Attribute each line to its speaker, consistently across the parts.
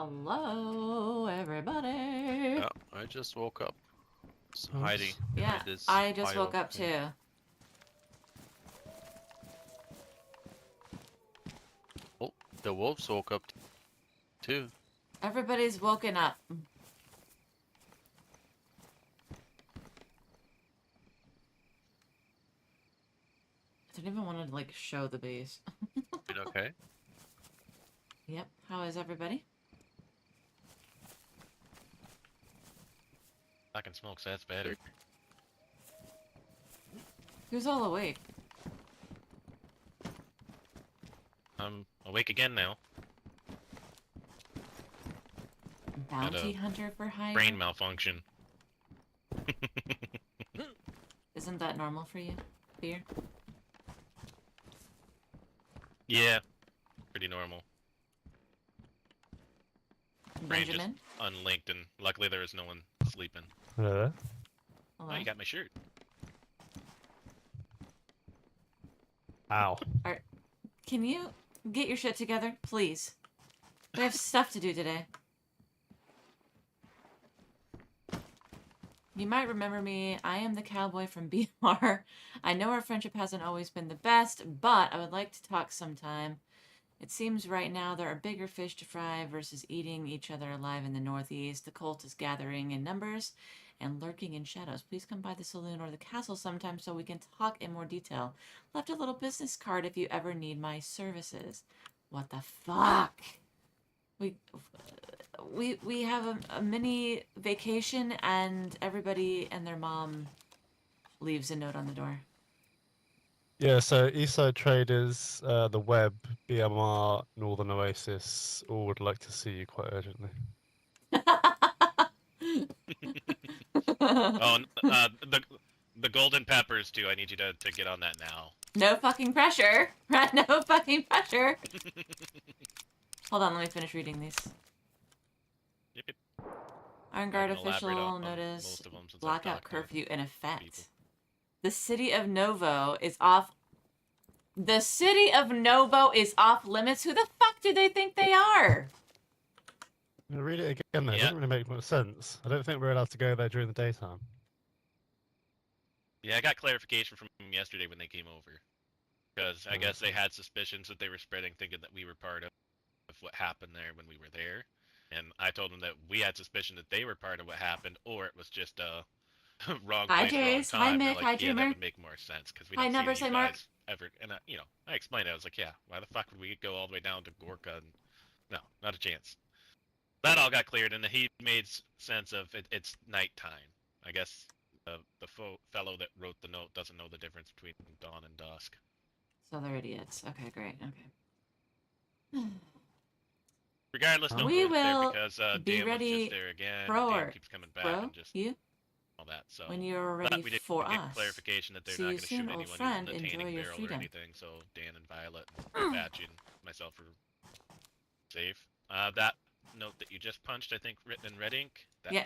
Speaker 1: Hello, everybody.
Speaker 2: Yeah, I just woke up. It's hiding
Speaker 1: Yeah,
Speaker 2: behind this
Speaker 1: I just
Speaker 2: pile
Speaker 1: woke up
Speaker 2: thing.
Speaker 1: too.
Speaker 2: Oh, the wolves woke up too.
Speaker 1: Everybody's woken up. I don't even want to like show the base.
Speaker 2: You okay?
Speaker 1: Yep. How is everybody?
Speaker 2: I can smoke, so that's better.
Speaker 1: Who's all awake?
Speaker 2: I'm awake again now.
Speaker 1: Bounty hunter for hire?
Speaker 2: Brain malfunction.
Speaker 1: Isn't that normal for you, Beer?
Speaker 2: Yeah, pretty normal. Brain just
Speaker 1: Benjamin?
Speaker 2: unlinked, and luckily there was no one sleeping.
Speaker 1: Hello?
Speaker 2: Oh, you got my shirt.
Speaker 3: Ow.
Speaker 1: Can you get your shit together, please? We have stuff to do today. You might remember me. I am the cowboy from BMR. I know our friendship hasn't always been the best, but I would like to talk sometime. It seems right now there are bigger fish to fry versus eating each other alive in the Northeast. The cult is gathering in numbers and lurking in shadows. Please come by the saloon or the castle sometime so we can talk in more detail. Left a little business card if you ever need my services. What the fuck? We have a mini vacation and everybody and their mom leaves a note on the door.
Speaker 3: Yeah, so Eastside Traders, the Web, BMR, Northern Oasis, all would like to see you quite urgently.
Speaker 2: Oh, the golden peppers too. I need you to get on that now.
Speaker 1: No fucking pressure. No fucking pressure. Hold on, let me finish reading these.
Speaker 2: Yep, yep.
Speaker 1: Iron Guard official notice blackout curfew in effect.
Speaker 2: People.
Speaker 1: The city of Novo is off. The city of Novo is off limits. Who the fuck do they think they are?
Speaker 3: Read it again, though. It doesn't really make much sense. I don't think we're allowed to go there during the daytime.
Speaker 2: Yeah, I got clarification from yesterday when they came over. Because I guess they had suspicions that they were spreading, thinking that we were part of what happened there when we were there. And I told them that we had suspicion that they were part of what happened, or it was just a wrong place, wrong time.
Speaker 1: Hi, Mick.
Speaker 2: Like,
Speaker 1: Hi,
Speaker 2: yeah,
Speaker 1: Dreamer.
Speaker 2: that would make more sense because we
Speaker 1: Hi,
Speaker 2: don't
Speaker 1: Numbers.
Speaker 2: see
Speaker 1: Hi,
Speaker 2: you
Speaker 1: Mark.
Speaker 2: guys ever. And I explained it. I was like, yeah, why the fuck would we go all the way down to Gorka? And no, not a chance. That all got cleared, and he made sense of it. It's nighttime. I guess the fellow that wrote the note doesn't know the difference between dawn and dusk.
Speaker 1: So they're idiots. Okay, great. Okay.
Speaker 2: Regardless, no
Speaker 1: we
Speaker 2: goes there
Speaker 1: will
Speaker 2: because
Speaker 1: be
Speaker 2: Dan
Speaker 1: ready.
Speaker 2: was just there again.
Speaker 1: Pro
Speaker 2: Dan
Speaker 1: or
Speaker 2: keeps coming back
Speaker 1: bro,
Speaker 2: and just
Speaker 1: you?
Speaker 2: all that. So
Speaker 1: When you're ready
Speaker 2: we didn't
Speaker 1: for
Speaker 2: get
Speaker 1: us.
Speaker 2: clarification that they're
Speaker 1: See
Speaker 2: not
Speaker 1: you
Speaker 2: going to
Speaker 1: soon,
Speaker 2: shoot
Speaker 1: old
Speaker 2: anyone
Speaker 1: friend.
Speaker 2: using the
Speaker 1: Enjoy
Speaker 2: tanning
Speaker 1: your
Speaker 2: barrel
Speaker 1: freedom.
Speaker 2: or anything. So Dan and Violet and Batchy and myself are safe. That note that you just punched, I think, written in red ink. That
Speaker 1: Yeah.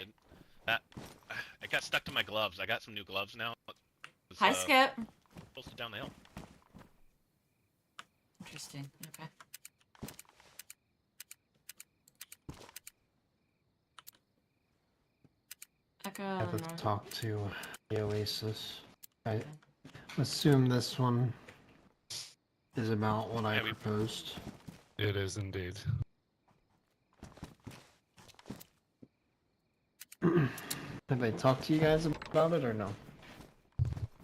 Speaker 2: I got stuck to my gloves. I got some new gloves now. Was,
Speaker 1: Hi, Skip.
Speaker 2: posted down the hill.
Speaker 1: Interesting. Okay. Echo.
Speaker 4: I have to
Speaker 1: North.
Speaker 4: talk to the Oasis. I assume this one is about what I proposed.
Speaker 3: It is indeed.
Speaker 4: Have I talked to you guys about it or no?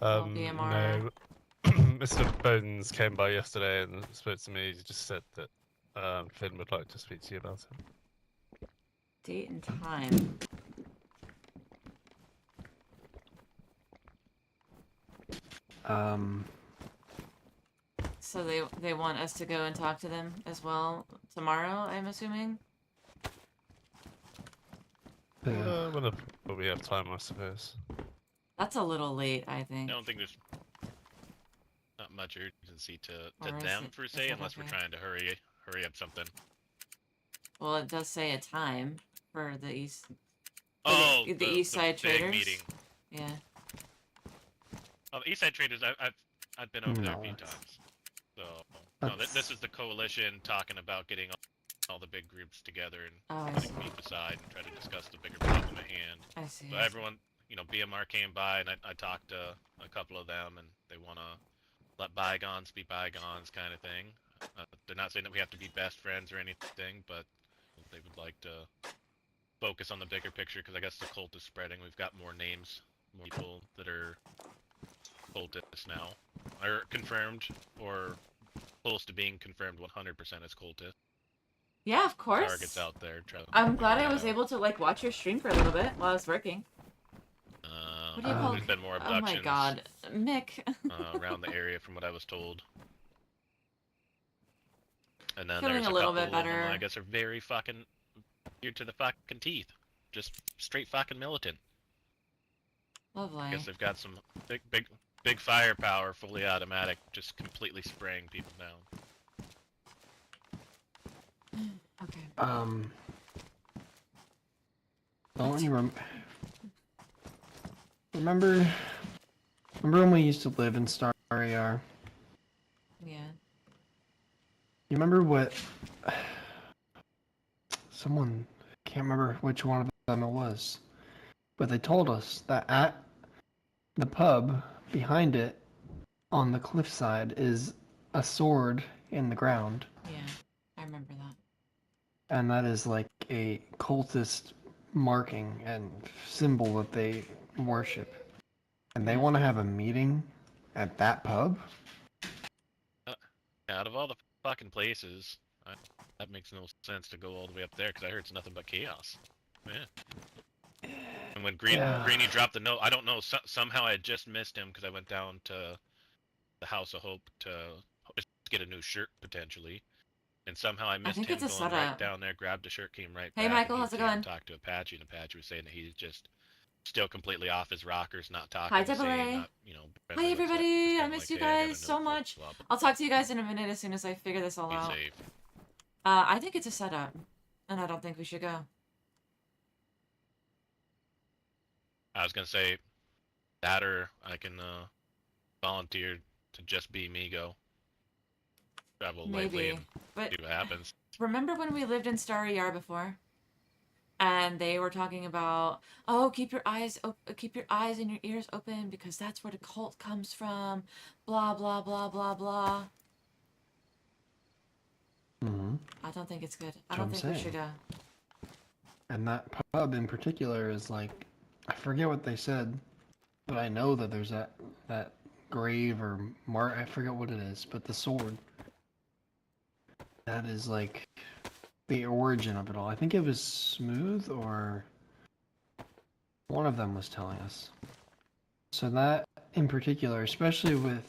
Speaker 3: No. Mr. Bones came by yesterday and spoke to me. He just said that Finn would like to speak to you about it.
Speaker 1: Date and time. So they want us to go and talk to them as well tomorrow, I'm assuming?
Speaker 3: Whenever we have time, I suppose.
Speaker 1: That's a little late, I think.
Speaker 2: I don't think there's not much urgency to
Speaker 1: Or is
Speaker 2: them
Speaker 1: it-
Speaker 2: per
Speaker 1: is
Speaker 2: se,
Speaker 1: that
Speaker 2: unless we're
Speaker 1: okay?
Speaker 2: trying to hurry up something.
Speaker 1: Well, it does say a time for the East.
Speaker 2: Oh,
Speaker 1: the East Side
Speaker 2: big
Speaker 1: Traders.
Speaker 2: meeting.
Speaker 1: Yeah.
Speaker 2: Oh, the East Side Traders. I've been over there a few
Speaker 4: No,
Speaker 2: times. So no,
Speaker 4: that's-
Speaker 2: this is the coalition talking about getting all the big groups together and
Speaker 1: Oh, I
Speaker 2: kind
Speaker 1: see.
Speaker 2: of meet beside and try to discuss the bigger problem at hand.
Speaker 1: I see.
Speaker 2: So
Speaker 1: I see.
Speaker 2: everyone, BMR came by and I talked to a couple of them and they want to let bygones be bygones kind of thing. They're not saying that we have to be best friends or anything, but they would like to focus on the bigger picture because I guess the cult is spreading. We've got more names, more people that are cultists now, are confirmed or close to being confirmed 100% as cultists.
Speaker 1: Yeah, of course.
Speaker 2: Targets out there.
Speaker 1: I'm glad I was able to like watch your stream for a little bit while I was working. What do you call?
Speaker 2: There's been more
Speaker 1: Oh
Speaker 2: abductions.
Speaker 1: my god, Mick.
Speaker 2: Around the area, from what I was told. And then
Speaker 1: Feeling
Speaker 2: there's
Speaker 1: a
Speaker 2: a
Speaker 1: little
Speaker 2: couple
Speaker 1: bit
Speaker 2: of them
Speaker 1: better.
Speaker 2: I guess are very fucking geared to the fucking teeth, just straight fucking militant.
Speaker 1: Lovely.
Speaker 2: I guess they've got some big firepower, fully automatic, just completely spraying people down.
Speaker 1: Okay.
Speaker 4: Don't you remember when we used to live in Star AR?
Speaker 1: Yeah.
Speaker 4: You remember what someone, can't remember which one of them it was, but they told us that at the pub behind it on the cliffside is a sword in the ground,
Speaker 1: Yeah. I remember that.
Speaker 4: and that is like a cultist marking and symbol that they worship. And they want to have a meeting at that pub?
Speaker 2: Out of all the fucking places, that makes no sense to go all the way up there because I heard it's nothing but chaos. Yeah. And when Greeny dropped the note, I don't know, somehow I just missed him because I went down to the House of Hope to just get a new shirt potentially. And somehow I missed
Speaker 1: think
Speaker 2: him
Speaker 1: it's a
Speaker 2: going right
Speaker 1: setup.
Speaker 2: down there, grabbed a shirt, came right
Speaker 1: Hey,
Speaker 2: back.
Speaker 1: Michael,
Speaker 2: and
Speaker 1: how's it
Speaker 2: came and
Speaker 1: going?
Speaker 2: talked to Apache, and Apache was saying that he's just still completely off his rockers, not talking,
Speaker 1: Hi,
Speaker 2: saying,
Speaker 1: AA.
Speaker 2: not,
Speaker 1: Hi,
Speaker 2: friendly whatsoever,
Speaker 1: everybody.
Speaker 2: just
Speaker 1: I
Speaker 2: kinda
Speaker 1: miss
Speaker 2: like,
Speaker 1: you
Speaker 2: "Hey, I got a
Speaker 1: guys so
Speaker 2: note,
Speaker 1: much.
Speaker 2: blah, blah,
Speaker 1: I'll talk to you guys in a minute as soon as I figure this all
Speaker 2: be
Speaker 1: out.
Speaker 2: safe."
Speaker 1: I think it's a setup, and I don't think we should go.
Speaker 2: I was gonna say that, or I can volunteer to just be me go. Travel lightly
Speaker 1: Maybe,
Speaker 2: and
Speaker 1: but
Speaker 2: see what happens.
Speaker 1: remember when we lived in Starry Yard before? And they were talking about, oh, keep your eyes and your ears open because that's where the cult comes from. Blah blah blah blah blah.
Speaker 4: Mm-hmm.
Speaker 1: I don't think it's good. I
Speaker 4: That's
Speaker 1: don't
Speaker 4: what I'm
Speaker 1: think we should
Speaker 4: saying.
Speaker 1: go.
Speaker 4: And that pub in particular is like, I forget what they said, but I know that there's that grave or mark, I forget what it is, but the sword. That is like the origin of it all. I think it was Smooth or one of them was telling us. So that in particular, especially with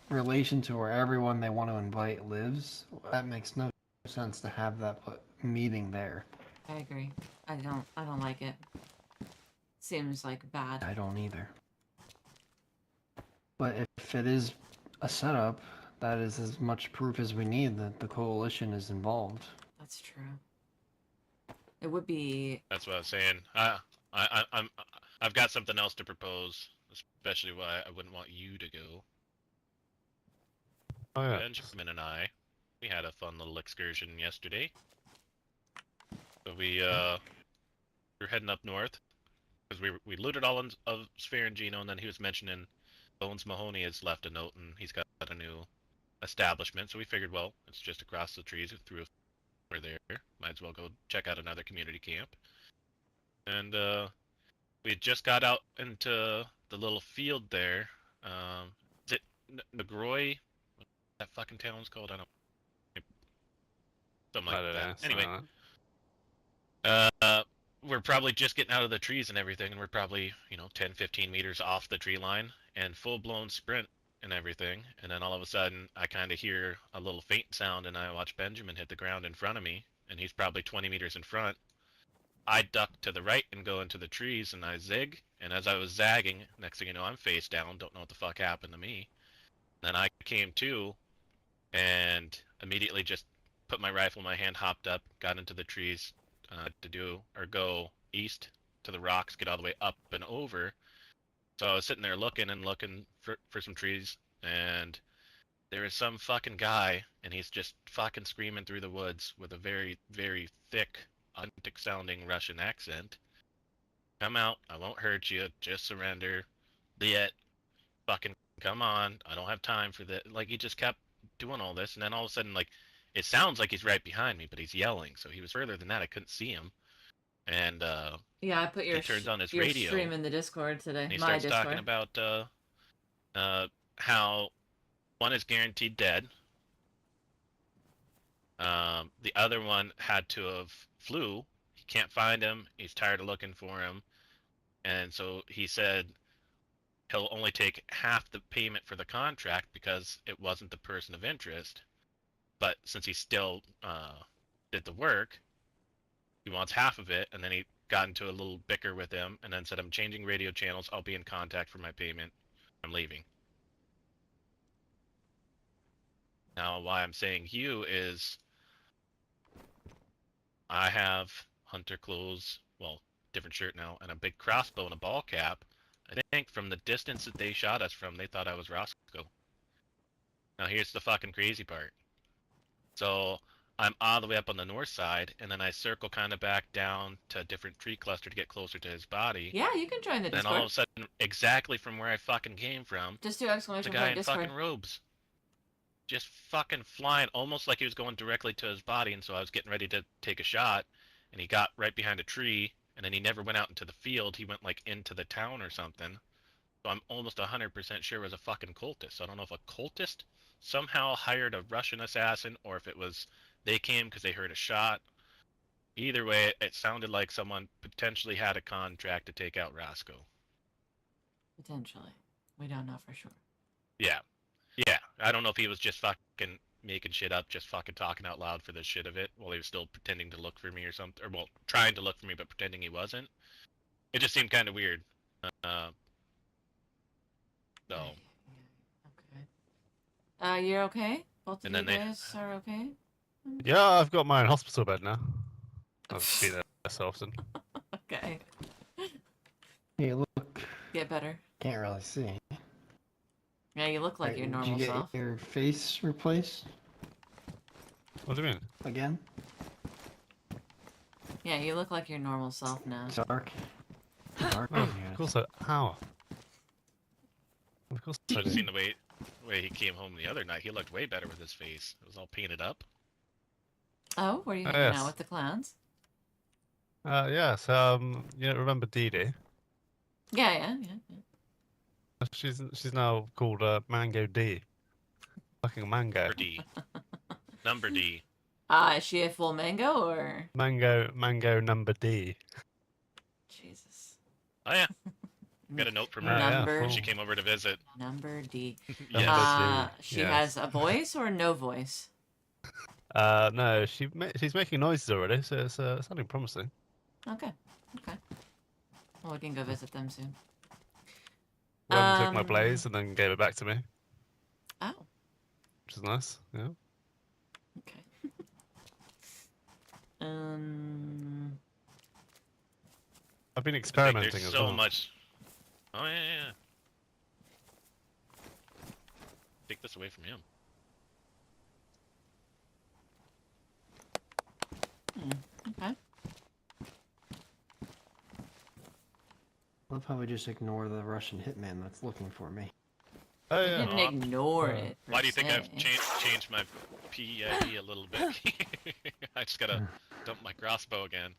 Speaker 4: relation to where everyone they want to invite lives, that makes no sense to have that meeting there.
Speaker 1: I agree. I don't like it. Seems like bad.
Speaker 4: I don't either. But if it is a setup, that is as much proof as we need that the coalition is involved.
Speaker 1: That's true. It would be.
Speaker 2: That's what I was saying. I've got something else to propose, especially why I wouldn't want you to go.
Speaker 3: Oh yeah.
Speaker 2: Benjamin and I, we had a fun little excursion yesterday. So we were heading up north because we looted all of Sphere and Gino, and then he was mentioning Bones Mahoney has left a note and he's got a new establishment. So we figured, well, it's just across the trees through. We're there. Might as well go check out another community camp. And we just got out into the little field there. Is it Negroy? What that fucking town's called? I don't know. Something like that. Anyway, we're probably just getting out of the trees and everything, and we're probably, 10, 15 meters off the tree line, and full-blown sprint and everything. And then all of a sudden, I kind of hear a little faint sound, and I watch Benjamin hit the ground in front of me, and he's probably 20 meters in front. I duck to the right and go into the trees, and I zig. And as I was zagging, next thing you know, I'm face down. Don't know what the fuck happened to me. Then I came to, and immediately just put my rifle in my hand, hopped up, got into the trees go east to the rocks, get all the way up and over. So I was sitting there looking for some trees, and there is some fucking guy, and he's just fucking screaming through the woods with a very, very thick, authentic sounding Russian accent. Come out, I won't hurt you, just surrender. Yet, fucking come on, I don't have time for this. Like, he just kept doing all this, and then all of a sudden, like, it sounds like he's right behind me, but he's yelling, so he was further than that, I couldn't see him. And,
Speaker 1: Yeah, I put
Speaker 2: he turns on his
Speaker 1: your
Speaker 2: radio,
Speaker 1: stream in the Discord today.
Speaker 2: and he
Speaker 1: My
Speaker 2: starts talking
Speaker 1: Discord.
Speaker 2: about, how one is guaranteed dead. The other one had to have flew. He can't find him. He's tired of looking for him. And so he said he'll only take half the payment for the contract because it wasn't the person of interest. But since he still did the work, he wants half of it. And then he got into a little bicker with him and then said, I'm changing radio channels. I'll be in contact for my payment. I'm leaving. Now, why I'm saying you is I have hunter clothes, well, different shirt now, and a big crossbow and a ball cap. I think from the distance that they shot us from, they thought I was Roscoe. Now here's the fucking crazy part. So I'm all the way up on the north side, and then I circle kind of back down to a different tree cluster to get closer to his body.
Speaker 1: Yeah, you can join the
Speaker 2: Then
Speaker 1: Discord.
Speaker 2: all of a sudden, exactly from where I fucking came from,
Speaker 1: Just do
Speaker 2: the
Speaker 1: exclamation
Speaker 2: guy
Speaker 1: point
Speaker 2: in
Speaker 1: Discord.
Speaker 2: fucking robes. Just fucking flying, almost like he was going directly to his body, and so I was getting ready to take a shot, and he got right behind a tree, and then he never went out into the field. He went like into the town or something. So I'm almost 100% sure it was a fucking cultist. So I don't know if a cultist somehow hired a Russian assassin, or if it was they came because they heard a shot. Either way, it sounded like someone potentially had a contract to take out Roscoe.
Speaker 1: Potentially. We don't know for sure.
Speaker 2: Yeah. Yeah. I don't know if he was just fucking making shit up, just fucking talking out loud for the shit of it, while he was still pretending to look for me or something. Or, well, trying to look for me, but pretending he wasn't. It just seemed kind of weird. So.
Speaker 1: Okay. You're okay? Both of
Speaker 2: And
Speaker 1: you
Speaker 2: then
Speaker 1: guys are okay?
Speaker 3: Yeah, I've got my own hospital bed now. I've been there so often.
Speaker 1: Okay.
Speaker 4: Hey, look.
Speaker 1: Get better.
Speaker 4: Can't really see.
Speaker 1: Yeah, you look like
Speaker 4: Right,
Speaker 1: your
Speaker 4: did
Speaker 1: normal
Speaker 4: you get
Speaker 1: self.
Speaker 4: your face replaced
Speaker 3: What do you mean?
Speaker 4: again?
Speaker 1: Yeah, you look like your normal self now.
Speaker 4: Dark. Dark
Speaker 3: Oh,
Speaker 4: in here.
Speaker 3: of course I... How? Of course I
Speaker 2: Should have
Speaker 3: do.
Speaker 2: seen the way he came home the other night. He looked way better with his face. It was all painted up.
Speaker 1: Oh, were you hanging
Speaker 3: Yes.
Speaker 1: out with the clowns?
Speaker 3: Yes, you remember Dee Dee?
Speaker 1: Yeah.
Speaker 3: She's now called Mango D. Fucking Mango.
Speaker 2: Number D. Number D.
Speaker 1: Is she a full mango or?
Speaker 3: Mango number D.
Speaker 1: Jesus.
Speaker 2: Oh yeah, got a note from her.
Speaker 3: Yeah,
Speaker 1: Number
Speaker 3: full.
Speaker 2: She came over to visit.
Speaker 1: Number D.
Speaker 2: Yes.
Speaker 3: Number D,
Speaker 1: She
Speaker 3: yes.
Speaker 1: has a voice or no voice?
Speaker 3: No, she's making noises already, so it's sounding promising.
Speaker 1: Okay. Well, we can go visit them soon.
Speaker 3: One took my blaze and then gave it back to me,
Speaker 1: Oh,
Speaker 3: which is nice. Yeah.
Speaker 1: okay.
Speaker 3: I've been
Speaker 2: I think
Speaker 3: experimenting
Speaker 2: there's
Speaker 3: as
Speaker 2: so
Speaker 3: well.
Speaker 2: much. Oh yeah. Take this away from him.
Speaker 1: Okay.
Speaker 4: Love how we just ignore the Russian hitman that's looking for me.
Speaker 3: Oh
Speaker 1: You
Speaker 3: yeah.
Speaker 1: didn't ignore it. per
Speaker 2: Why do you think I've
Speaker 1: se.
Speaker 2: changed my PID a little bit? I just gotta dump my crossbow again.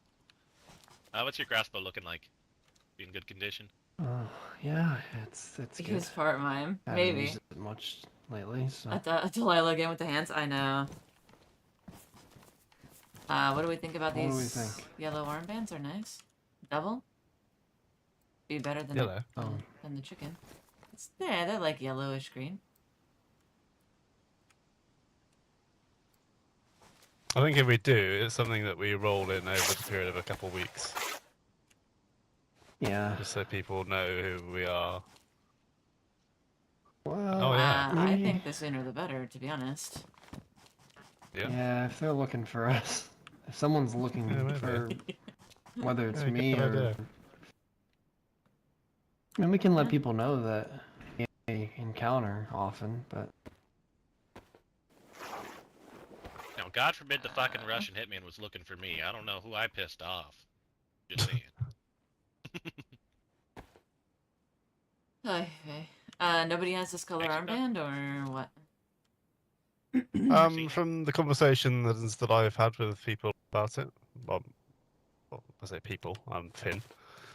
Speaker 2: What's your crossbow looking like? Be in good condition?
Speaker 4: Yeah, it's
Speaker 1: He
Speaker 4: good.
Speaker 1: was part mime.
Speaker 4: Haven't
Speaker 1: Maybe.
Speaker 4: used it much lately, so.
Speaker 1: I thought Delilah again with the hands. I know. What do we think about
Speaker 4: What do we
Speaker 1: these
Speaker 4: think?
Speaker 1: yellow armbands? Are nice. Double. Be better than
Speaker 3: Yellow.
Speaker 1: than the chicken. They're like yellowish green.
Speaker 3: I think if we do, it's something that we roll in over the period of a couple of weeks,
Speaker 4: Yeah.
Speaker 3: just so people know who we are.
Speaker 4: Well,
Speaker 3: Oh, yeah.
Speaker 1: I
Speaker 4: maybe-
Speaker 1: think the sooner the better, to be honest.
Speaker 3: Yeah.
Speaker 4: Yeah, if they're looking for us, if someone's looking
Speaker 3: Yeah, maybe.
Speaker 4: for whether it's
Speaker 3: Yeah,
Speaker 4: me
Speaker 3: good
Speaker 4: or,
Speaker 3: idea.
Speaker 4: I mean, we can let
Speaker 1: Yeah.
Speaker 4: people know that we encounter often, but
Speaker 2: Now, God forbid the fucking Russian hitman was looking for me. I don't know who I pissed off. Just saying.
Speaker 1: Okay. Nobody has this color
Speaker 2: Actually,
Speaker 1: armband or what?
Speaker 2: See.
Speaker 3: From the conversations that I've had with people about it, well, I say people, I'm Finn.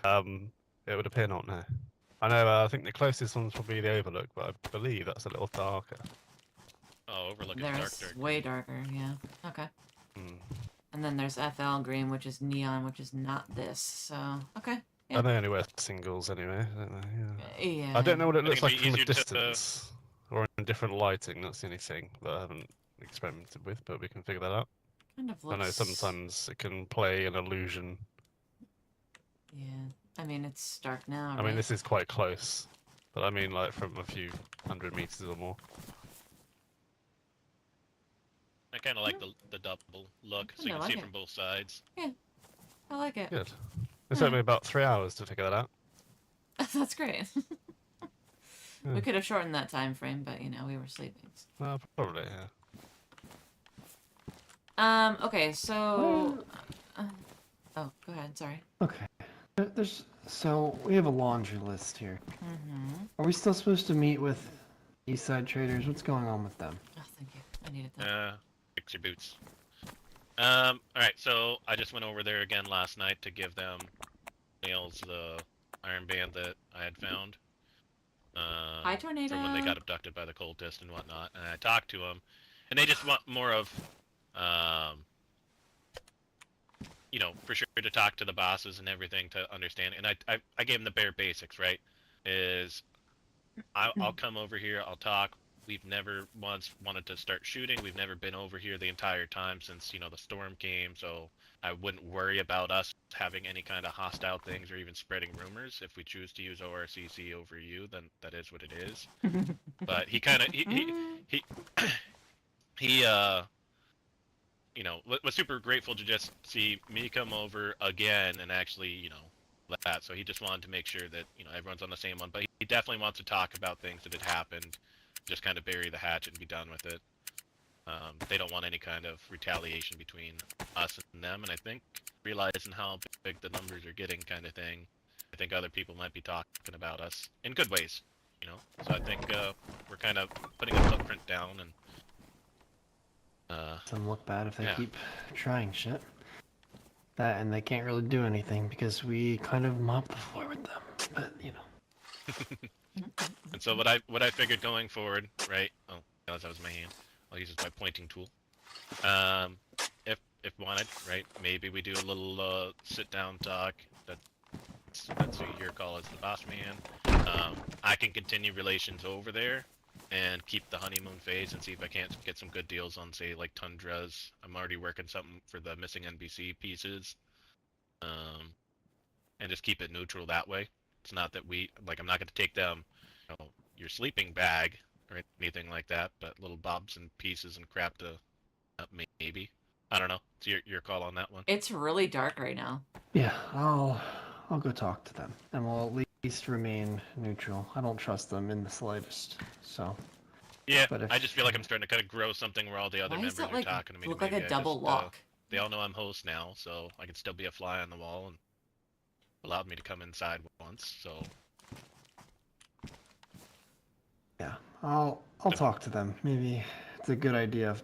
Speaker 3: It would appear not now. I know. I think the closest one's probably the Overlook, but I believe that's a little darker.
Speaker 2: Oh, Overlook is
Speaker 1: There's
Speaker 2: dark.
Speaker 1: way darker, yeah. Okay.
Speaker 3: Hmm.
Speaker 1: And then there's FL green, which is neon, which is not this. So, okay. Yeah.
Speaker 3: And they only wear singles anyway, don't they? Yeah.
Speaker 1: Yeah.
Speaker 3: I don't know what it
Speaker 2: I
Speaker 3: looks
Speaker 2: think it'd
Speaker 3: like
Speaker 2: be
Speaker 3: from a
Speaker 2: easier to,
Speaker 3: distance or in different lighting. That's the only thing that I haven't experimented with, but we can figure that out.
Speaker 1: Kind of
Speaker 3: I know
Speaker 1: looks.
Speaker 3: sometimes it can play an illusion.
Speaker 1: Yeah. I mean, it's dark now,
Speaker 3: I
Speaker 1: right?
Speaker 3: mean, this is quite close, but I mean, like from a few 100 meters or more.
Speaker 2: I kind of like the double look, so you
Speaker 1: Kinda
Speaker 2: can
Speaker 1: like
Speaker 2: see it
Speaker 1: it.
Speaker 2: from both sides.
Speaker 1: I like it.
Speaker 3: Good. It took me about 3 hours to figure that out.
Speaker 1: That's great.
Speaker 3: Yeah.
Speaker 1: We could have shortened that time frame, but you know, we were sleeping.
Speaker 3: Probably, yeah.
Speaker 1: Okay, so oh, go ahead, sorry.
Speaker 4: Okay. So we have a laundry list here.
Speaker 1: Mm-hmm.
Speaker 4: Are we still supposed to meet with East Side Traders? What's going on with them?
Speaker 1: Oh, thank you. I needed that.
Speaker 2: Fix your boots. Alright, so I just went over there again last night to give them nails the iron band that I had found.
Speaker 1: Hi, Tornado.
Speaker 2: From when they got abducted by the cultist and whatnot. And I talked to them, and they just want more of, you know, for sure to talk to the bosses and everything to understand. And I gave them the bare basics, right? Is I'll come over here, I'll talk. We've never once wanted to start shooting. We've never been over here the entire time since, you know, the storm came. So I wouldn't worry about us having any kind of hostile things or even spreading rumors. If we choose to use ORCC over you, then that is what it is. But he kind of he you know, was super grateful to just see me come over again and actually, you know, that. So he just wanted to make sure that, you know, everyone's on the same one. But he definitely wants to talk about things that had happened, just kind of bury the hatchet and be done with it. They don't want any kind of retaliation between us and them. And I think realizing how big the numbers are getting, kind of thing, I think other people might be talking about us in good ways, you know. So I think we're kind of putting a footprint down and.
Speaker 4: Doesn't look bad if they
Speaker 2: Yeah.
Speaker 4: keep trying shit. That and they can't really do anything because we kind of mop the floor with them. But you know.
Speaker 2: And so what I figured going forward, right? Oh, that was my hand. I'll use it as my pointing tool. If wanted, right? Maybe we do a little sit down talk. That's who your call as the boss man. I can continue relations over there and keep the honeymoon phase and see if I can't get some good deals on, say, like tundras. I'm already working something for the missing NBC pieces. And just keep it neutral that way. It's not that I'm not going to take them, you know, your sleeping bag or anything like that, but little bobs and pieces and crap to, maybe. I don't know. It's your call on that one.
Speaker 1: It's really dark right now.
Speaker 4: Yeah, I'll go talk to them, and we'll at least remain neutral. I don't trust them in the slightest. So.
Speaker 2: Yeah,
Speaker 4: But if-
Speaker 2: I just feel like I'm starting to kind of grow something where all the other
Speaker 1: Why
Speaker 2: members
Speaker 1: does that
Speaker 2: are
Speaker 1: like
Speaker 2: talking to me.
Speaker 1: look
Speaker 2: to
Speaker 1: like
Speaker 2: maybe
Speaker 1: a
Speaker 2: I
Speaker 1: double
Speaker 2: just,
Speaker 1: lock?
Speaker 2: they all know I'm host now, so I can still be a fly on the wall and allowed me to come inside once. So
Speaker 4: Yeah, I'll talk to them. Maybe it's a good idea if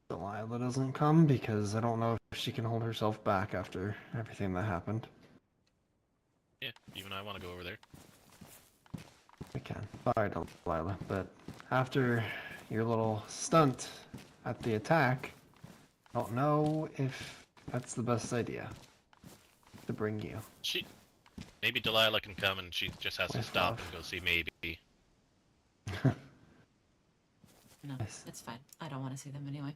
Speaker 4: Delilah doesn't come because I don't know if she can hold herself back after everything that happened.
Speaker 2: yeah, even I want to go over there.
Speaker 4: We can. Sorry, Delilah, but after your little stunt at the attack, I don't know if that's the best idea to bring you.
Speaker 2: Maybe Delilah can come and she just has to
Speaker 4: With
Speaker 2: stop
Speaker 4: love.
Speaker 2: and go see maybe.
Speaker 1: No,
Speaker 4: Nice.
Speaker 1: it's fine. I don't want to see them anyway.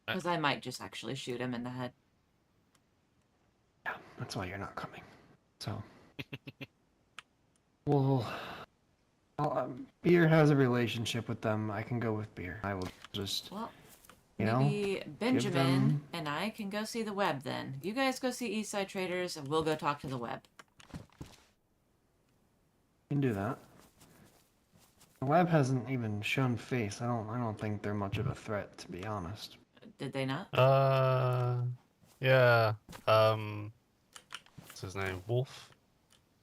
Speaker 2: Uh,
Speaker 1: Because I might just actually shoot him in the head.
Speaker 4: Yeah, that's why you're not coming. So, well, Beer has a relationship with them. I can go with Beer. I will just,
Speaker 1: Well,
Speaker 4: you know,
Speaker 1: maybe Benjamin
Speaker 4: them-
Speaker 1: and I can go see the web then. You guys go see East Side Traders and we'll go talk to the web.
Speaker 4: can do that. The web hasn't even shown face. I don't think they're much of a threat, to be honest.
Speaker 1: Did they not?
Speaker 3: Yeah. What's his name? Wolf?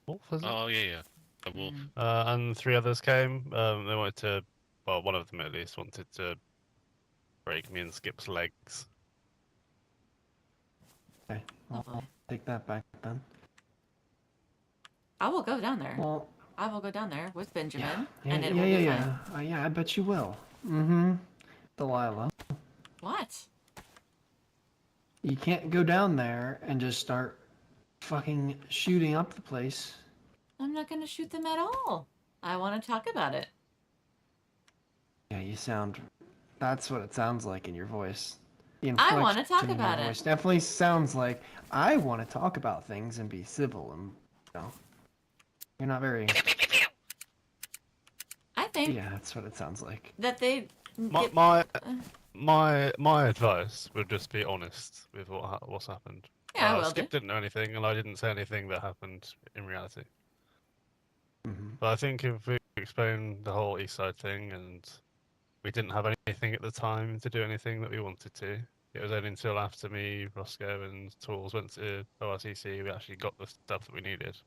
Speaker 3: Wolf, is it?
Speaker 2: Oh yeah. The wolf.
Speaker 1: Mm.
Speaker 3: And 3 others came. They wanted to, well, one of them at least wanted to break me and Skip's legs.
Speaker 4: Okay, well,
Speaker 1: Lovely.
Speaker 4: take that back then.
Speaker 1: I will go down there.
Speaker 4: Well,
Speaker 1: I will go down there with Benjamin,
Speaker 4: yeah,
Speaker 1: and it
Speaker 4: yeah,
Speaker 1: will
Speaker 4: yeah,
Speaker 1: be
Speaker 4: yeah.
Speaker 1: fine.
Speaker 4: Yeah, I bet you will. Mm-hmm. Delilah,
Speaker 1: What?
Speaker 4: you can't go down there and just start fucking shooting up the place.
Speaker 1: I'm not going to shoot them at all. I want to talk about it.
Speaker 4: Yeah, you sound. That's what it sounds like in your voice. The
Speaker 1: I wanna
Speaker 4: inflection
Speaker 1: talk
Speaker 4: in your
Speaker 1: about it.
Speaker 4: voice definitely sounds like I want to talk about things and be civil and, you know, you're not very.
Speaker 1: I think
Speaker 4: Yeah, that's what it sounds like.
Speaker 1: that they
Speaker 3: My
Speaker 1: get-
Speaker 3: my advice would just be honest with what's happened.
Speaker 1: Yeah, I will
Speaker 3: Skip
Speaker 1: do.
Speaker 3: didn't know anything, and I didn't say anything that happened in reality.
Speaker 4: Mm-hmm.
Speaker 3: But I think if we explain the whole East Side thing, and we didn't have anything at the time to do anything that we wanted to. It was only until after me, Roscoe, and Tools went to ORCC we actually got the stuff that we needed.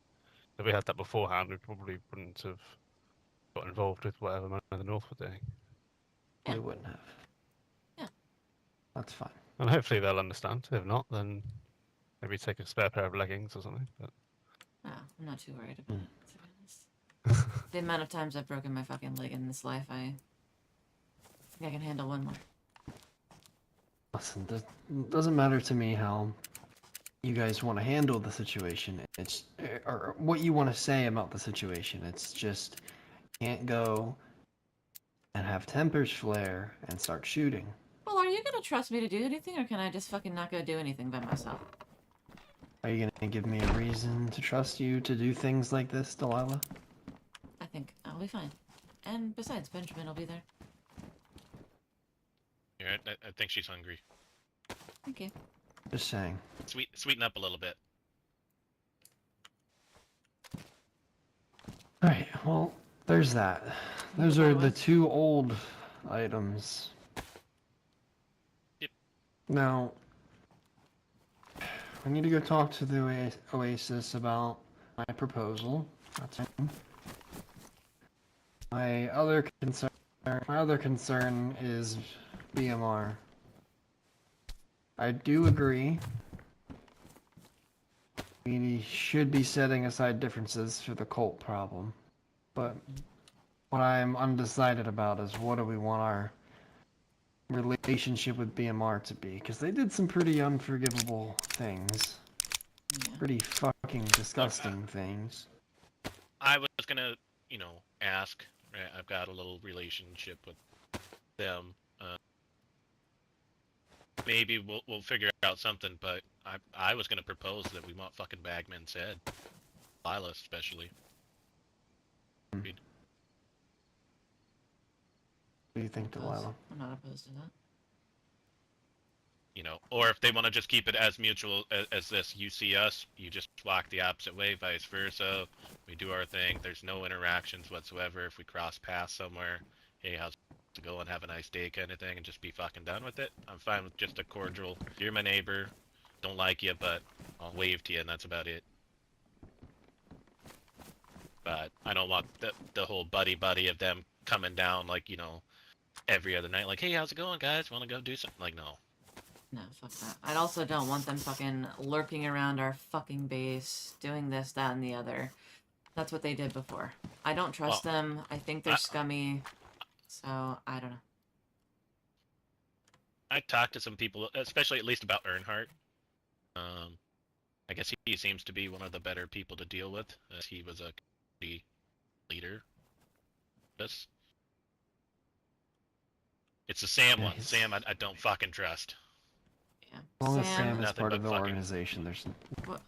Speaker 3: If we had that beforehand, we probably wouldn't have got involved with whatever Man of the North were doing.
Speaker 1: Yeah.
Speaker 4: We wouldn't have.
Speaker 1: Yeah.
Speaker 4: That's fine.
Speaker 3: And hopefully they'll understand. If not, then maybe take a spare pair of leggings or something. But
Speaker 1: Oh, I'm not too worried about it, to be honest. The amount of times I've broken my fucking leg in this life, I think I can handle one more.
Speaker 4: Listen, it doesn't matter to me how you guys want to handle the situation. It's or what you want to say about the situation. It's just can't go and have tempers flare and start shooting.
Speaker 1: Well, are you gonna trust me to do anything, or can I just fucking not go do anything by myself?
Speaker 4: Are you gonna give me a reason to trust you to do things like this, Delilah?
Speaker 1: I think I'll be fine. And besides, Benjamin will be there.
Speaker 2: Yeah, I think she's hungry.
Speaker 1: Thank you.
Speaker 4: Just saying.
Speaker 2: Sweeten up a little bit.
Speaker 4: All right. Well, there's that. Those are the 2 old items.
Speaker 2: Yep.
Speaker 4: Now, I need to go talk to the Oasis about my proposal. That's fine. My other concern is BMR. I do agree. We should be setting aside differences for the cult problem. But what I'm undecided about is what do we want our relationship with BMR to be? Because they did some pretty unforgivable things.
Speaker 1: Yeah.
Speaker 4: Pretty fucking disgusting things.
Speaker 2: I was gonna, ask. Right, I've got a little relationship with them. Maybe we'll figure out something. But I was gonna propose that we want fucking Bagman's head, Lila especially.
Speaker 4: What do you think, Delilah?
Speaker 1: I'm not opposed to that.
Speaker 2: Or if they want to just keep it as mutual as this, you see us, you just walk the opposite way, vice versa. We do our thing. There's no interactions whatsoever. If we cross paths somewhere, hey, how's it going? Have a nice day, kind of thing, and just be fucking done with it. I'm fine with just a cordial. You're my neighbor. Don't like you, but I'll wave to you, and that's about it. But I don't want the whole buddy of them coming down like every other night. Like, hey, how's it going, guys? Want to go do something? Like, no.
Speaker 1: No, fuck that. I also don't want them fucking lurking around our fucking base, doing this, that, and the other. That's what they did before. I don't trust them. I think they're scummy. So, I don't know.
Speaker 2: I talked to some people, especially at least about Earnhardt. I guess he seems to be one of the better people to deal with, as he was a leader. This. It's the Sam
Speaker 4: Yeah,
Speaker 2: one. Sam, I don't fucking trust.
Speaker 1: Yeah.
Speaker 4: As long as Sam is
Speaker 2: Nothing
Speaker 4: part of
Speaker 2: but
Speaker 4: the
Speaker 2: fucking-
Speaker 4: organization, there's
Speaker 1: What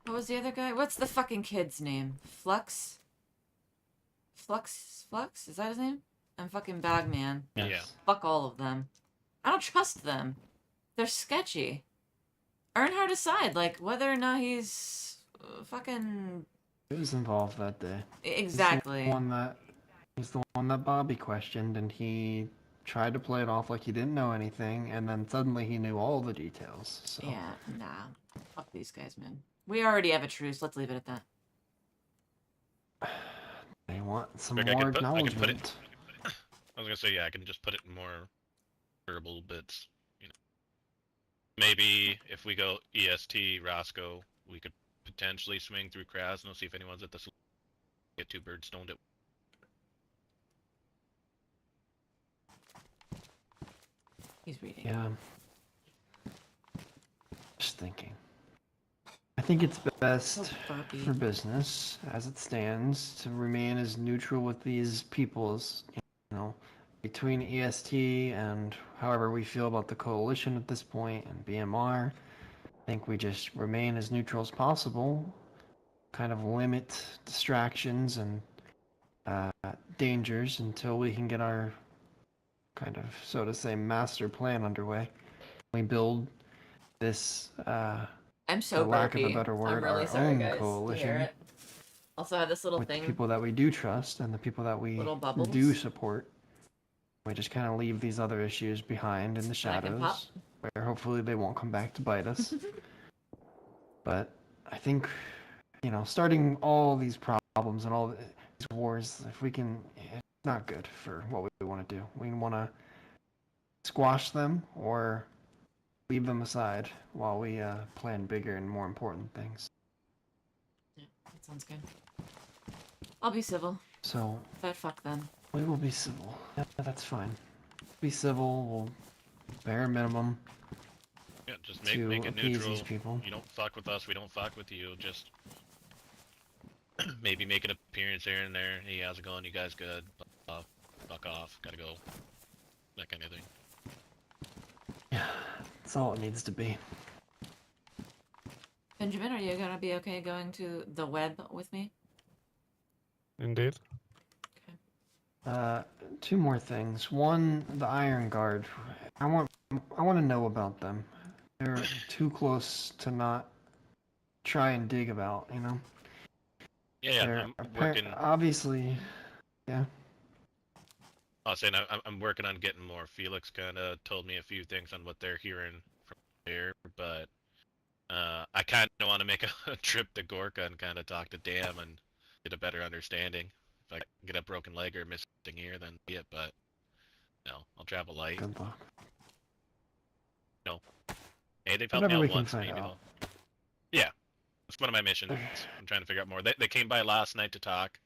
Speaker 1: was the other guy? What's the fucking kid's name? Flux? Flux? Is that his name? I'm fucking Bagman.
Speaker 2: Yeah.
Speaker 4: yes.
Speaker 1: Fuck all of them. I don't trust them. They're sketchy. Earnhardt aside, like, whether or not he's fucking...
Speaker 4: He was involved that day.
Speaker 1: Exactly.
Speaker 4: He's the one that Bobby questioned, and he tried to play it off like he didn't know anything, and then suddenly he knew all the details. So
Speaker 1: Yeah, nah. Fuck these guys, man. We already have a truce. Let's leave it at that.
Speaker 4: they want some
Speaker 2: Like,
Speaker 4: more
Speaker 2: I can put it.
Speaker 4: acknowledgement.
Speaker 2: I was gonna say, yeah, I can just put it in more verbal bits. You know, maybe if we go EST Roscoe, we could potentially swing through Krasno, see if anyone's at the get two birds stoned at.
Speaker 1: He's reading.
Speaker 4: Yeah. Just thinking. I think it's best
Speaker 1: So burpy.
Speaker 4: for business, as it stands, to remain as neutral with these peoples, you know, between EST and however we feel about the coalition at this point and BMR. I think we just remain as neutral as possible, kind of limit distractions and dangers until we can get our kind of, so to say, master plan underway. We build this,
Speaker 1: I'm so
Speaker 4: for lack of a
Speaker 1: burpy.
Speaker 4: better word,
Speaker 1: I'm really
Speaker 4: our
Speaker 1: sorry,
Speaker 4: own
Speaker 1: guys. Do you hear
Speaker 4: coalition
Speaker 1: it? Also, I have this little
Speaker 4: with the
Speaker 1: thing.
Speaker 4: people that we do trust and the people that we
Speaker 1: Little bubbles.
Speaker 4: do support. We just kind of leave these other issues behind in the
Speaker 1: And I can pop.
Speaker 4: shadows, where hopefully they won't come back to bite us. But I think, you know, starting all these problems and all these wars, if we can, it's not good for what we want to do. We want to squash them or leave them aside while we plan bigger and more important things.
Speaker 1: Yeah, that sounds good. I'll be civil,
Speaker 4: So
Speaker 1: but fuck them.
Speaker 4: we will be civil. Yeah, that's fine. Be civil. We'll bare minimum
Speaker 2: Yeah, just
Speaker 4: to
Speaker 2: make it
Speaker 4: appease
Speaker 2: neutral.
Speaker 4: these people.
Speaker 2: You don't fuck with us, we don't fuck with you. Just maybe make an appearance here and there. Hey, how's it going? You guys good? Fuck off. Gotta go. That kind of thing.
Speaker 4: Yeah, that's all it needs to be.
Speaker 1: Benjamin, are you gonna be okay going to the web with me?
Speaker 3: Indeed.
Speaker 4: Two more things. One, the Iron Guard. I want to know about them. They're too close to not try and dig about, you know?
Speaker 2: Yeah,
Speaker 4: They're
Speaker 2: I'm working.
Speaker 4: obviously, yeah.
Speaker 2: I was saying I'm working on getting more. Felix kind of told me a few things on what they're hearing from there, but I kind of want to make a trip to Gorka and kind of talk to Dam and get a better understanding. If I get a broken leg or missing ear, then be it. But no, I'll travel light.
Speaker 4: Good luck.
Speaker 2: Hey, they've helped me
Speaker 4: Whatever we
Speaker 2: out
Speaker 4: can
Speaker 2: once,
Speaker 4: find
Speaker 2: maybe
Speaker 4: out.
Speaker 2: they'll. Yeah, that's one of my missions. I'm trying to figure out more. They came by last night to talk.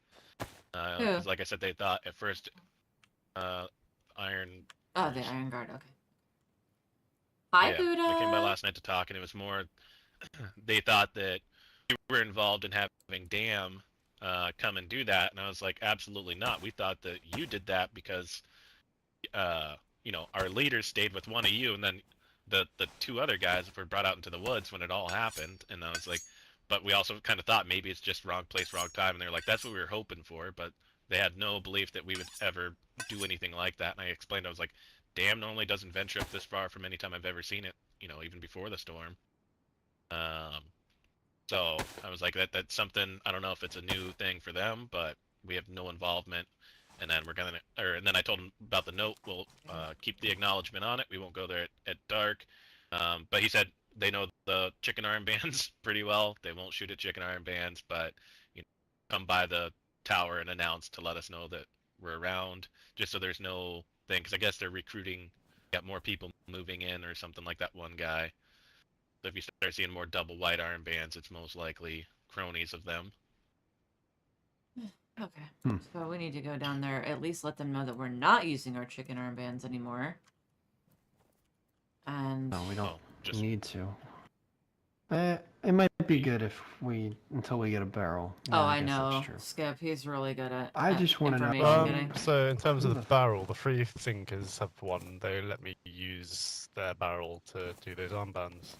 Speaker 2: Because like I said, they thought at first, Iron.
Speaker 1: Oh, the Iron Guard. Okay. Hi,
Speaker 2: Yeah,
Speaker 1: Buddha.
Speaker 2: they came by last night to talk, and it was more. They thought that we were involved in having Dam come and do that, and I was like, absolutely not. We thought that you did that because, you know, our leaders stayed with one of you, and then the two other guys were brought out into the woods when it all happened, and I was like, but we also kind of thought maybe it's just wrong place, wrong time, and they were like, that's what we were hoping for, but they had no belief that we would ever do anything like that, and I explained, I was like, Dam normally doesn't venture up this far from any time I've ever seen it, you know, even before the storm. So I was like, that's something, I don't know if it's a new thing for them, but we have no involvement. And then and then I told him about the note. We'll keep the acknowledgement on it. We won't go there at dark. But he said they know the chicken armbands pretty well. They won't shoot at chicken armbands, but you know, come by the tower and announce to let us know that we're around, just so there's no thing. Because I guess they're recruiting, got more people moving in or something like that one guy. So if you start seeing more double white armbands, it's most likely cronies of them.
Speaker 1: Okay. So we need to go down there, at least let them know that we're not using our chicken armbands anymore. And
Speaker 4: No, we don't
Speaker 2: just
Speaker 4: need to. It might be good if until we get a barrel.
Speaker 1: oh,
Speaker 4: Yeah,
Speaker 1: I
Speaker 4: guess
Speaker 1: know.
Speaker 4: that's true.
Speaker 1: Skip, he's really good at
Speaker 4: I just wanna know-
Speaker 1: information getting.
Speaker 3: So in terms of
Speaker 4: Who
Speaker 3: the
Speaker 4: the-
Speaker 3: barrel, the free thinkers have one. They let me use their barrel to do those armbands.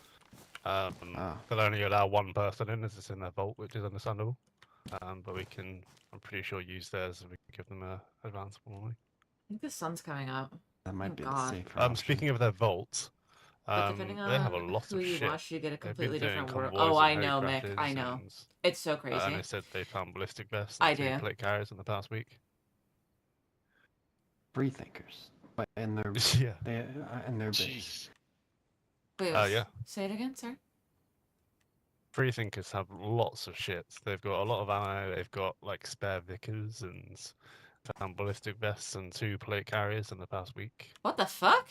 Speaker 3: They'll only allow one person in as it's in their vault, which is understandable. But we can, I'm pretty sure, use theirs and we can give them a advance warning.
Speaker 1: I think the sun's coming up.
Speaker 4: That might be the
Speaker 1: God.
Speaker 4: safer option.
Speaker 3: Speaking of their vault,
Speaker 1: But depending
Speaker 3: they have a
Speaker 1: on
Speaker 3: lot
Speaker 1: who
Speaker 3: of
Speaker 1: you
Speaker 3: shit.
Speaker 1: watch, you get a
Speaker 3: They've been
Speaker 1: completely
Speaker 3: doing
Speaker 1: different world.
Speaker 3: convoys
Speaker 1: Oh,
Speaker 3: and
Speaker 1: I know, Mick.
Speaker 3: crashes
Speaker 1: I know.
Speaker 3: and,
Speaker 1: It's so crazy.
Speaker 3: and they said they found ballistic vests
Speaker 1: I
Speaker 3: and 3
Speaker 1: do.
Speaker 3: plate carriers in the past week.
Speaker 4: Free thinkers. But in their
Speaker 3: Yeah.
Speaker 4: in their base.
Speaker 2: Jeez.
Speaker 1: Wait,
Speaker 3: Yeah.
Speaker 1: say it again, sir.
Speaker 3: Free thinkers have lots of shit. They've got a lot of ammo. They've got like spare Vickers and found ballistic vests and 2 plate carriers in the past week.
Speaker 1: What the fuck?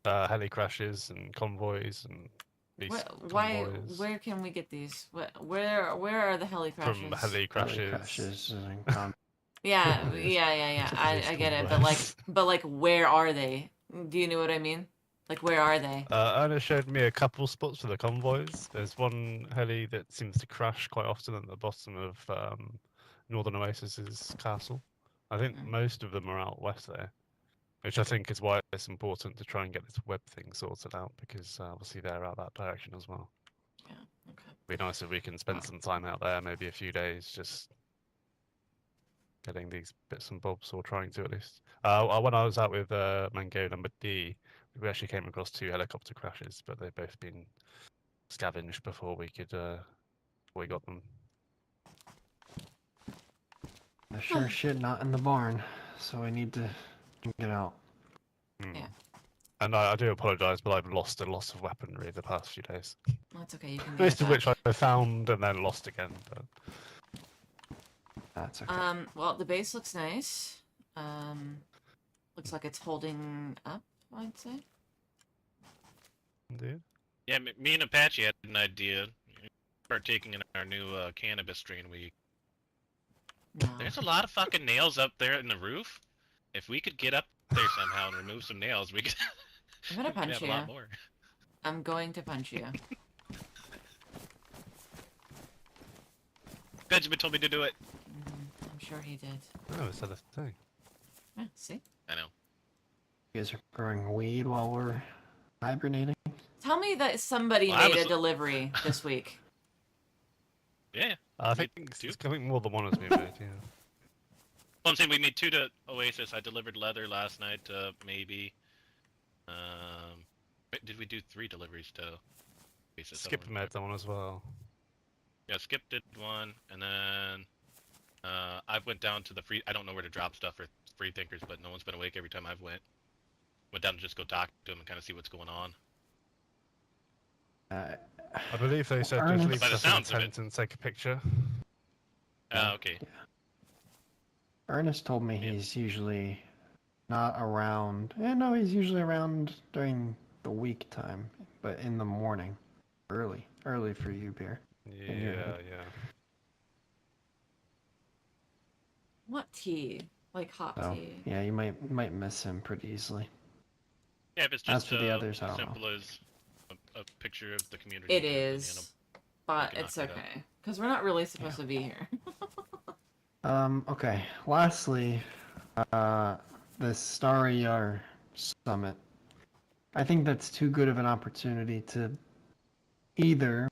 Speaker 3: Heli crashes and convoys and these
Speaker 1: Why?
Speaker 3: convoys
Speaker 1: Where can we get these? Where are the heli crashes?
Speaker 3: from heli crashes.
Speaker 1: Yeah,
Speaker 3: Yes.
Speaker 1: yeah.
Speaker 3: Police
Speaker 1: I get it,
Speaker 3: convoys.
Speaker 1: but like, where are they? Do you know what I mean? Like, where are they?
Speaker 3: Erna showed me a couple spots for the convoys. There's one heli that seems to crash quite often at the bottom of Northern Oasis's castle. I think
Speaker 1: Mm.
Speaker 3: most of them are out west there, which I think is why it's important to try and get this web thing sorted out, because obviously they're out that direction as well.
Speaker 1: Yeah. Okay.
Speaker 3: It'd be nice if we can spend some time out there, maybe a few days, just getting these bits and bobs, or trying to at least. When I was out with Mango Number D, we actually came across 2 helicopter crashes, but they've both been scavenged before we got them.
Speaker 4: They're sure shit not in the barn, so we need to get out.
Speaker 1: Yeah.
Speaker 3: And I do apologise, but I've lost a lot of weaponry the past few days.
Speaker 1: That's okay. You can get
Speaker 3: Most
Speaker 1: it
Speaker 3: of which
Speaker 1: back.
Speaker 3: I found and then lost again. But
Speaker 4: That's okay.
Speaker 1: Well, the base looks nice. Looks like it's holding up, I'd say.
Speaker 3: indeed.
Speaker 2: Yeah, me and Apache had an idea. Partaking in our new cannabis strain week.
Speaker 1: No.
Speaker 2: There's a lot of fucking nails up there in the roof. If we could get up there somehow and remove some nails, we could,
Speaker 1: I'm gonna
Speaker 2: we could
Speaker 1: punch
Speaker 2: have
Speaker 1: you.
Speaker 2: a lot more.
Speaker 1: I'm going to punch you.
Speaker 2: Benjamin told me to do it.
Speaker 1: I'm sure he did.
Speaker 3: Oh, it's a thing.
Speaker 1: Yeah, see?
Speaker 2: I know.
Speaker 4: You guys are growing weed while we're hibernating?
Speaker 1: Tell me that somebody
Speaker 2: Well, I
Speaker 1: made
Speaker 2: was-
Speaker 1: a delivery this week.
Speaker 2: Yeah.
Speaker 3: I think
Speaker 2: two?
Speaker 3: it's coming more than one has been made. Yeah.
Speaker 2: Well, I'm saying we made 2 to Oasis. I delivered leather last night to maybe. Wait, did we do 3 deliveries to Oasis? I
Speaker 3: Skip
Speaker 2: don't
Speaker 3: made that one as well.
Speaker 2: Yeah, Skip did one, and then I went down to the free. I don't know where to drop stuff for free thinkers, but no one's been awake every time I've went. Went down to just go talk to them and kind of see what's going on.
Speaker 3: I believe they said
Speaker 4: Ernest-
Speaker 3: just leave
Speaker 2: By the
Speaker 3: stuff in
Speaker 2: sounds of
Speaker 3: the tent and take a picture.
Speaker 2: Okay.
Speaker 4: Ernest told me he's usually not around. No, he's usually around during the week time, but in the morning, early for you, Beer.
Speaker 3: Yeah, yeah.
Speaker 1: What tea? Like hot
Speaker 4: So
Speaker 1: tea.
Speaker 4: yeah, you might miss him pretty easily.
Speaker 2: Yeah, if it's
Speaker 4: As
Speaker 2: just
Speaker 4: for the others, I
Speaker 2: as
Speaker 4: don't know.
Speaker 2: simple as a picture of the community.
Speaker 1: It
Speaker 2: then, you know,
Speaker 1: is, but
Speaker 2: we can
Speaker 1: it's
Speaker 2: knock it out.
Speaker 1: okay. Because we're not really supposed to be here.
Speaker 4: Okay. Lastly, the Starry Yar Summit. I think that's too good of an opportunity to either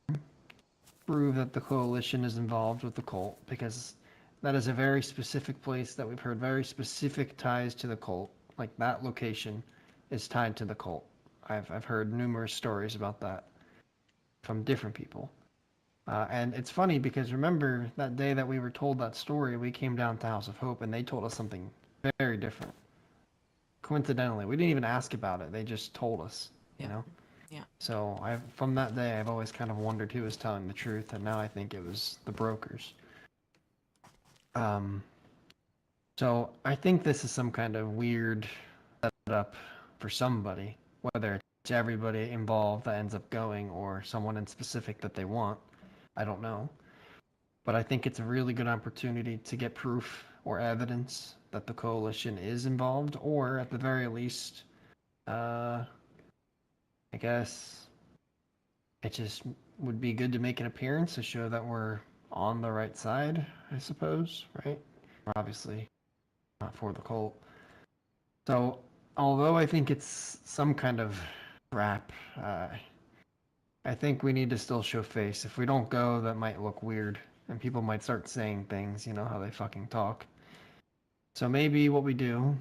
Speaker 4: prove that the coalition is involved with the cult, because that is a very specific place that we've heard very specific ties to the cult. Like that location is tied to the cult. I've heard numerous stories about that from different people. And it's funny because remember that day that we were told that story, we came down to House of Hope and they told us something very different. Coincidentally, we didn't even ask about it. They just told us, you
Speaker 1: Yeah.
Speaker 4: know?
Speaker 1: Yeah.
Speaker 4: So from that day, I've always kind of wondered who was telling the truth, and now I think it was the brokers. So I think this is some kind of weird setup for somebody, whether it's everybody involved that ends up going or someone in specific that they want. I don't know. But I think it's a really good opportunity to get proof or evidence that the coalition is involved, or at the very least, I guess it just would be good to make an appearance to show that we're on the right side, I suppose, right? We're obviously not for the cult. So, although I think it's some kind of trap, I think we need to still show face. If we don't go, that might look weird, and people might start saying things, you know how they fucking talk. So maybe what we do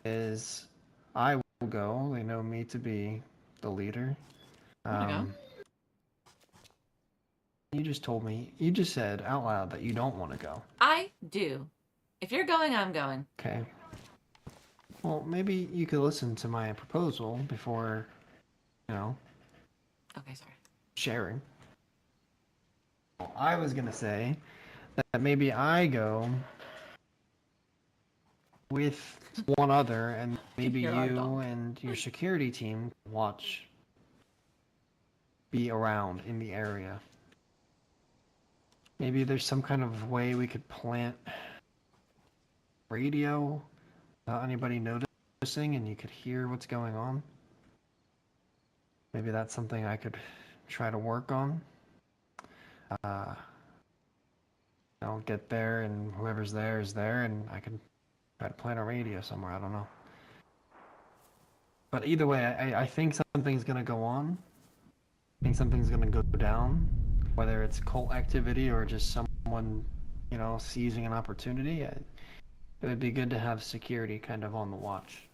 Speaker 4: is I will go. They know me to be the leader.
Speaker 1: Wanna go?
Speaker 4: You just told me, you just said out loud that you don't want to go.
Speaker 1: I do. If you're going, I'm going.
Speaker 4: Okay. Well, maybe you could listen to my proposal before,
Speaker 1: Okay, sorry.
Speaker 4: sharing. Well, I was gonna say that maybe I go with one other, and maybe
Speaker 1: You're our
Speaker 4: you
Speaker 1: dog.
Speaker 4: and your security team be around in the area. Maybe there's some kind of way we could plant radio without anybody noticing, and you could hear what's going on. Maybe that's something I could try to work on. I'll get there, and whoever's there is there, and I can try to plant a radio somewhere. I don't know. But either way, I think something's gonna go on. I think something's gonna go down, whether it's cult activity or just someone, seizing an opportunity. It would be good to have security kind of on the watch.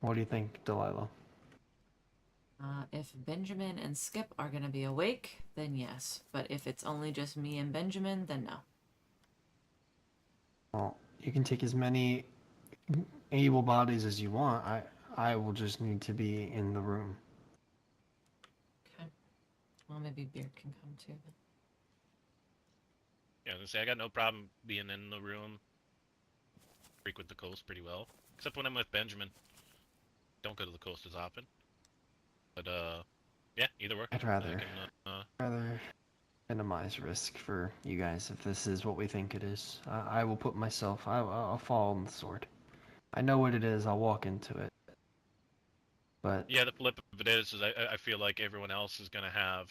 Speaker 4: What do you think, Delilah?
Speaker 1: If Benjamin and Skip are gonna be awake, then yes. But if it's only just me and Benjamin, then no.
Speaker 4: Well, you can take as many able bodies as you want. I will just need to be in the room.
Speaker 1: Okay. Well, maybe Beard can come too. Then.
Speaker 2: Yeah, I was gonna say I got no problem being in the room. Frequent the coast pretty well, except when I'm with Benjamin. Don't go to the coast as often. But yeah, either work.
Speaker 4: I'd rather minimize risk for you guys if this is what we think it is. I will put myself. I'll fall on the sword. I know what it is. I'll walk into it. But
Speaker 2: yeah, the flip of it is I feel like everyone else is gonna have,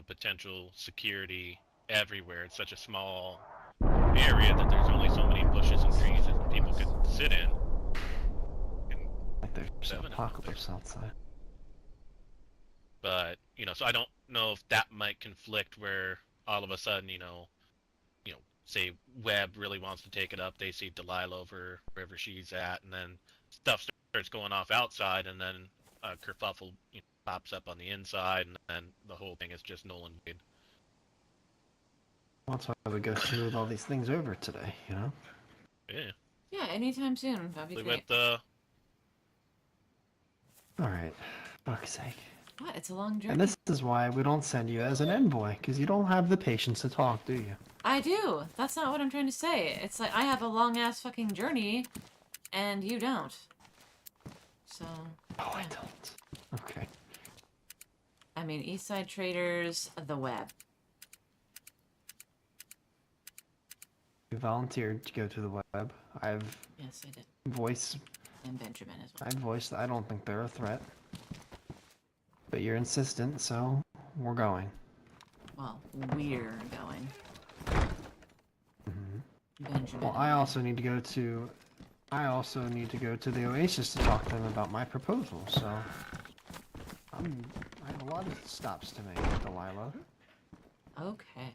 Speaker 2: potential security everywhere. It's such a small area that there's only so many bushes and trees that people could sit in.
Speaker 4: like there's an
Speaker 2: Seven
Speaker 4: apocalypse outside.
Speaker 2: But so I don't know if that might conflict where all of a sudden, say Webb really wants to take it up. They see Delilah over wherever she's at, and then stuff starts going off outside, and then a kerfuffle pops up on the inside, and then the whole thing is just null and void.
Speaker 4: That's why we go through all these things over today.
Speaker 2: Yeah.
Speaker 1: Yeah, anytime soon. That'd be
Speaker 2: With
Speaker 1: great.
Speaker 2: the
Speaker 4: All right. Fuck's sake.
Speaker 1: What? It's a long journey.
Speaker 4: And this is why we don't send you as an envoy, because you don't have the patience to talk, do you?
Speaker 1: I do. That's not what I'm trying to say. It's like I have a long ass fucking journey, and you don't. So.
Speaker 4: Oh, I
Speaker 1: yeah.
Speaker 4: don't. Okay.
Speaker 1: I mean, Eastside Traders, the web.
Speaker 4: You volunteered to go to the web.
Speaker 1: Yes, I did.
Speaker 4: voiced.
Speaker 1: And Benjamin as well.
Speaker 4: I've voiced. I don't think they're a threat. But you're insistent, so we're going.
Speaker 1: Well, we're going.
Speaker 4: Mm-hmm.
Speaker 1: Benjamin.
Speaker 4: Well, I also need to go to. the Oasis to talk to them about my proposal. So, I have a lot of stops to make, Delilah.
Speaker 1: Okay.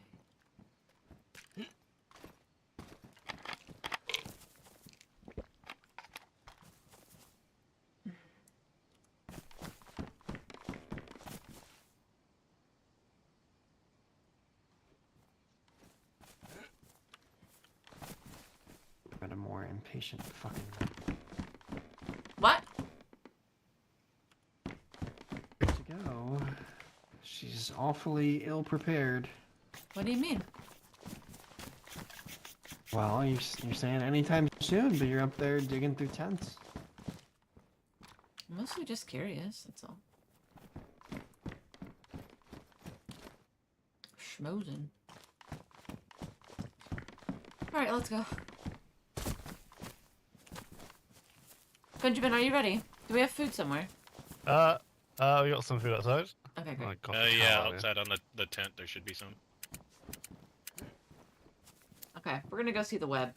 Speaker 4: Got a more impatient fucking.
Speaker 1: What?
Speaker 4: Good to go. She's awfully ill prepared.
Speaker 1: What do you mean?
Speaker 4: Well, you're saying anytime soon, but you're up there digging through tents.
Speaker 1: I'm mostly just curious, that's all. Schmozen. Alright, let's go. Benjamin, are you ready? Do we have food somewhere?
Speaker 3: We got some food outside.
Speaker 1: Okay,
Speaker 3: Oh,
Speaker 1: great.
Speaker 3: God,
Speaker 2: yeah,
Speaker 3: how are
Speaker 2: outside on the tent there should be some.
Speaker 1: Okay, we're gonna go see the web.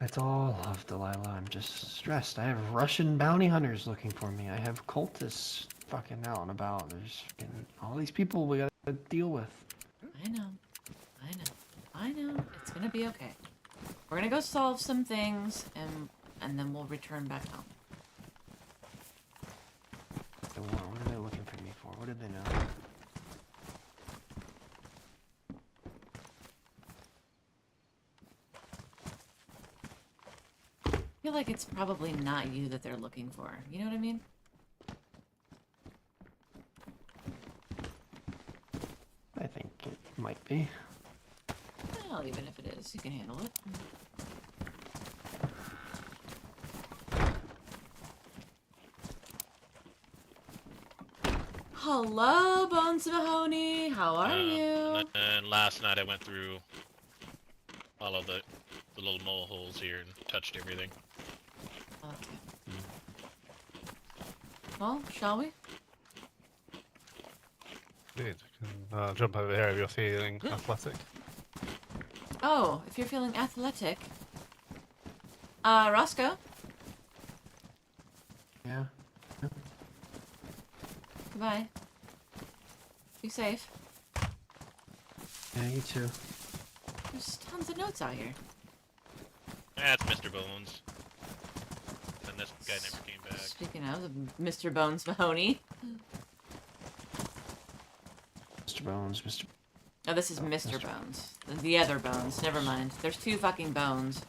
Speaker 4: It's all love, Delilah. I'm just stressed. I have Russian bounty hunters looking for me. I have cultists fucking out and about. There's fucking all these people we gotta deal with.
Speaker 1: I know. It's gonna be okay. We're gonna go solve some things, and then we'll return back home.
Speaker 4: So what are they looking for me for? What did they know?
Speaker 1: feel like it's probably not you that they're looking for. You know what I mean?
Speaker 4: I think it might be.
Speaker 1: Well, even if it is, you can handle it. Hello, Bones Mahoney. How are you?
Speaker 2: And last night I went through all of the little mole holes here and touched everything.
Speaker 1: Okay. Well, shall we?
Speaker 3: Indeed. Can jump over here if you're feeling athletic.
Speaker 1: Oh, if you're feeling athletic. Roscoe,
Speaker 4: Yeah.
Speaker 1: goodbye. Be safe.
Speaker 4: Yeah, you too.
Speaker 1: There's tons of notes out here.
Speaker 2: That's Mr. Bones. And this guy never came back.
Speaker 1: Speaking of Mr. Bones Mahoney.
Speaker 4: Mr. Bones, Mr.
Speaker 1: Oh, this is Mr. Bones. The other Bones. Never mind. There's two fucking Bones.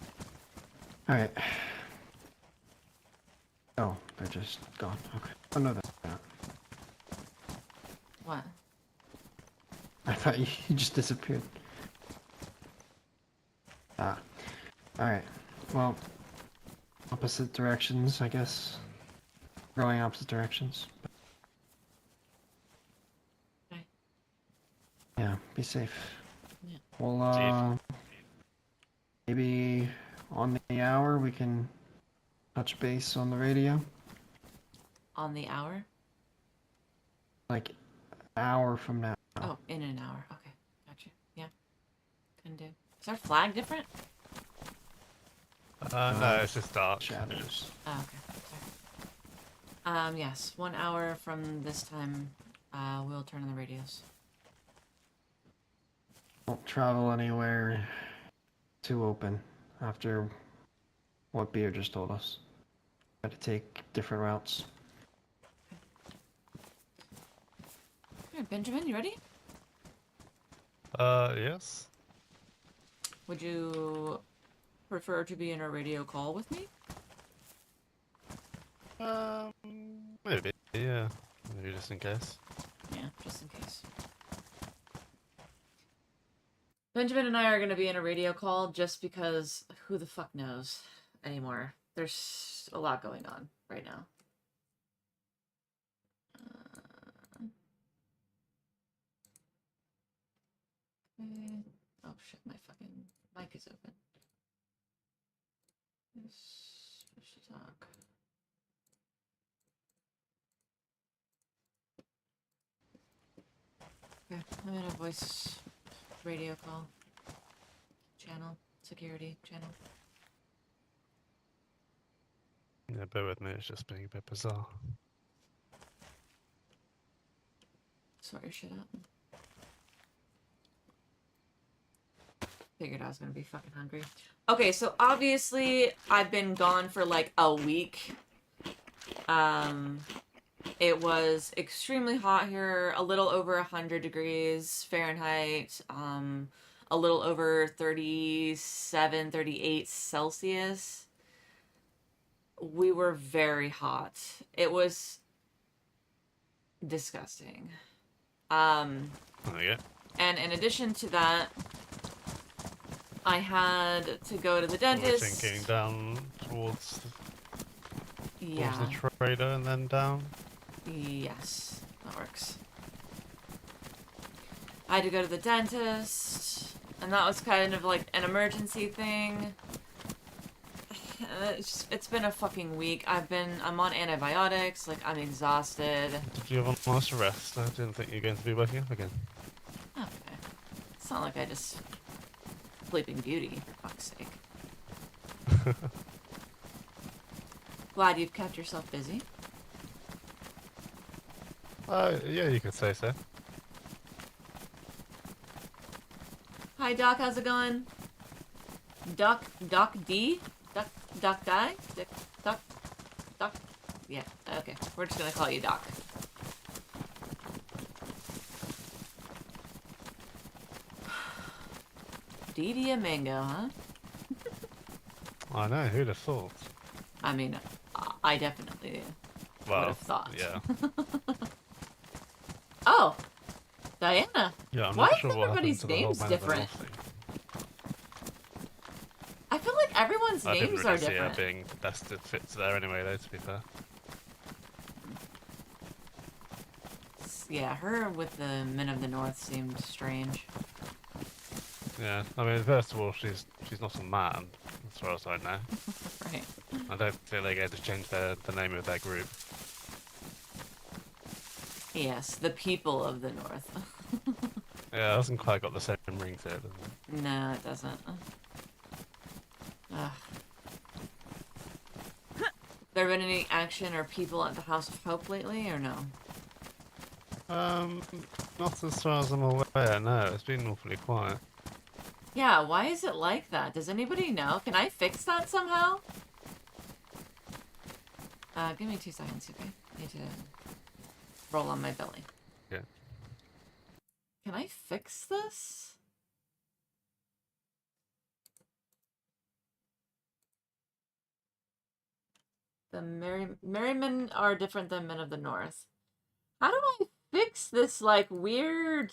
Speaker 4: Alright. Oh, they're just gone. Okay. Oh no, that's not.
Speaker 1: What?
Speaker 4: I thought you just disappeared. Ah. Alright. Well, opposite directions, I guess. Going opposite directions.
Speaker 1: Okay.
Speaker 4: Yeah, be safe.
Speaker 1: Yeah.
Speaker 4: Well, maybe on the hour we can touch base on the radio.
Speaker 1: On the hour?
Speaker 4: Like, hour from now.
Speaker 1: Oh, in an hour. Okay. Gotcha. Yeah. Can do. Is our flag different?
Speaker 3: No, it's just dark.
Speaker 4: Shadows.
Speaker 1: Oh, okay. Sorry. Yes. 1 hour from this time, we'll turn on the radios.
Speaker 4: Don't travel anywhere too open after what Beer just told us. Got to take different routes.
Speaker 1: Alright, Benjamin, you ready?
Speaker 3: Yes.
Speaker 1: Would you prefer to be in a radio call with me?
Speaker 3: Maybe, yeah. Maybe just in case.
Speaker 1: Yeah, just in case. Benjamin and I are going to be in a radio call just because who the fuck knows anymore. There's a lot going on right now. Okay. Oh shit, my fucking mic is open. Push to talk. Okay, I'm in a voice radio call. Channel. Security channel.
Speaker 3: Yeah, bear with me, it's just being a bit bizarre.
Speaker 1: Sort your shit out. Figured I was gonna be fucking hungry. Okay, so obviously I've been gone for like a week. It was extremely hot here, a little over 100 degrees Fahrenheit, a little over 37, 38 Celsius. We were very hot. It was disgusting.
Speaker 3: There you go.
Speaker 1: And in addition to that, I had to go to the
Speaker 3: We're
Speaker 1: dentist.
Speaker 3: thinking down towards
Speaker 1: Yeah.
Speaker 3: the trader and then down.
Speaker 1: Yes, that works. I had to go to the dentist, and that was kind of like an emergency thing. It's been a fucking week. I'm on antibiotics, like I'm exhausted.
Speaker 3: Did you have a nice rest? I didn't think you were going to be waking up again.
Speaker 1: Okay. It's not like I just Sleeping Beauty, for fuck's sake. Glad you've kept yourself busy.
Speaker 3: Yeah, you could say so.
Speaker 1: Hi Doc, how's it going? Doc D? Doc Guy? Doc? Yeah, okay. We're just gonna call you Doc. Didi a mango, huh?
Speaker 3: I know, who'd have thought?
Speaker 1: I mean, I definitely would
Speaker 3: Well,
Speaker 1: have thought.
Speaker 3: yeah.
Speaker 1: Oh, Diana.
Speaker 3: Yeah, I'm
Speaker 1: Why
Speaker 3: not
Speaker 1: is
Speaker 3: sure what happened
Speaker 1: everybody's
Speaker 3: to the whole
Speaker 1: names
Speaker 3: Man of the
Speaker 1: different?
Speaker 3: North thing.
Speaker 1: I feel like everyone's
Speaker 3: I didn't
Speaker 1: names
Speaker 3: really
Speaker 1: are
Speaker 3: see her
Speaker 1: different.
Speaker 3: being the best that fits there anyway, though, to be fair.
Speaker 1: Yeah, her with the Men of the North seemed strange.
Speaker 3: Yeah, I mean, first of all, she's not a man, as far as I know.
Speaker 1: Right.
Speaker 3: I don't think they're going to change the name of their group.
Speaker 1: Yes, the people of the North.
Speaker 3: Yeah, it hasn't quite got the same ring to it, does it?
Speaker 1: No, it doesn't. Ugh. There been any action or people at the House of Hope lately, or no?
Speaker 3: Not as far as I'm aware, no. It's been awfully quiet.
Speaker 1: Yeah, why is it like that? Does anybody know? Can I fix that somehow? Give me 2 seconds, okay? I need to roll on my belly.
Speaker 3: Yeah.
Speaker 1: Can I fix this? The Merrymen are different than Men of the North. How do I fix this, like, weird...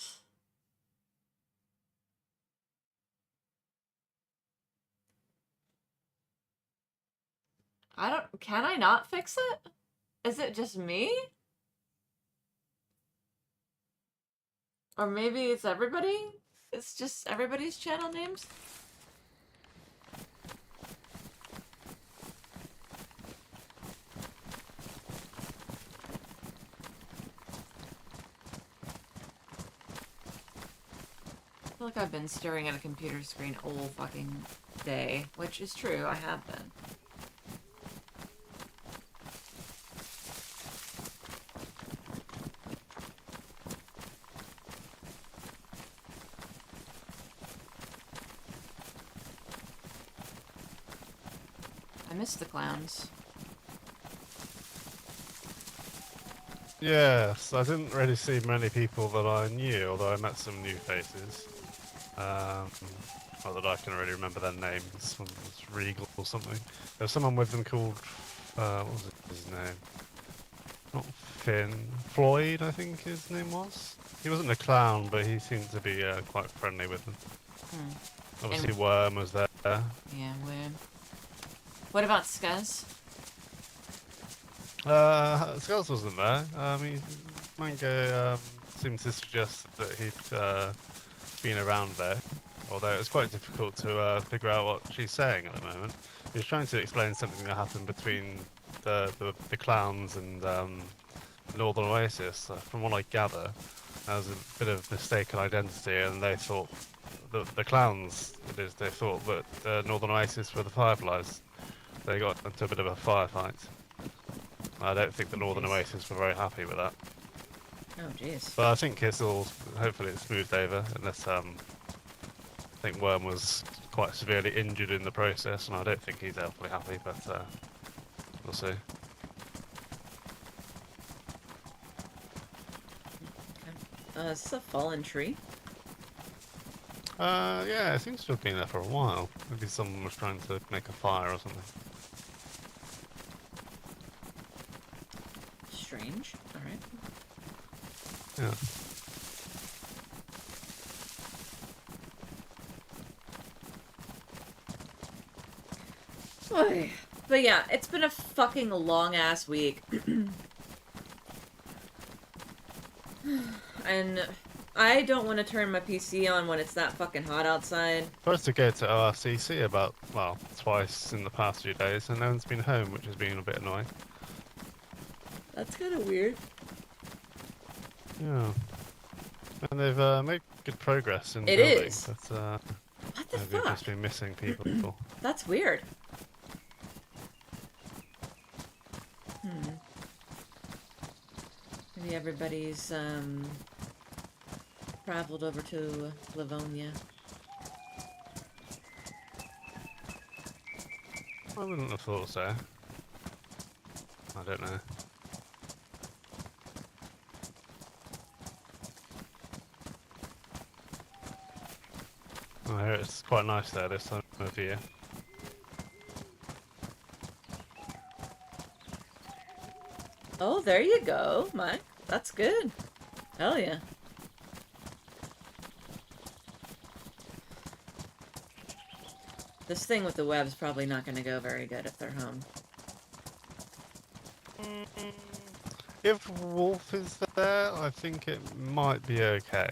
Speaker 1: Can I not fix it? Is it just me? Or maybe it's everybody? It's just everybody's channel names? I feel like I've been staring at a computer screen all fucking day, which is true, I have been. I miss the clowns.
Speaker 3: Yes, I didn't really see many people that I knew, although I met some new faces. Not that I can really remember their names. One was Regal or something. There was someone with them called, what was his name? Not Finn. Floyd, I think his name was. He wasn't a clown, but he seemed to be quite friendly with them. Obviously, Worm was there.
Speaker 1: Yeah, weird. What about Skuz?
Speaker 3: Skulls wasn't there. Mango seemed to suggest that he'd been around there, although it's quite difficult to figure out what she's saying at the moment. He's trying to explain something that happened between the clowns and Northern Oasis. From what I gather, there was a bit of mistaken identity, and they thought the clowns, they thought that Northern Oasis were the Fireflies. They got into a bit of a firefight. I don't think the Northern Oasis were very happy with that.
Speaker 1: Oh, jeez.
Speaker 3: But I think it's all, hopefully it's smoothed over, unless I think Worm was quite severely injured in the process, and I don't think he's hopefully happy, but we'll see.
Speaker 1: Is this a fallen tree?
Speaker 3: Yeah, it seems to have been there for a while. Maybe someone was trying to make a fire or something.
Speaker 1: Strange. Alright.
Speaker 3: Yeah.
Speaker 1: Oy. But yeah, it's been a fucking long-ass week. And I don't want to turn my PC on when it's that fucking hot outside.
Speaker 3: Supposed to go to ORCC about, well, twice in the past few days, and no one's been home, which has been a bit annoying.
Speaker 1: That's kind of weird.
Speaker 3: Yeah. And they've made good progress in
Speaker 1: It
Speaker 3: building,
Speaker 1: is.
Speaker 3: but
Speaker 1: What the
Speaker 3: they've
Speaker 1: fuck?
Speaker 3: just been missing people.
Speaker 1: That's weird. Maybe everybody's traveled over to Livonia.
Speaker 3: I wouldn't have thought so. I don't know. I hear it's quite nice there this time of year.
Speaker 1: Oh, there you go, Mike. That's good. Hell yeah. This thing with the web's probably not going to go very good if they're home.
Speaker 3: If Wolf is there, I think it might be okay.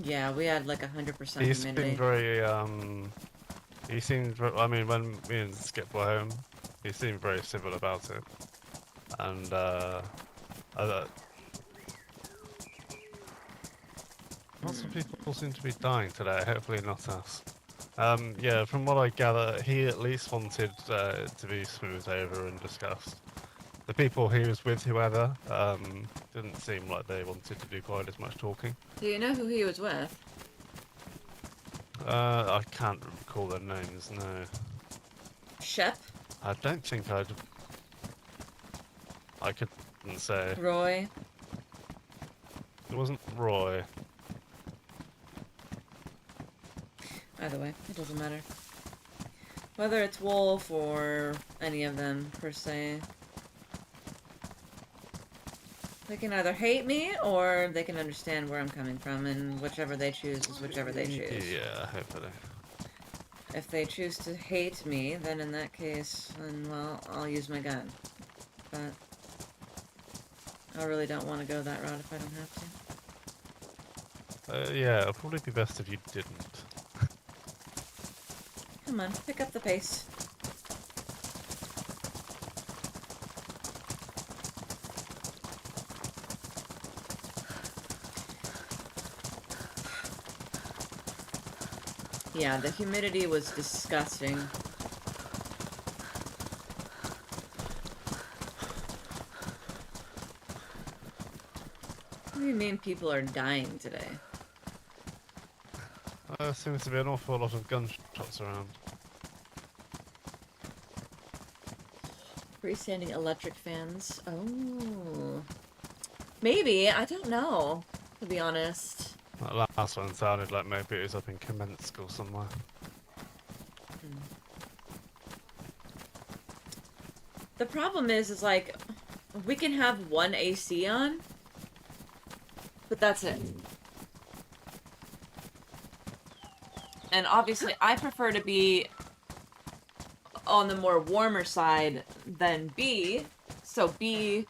Speaker 1: Yeah, we had like 100%
Speaker 3: He's
Speaker 1: humidity.
Speaker 3: been very, he seemed, I mean, when me and Skip were home, he seemed very civil about it. And, lots of people seem to be dying today, hopefully not us. Yeah, from what I gather, he at least wanted to be smoothed over and discussed. The people he was with, whoever, didn't seem like they wanted to do quite as much talking.
Speaker 1: Do you know who he was with?
Speaker 3: I can't recall their names, no.
Speaker 1: Shep?
Speaker 3: I don't think I couldn't say.
Speaker 1: Roy?
Speaker 3: It wasn't Roy.
Speaker 1: Either way, it doesn't matter. Whether it's Wolf or any of them, per se. They can either hate me, or they can understand where I'm coming from, and whichever they choose is whichever they choose.
Speaker 3: Yeah, hopefully.
Speaker 1: If they choose to hate me, then in that case, then, well, I'll use my gun. But I really don't want to go that route if I don't have to.
Speaker 3: Yeah, it'll probably be best if you didn't.
Speaker 1: Come on, pick up the pace. Yeah, the humidity was disgusting. What do you mean people are dying today?
Speaker 3: There seems to be an awful lot of gunshots around.
Speaker 1: Freestanding electric fans. Oh. Maybe. I don't know, to be honest.
Speaker 3: That last one sounded like maybe it was up in Comment School somewhere.
Speaker 1: The problem is like, we can have one AC on, but that's it. And obviously, I prefer to be on the more warmer side than B, so B,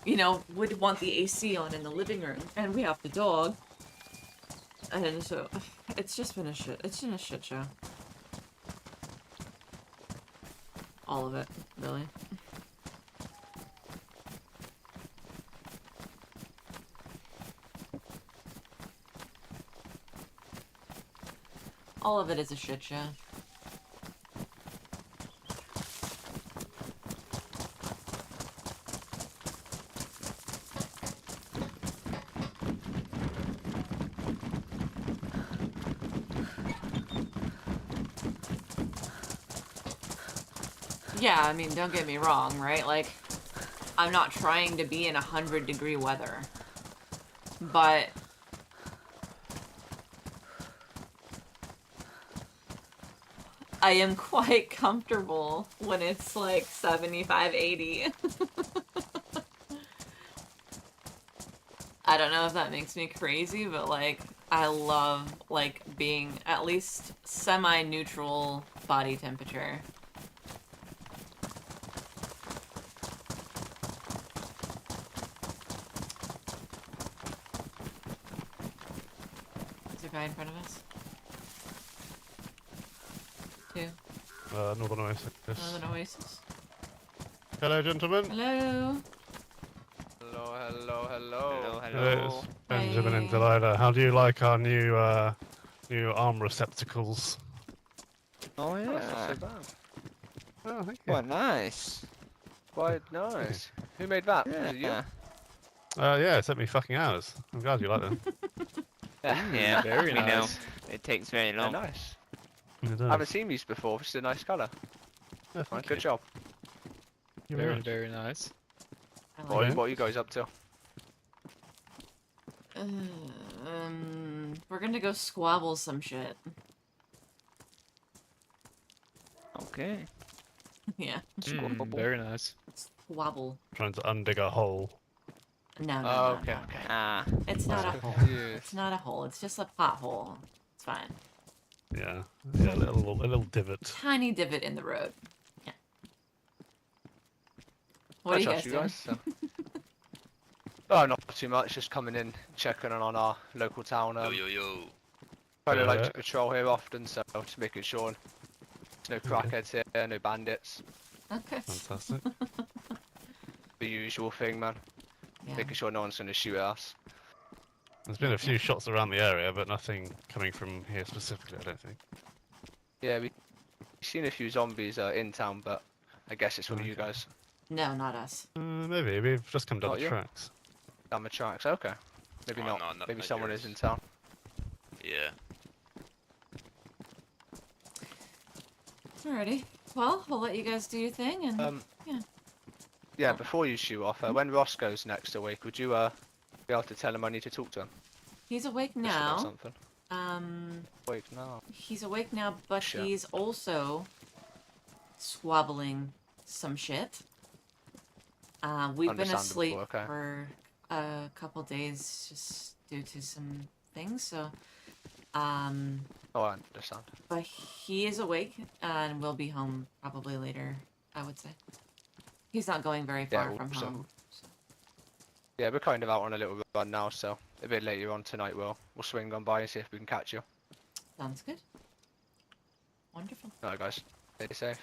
Speaker 1: you know, would want the AC on in the living room, and we have the dog, and so it's just been a shit. It's been a shit show. All of it, really. All of it is a shit show. Yeah, I mean, don't get me wrong, right? Like, I'm not trying to be in 100-degree weather. But I am quite comfortable when it's like 75, 80. I don't know if that makes me crazy, but like, I love like being at least semi-neutral body temperature. Is there a guy in front of us? Two.
Speaker 3: Northern Oasis.
Speaker 1: Northern Oasis.
Speaker 3: Hello, gentlemen.
Speaker 1: Hello.
Speaker 5: Hello, hello, hello.
Speaker 3: Hello. It's Benjamin and
Speaker 1: Hey.
Speaker 3: Delilah. How do you like our new arm receptacles?
Speaker 5: Oh,
Speaker 6: Yeah.
Speaker 5: that's not so bad.
Speaker 3: Oh, thank you.
Speaker 6: Quite nice.
Speaker 5: Quite nice. Who made that? Was it you?
Speaker 6: Yeah.
Speaker 3: Yeah, it took me fucking hours. I'm glad you like them.
Speaker 6: Yeah,
Speaker 5: Very
Speaker 6: we know.
Speaker 5: nice.
Speaker 6: It takes very
Speaker 5: They're
Speaker 6: long.
Speaker 5: nice.
Speaker 3: It does.
Speaker 5: I haven't seen these before. It's a nice colour.
Speaker 3: Yeah, thank
Speaker 5: Good
Speaker 3: you.
Speaker 5: job.
Speaker 3: You're very much.
Speaker 7: Very nice.
Speaker 1: I like
Speaker 5: What,
Speaker 3: Okay.
Speaker 5: what are you guys up to?
Speaker 1: We're gonna go squabble some shit.
Speaker 6: Okay.
Speaker 1: Yeah.
Speaker 7: Very nice.
Speaker 1: Squabble.
Speaker 3: Trying to undig a hole.
Speaker 1: No, no,
Speaker 5: Oh,
Speaker 1: no,
Speaker 5: okay,
Speaker 1: no.
Speaker 5: okay.
Speaker 6: Ah.
Speaker 1: It's not a
Speaker 5: I was
Speaker 1: hole.
Speaker 5: confused.
Speaker 1: It's not a hole. It's just a pothole. It's fine.
Speaker 3: Yeah, yeah, a little divot.
Speaker 1: Tiny divot in the road. Yeah. What
Speaker 5: I
Speaker 1: are you
Speaker 5: trust
Speaker 1: guys doing?
Speaker 5: so. Oh, not too much. Just coming in, checking on our local town.
Speaker 8: Yo.
Speaker 5: Kind of like
Speaker 3: Yeah.
Speaker 5: to patrol here often, so just making sure there's no crackheads here, no bandits.
Speaker 1: Okay.
Speaker 3: Fantastic.
Speaker 5: The usual thing, man.
Speaker 1: Yeah.
Speaker 5: Making sure no one's going to shoot at us.
Speaker 3: There's been a few shots around the area, but nothing coming from here specifically, I don't think.
Speaker 5: Yeah, we've seen a few zombies in town, but I guess it's one of you
Speaker 3: Okay.
Speaker 5: guys.
Speaker 1: No, not us.
Speaker 3: Maybe, we've just come down
Speaker 5: Not
Speaker 3: the
Speaker 5: you?
Speaker 3: tracks.
Speaker 5: Down the tracks. Okay. Maybe
Speaker 8: Oh,
Speaker 5: not.
Speaker 8: no, not
Speaker 5: Maybe someone
Speaker 8: yours.
Speaker 5: is in town.
Speaker 8: Yeah.
Speaker 1: Alrighty. Well, we'll let you guys do your thing, and yeah.
Speaker 5: Yeah, before you shoot off, when Ross goes next week, would you be able to tell him I need to talk to him?
Speaker 1: He's awake
Speaker 5: Just about
Speaker 1: now.
Speaker 5: Something. Wait, no.
Speaker 1: He's awake now, but
Speaker 5: Sure.
Speaker 1: he's also squabbling some shit. We've been
Speaker 5: Understandable,
Speaker 1: asleep
Speaker 5: okay.
Speaker 1: for a couple days just due to some things, so um
Speaker 5: Oh, I understand.
Speaker 1: but he is awake and will be home probably later, I would say. He's not going very
Speaker 5: Yeah,
Speaker 1: far from
Speaker 5: so-
Speaker 1: home. So.
Speaker 5: Yeah, we're kind of out on a little run now, so a bit later on tonight we'll swing on by and see if we can catch you.
Speaker 1: Sounds good. Wonderful.
Speaker 5: Alright, guys. Stay safe.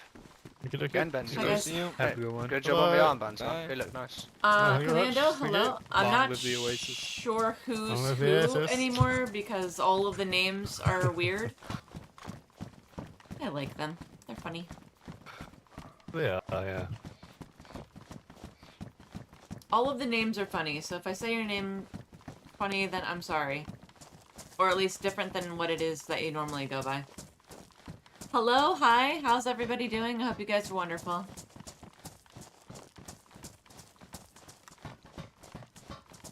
Speaker 3: You could look
Speaker 5: Again,
Speaker 3: at
Speaker 5: Ben.
Speaker 1: Hi, guys.
Speaker 7: See you.
Speaker 5: Hey,
Speaker 7: Have a good one.
Speaker 5: Good job on the
Speaker 3: Bye.
Speaker 5: armbands, man.
Speaker 7: Bye.
Speaker 5: They look nice.
Speaker 3: you're
Speaker 1: Commando,
Speaker 3: right.
Speaker 1: hello. I'm
Speaker 7: Along
Speaker 1: not
Speaker 7: with the Oasis.
Speaker 1: sure who's
Speaker 3: Along with
Speaker 1: who
Speaker 3: the Oasis.
Speaker 1: anymore because all of the names are weird. I like them. They're funny.
Speaker 3: Yeah, yeah.
Speaker 1: All of the names are funny, so if I say your name funny, then I'm sorry. Or at least different than what it is that you normally go by. Hello, hi, how's everybody doing? I hope you guys are wonderful.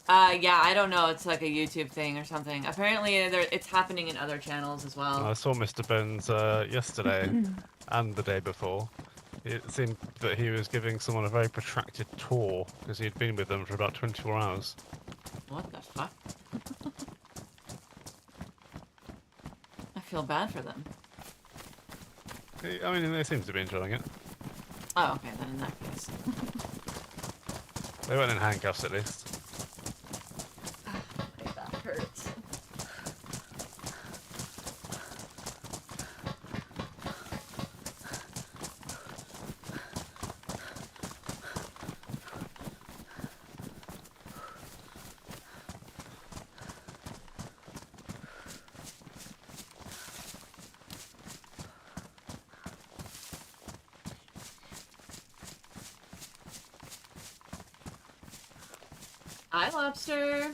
Speaker 1: Yeah, I don't know, it's like a YouTube thing or something. Apparently it's happening in other channels as well.
Speaker 3: I saw Mr. Burns yesterday and the day before. It seemed that he was giving someone a very protracted tour because he'd been with them for about 24 hours.
Speaker 1: What the fuck? I feel bad for them.
Speaker 3: I mean, they seem to be enjoying it.
Speaker 1: Oh, okay, then in that case.
Speaker 3: They weren't in handcuffs at least.
Speaker 1: My back hurts. Hi, lobster.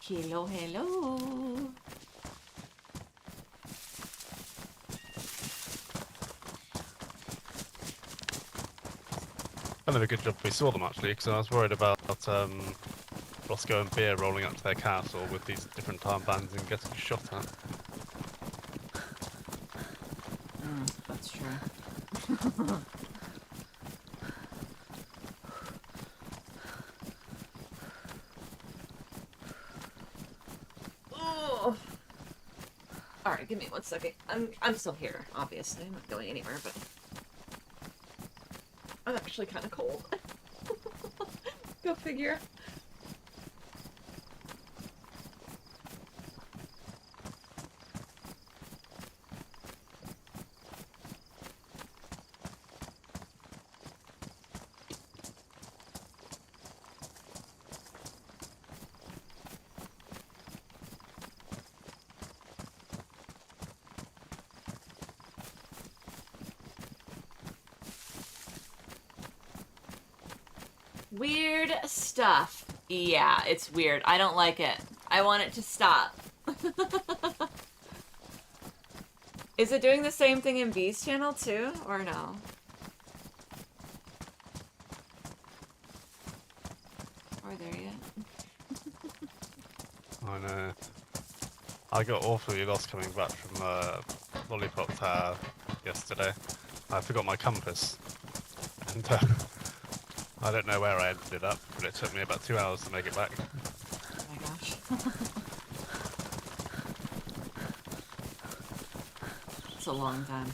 Speaker 1: Hello, hello.
Speaker 3: Kind of a good job we saw them actually, because I was worried about Roscoe and Beer rolling up to their castle with these different armbands and getting shot at.
Speaker 1: That's true. Oh. All right, give me 1 second. I'm still here, obviously. I'm not going anywhere, but I'm actually kind of cold. Go figure. Weird stuff. Yeah, it's weird. I don't like it. I want it to stop. Is it doing the same thing in B's channel too, or no? Are there yet?
Speaker 3: I know. I got awfully lost coming back from Lollipop Tower yesterday. I forgot my compass, and I don't know where I ended up, but it took me about 2 hours to make it back.
Speaker 1: Oh my gosh. It's a long time.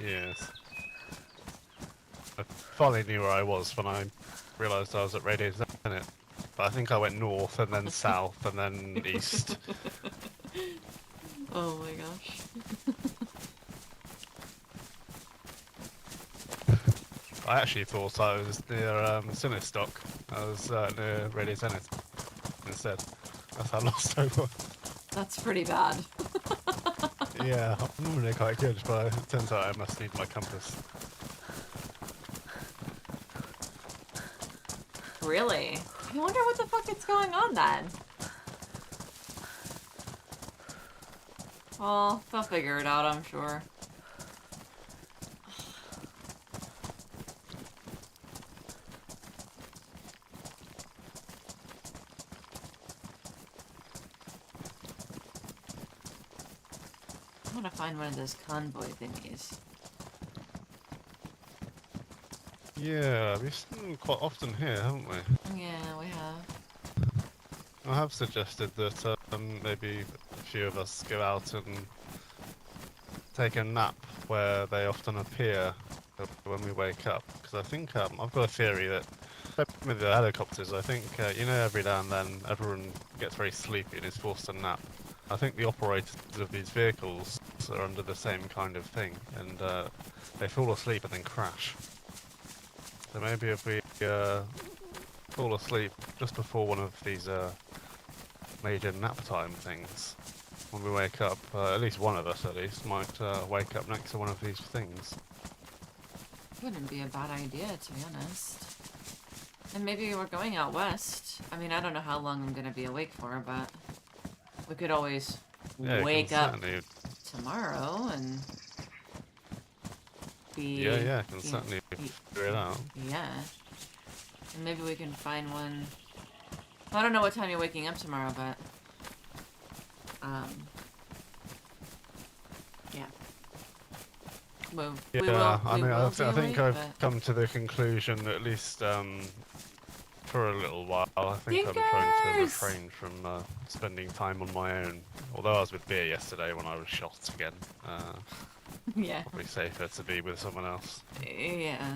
Speaker 3: Yes. I finally knew where I was when I realised I was at Radio Zenit. But I think I went north and then south and then east.
Speaker 1: Oh my gosh.
Speaker 3: I actually thought I was near Sinistock. I was near Radio Zenit instead. That's how lost I was.
Speaker 1: That's pretty bad.
Speaker 3: Yeah, I'm normally quite good, but it turns out I must need my compass.
Speaker 1: Really? I wonder what the fuck is going on then. Well, they'll figure it out, I'm sure. I want to find one of those convoy thingies.
Speaker 3: Yeah, we've seen them quite often here, haven't we?
Speaker 1: Yeah, we have.
Speaker 3: I have suggested that maybe a few of us go out and take a nap where they often appear when we wake up. Because I think I've got a theory that with the helicopters, I think you know, every now and then everyone gets very sleepy and is forced to nap. I think the operators of these vehicles are under the same kind of thing, and they fall asleep and then crash. So maybe if we fall asleep just before one of these major nap time things, when we wake up, at least one of us at least might wake up next to one of these things.
Speaker 1: Wouldn't be a bad idea, to be honest. And maybe we're going out west. I mean, I don't know how long I'm gonna be awake for, but we could always
Speaker 3: Yeah,
Speaker 1: wake up
Speaker 3: certainly,
Speaker 1: tomorrow and be...
Speaker 3: yeah, can
Speaker 1: you know,
Speaker 3: certainly
Speaker 1: be-
Speaker 3: figure it out.
Speaker 1: Yeah. And maybe we can find one... I don't know what time you're waking up tomorrow, but... yeah. Well,
Speaker 3: Yeah,
Speaker 1: we will,
Speaker 3: I
Speaker 1: we
Speaker 3: mean,
Speaker 1: will
Speaker 3: I
Speaker 1: be
Speaker 3: think
Speaker 1: awake,
Speaker 3: I've
Speaker 1: but...
Speaker 3: come to the conclusion that at least for a little while, I think I'm trying to
Speaker 1: Dinkers!
Speaker 3: refrain from spending time on my own. Although I was with Beer yesterday when I was shot again.
Speaker 1: Yeah.
Speaker 3: Probably safer to be with someone else.
Speaker 1: Yeah, yeah.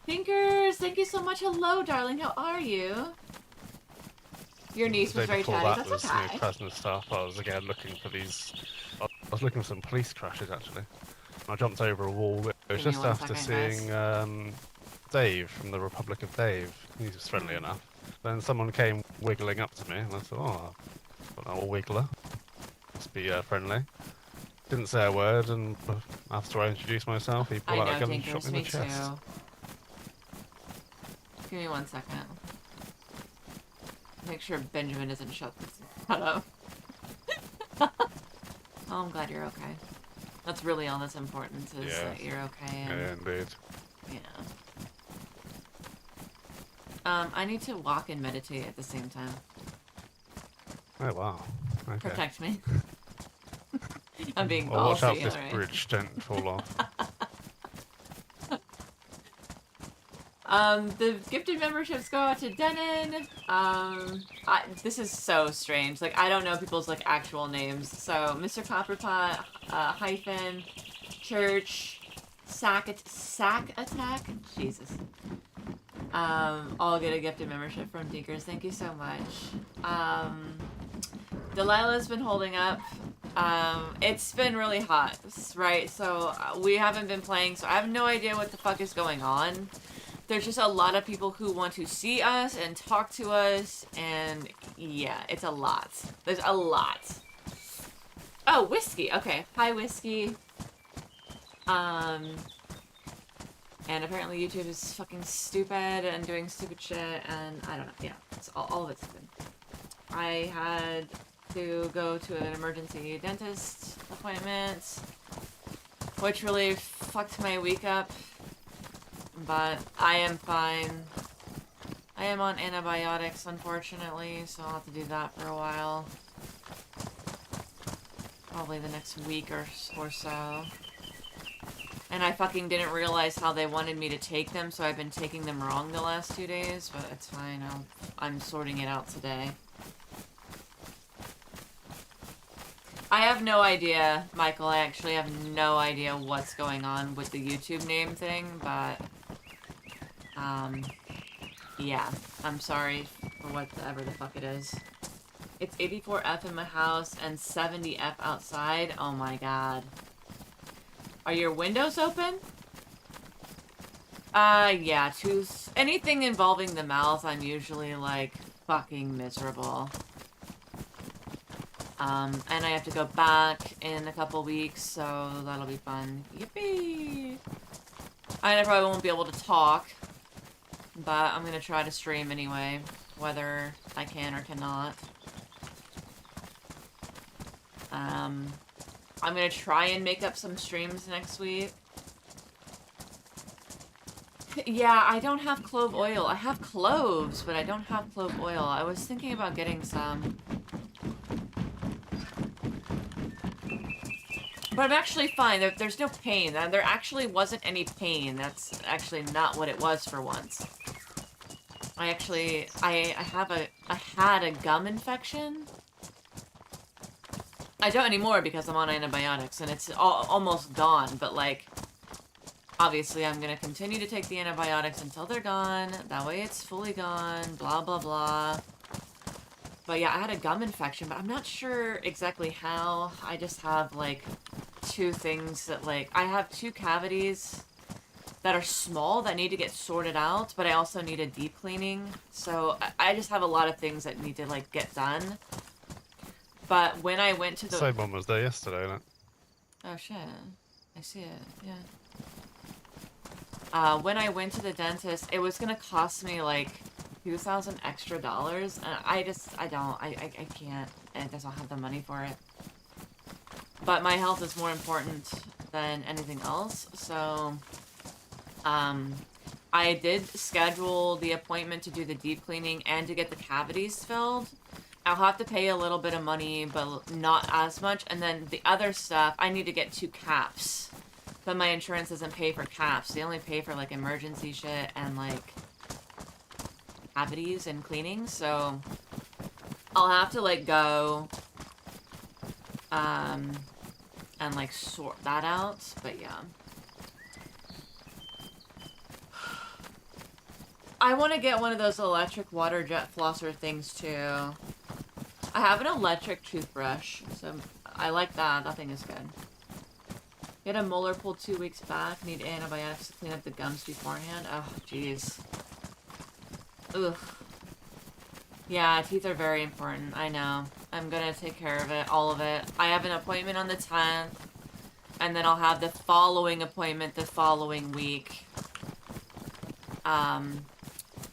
Speaker 1: Tinkers, thank you so much. Hello, darling. How are you? Your niece
Speaker 3: The
Speaker 1: was
Speaker 3: day
Speaker 1: very
Speaker 3: before
Speaker 1: chatty.
Speaker 3: that
Speaker 1: That's
Speaker 3: was
Speaker 1: okay.
Speaker 3: new Krasner stuff. I was again looking for these. I was looking for some police crashes actually. I jumped over a wall. It was
Speaker 1: Give me
Speaker 3: just
Speaker 1: one
Speaker 3: after
Speaker 1: second,
Speaker 3: seeing Dave from the Republic of Dave. He was friendly enough. Then someone came wiggling up to me, and I thought, oh, got an old wiggler. Must be friendly. Didn't say a word, and after I introduced myself, he
Speaker 1: I
Speaker 3: pulled out
Speaker 1: know,
Speaker 3: a gun and shot
Speaker 1: Tinkers.
Speaker 3: me in
Speaker 1: Me
Speaker 3: the chest.
Speaker 1: too. Give me 1 second. Make sure Benjamin isn't shut up. Oh, I'm glad you're okay. That's really all that's important, is
Speaker 3: Yeah.
Speaker 1: that you're okay. And,
Speaker 3: Yeah, indeed.
Speaker 1: yeah. I need to walk and meditate at the same time.
Speaker 3: Oh wow. Okay.
Speaker 1: Protect me. I'm being
Speaker 3: Well, watch out
Speaker 1: ballsy,
Speaker 3: for this
Speaker 1: alright.
Speaker 3: bridge, don't fall off.
Speaker 1: The gifted memberships go out to Denon. This is so strange. Like, I don't know people's, like, actual names. So, Mr. Copperpot, hyphen, Church, Sack Attack? Jesus. All get a gifted membership from Dinkers. Thank you so much. Delilah's been holding up. It's been really hot, right? So, we haven't been playing, so I have no idea what the fuck is going on. There's just a lot of people who want to see us and talk to us, and yeah, it's a lot. There's a lot. Oh, Whiskey. Okay. Hi, Whiskey. And apparently YouTube is fucking stupid and doing stupid shit, and I don't know. Yeah, it's all of it's stupid. I had to go to an emergency dentist appointment, which really fucked my week up. But I am fine. I am on antibiotics, unfortunately, so I'll have to do that for a while. probably the next week or so. And I fucking didn't realize how they wanted me to take them, so I've been taking them wrong the last 2 days, but it's fine. I'm sorting it out today. I have no idea, Michael. I actually have no idea what's going on with the YouTube name thing, but yeah, I'm sorry for whatever the fuck it is. It's 84F in my house and 70F outside. Oh my god. Are your windows open? Yeah, anything involving the mouth, I'm usually, like, fucking miserable. And I have to go back in a couple weeks, so that'll be fun. Yippee! I probably won't be able to talk, but I'm gonna try to stream anyway, whether I can or cannot. I'm gonna try and make up some streams next week. Yeah, I don't have clove oil. I have cloves, but I don't have clove oil. I was thinking about getting some. But I'm actually fine. There's no pain. There actually wasn't any pain. That's actually not what it was for once. I had a gum infection. I don't anymore because I'm on antibiotics and it's almost gone, but like, obviously I'm gonna continue to take the antibiotics until they're gone. That way it's fully gone, blah, blah, blah. But yeah, I had a gum infection, but I'm not sure exactly how. I just have like 2 things that like, I have 2 cavities that are small that need to get sorted out, but I also need a deep cleaning. So I just have a lot of things that need to like get done. But when I went to the...
Speaker 3: Same one was there yesterday, isn't it?
Speaker 1: Oh shit. I see it, yeah. When I went to the dentist, it was gonna cost me like $2,000 extra, and I can't, I just don't have the money for it. But my health is more important than anything else, so, I did schedule the appointment to do the deep cleaning and to get the cavities filled. I'll have to pay a little bit of money, but not as much. And then the other stuff, I need to get 2 caps. But my insurance doesn't pay for caps. They only pay for, like, emergency shit and, like, cavities and cleaning. So, I'll have to, like, go, and, like, sort that out. But, yeah. I want to get one of those electric water jet flosser things, too. I have an electric toothbrush, so I like that. That thing is good. Get a molar pulled 2 weeks back. Need antibiotics to clean up the gums beforehand. Oh, jeez. Ugh. Yeah, teeth are very important. I know. I'm gonna take care of it. All of it. I have an appointment on the 10th. And then I'll have the following appointment the following week.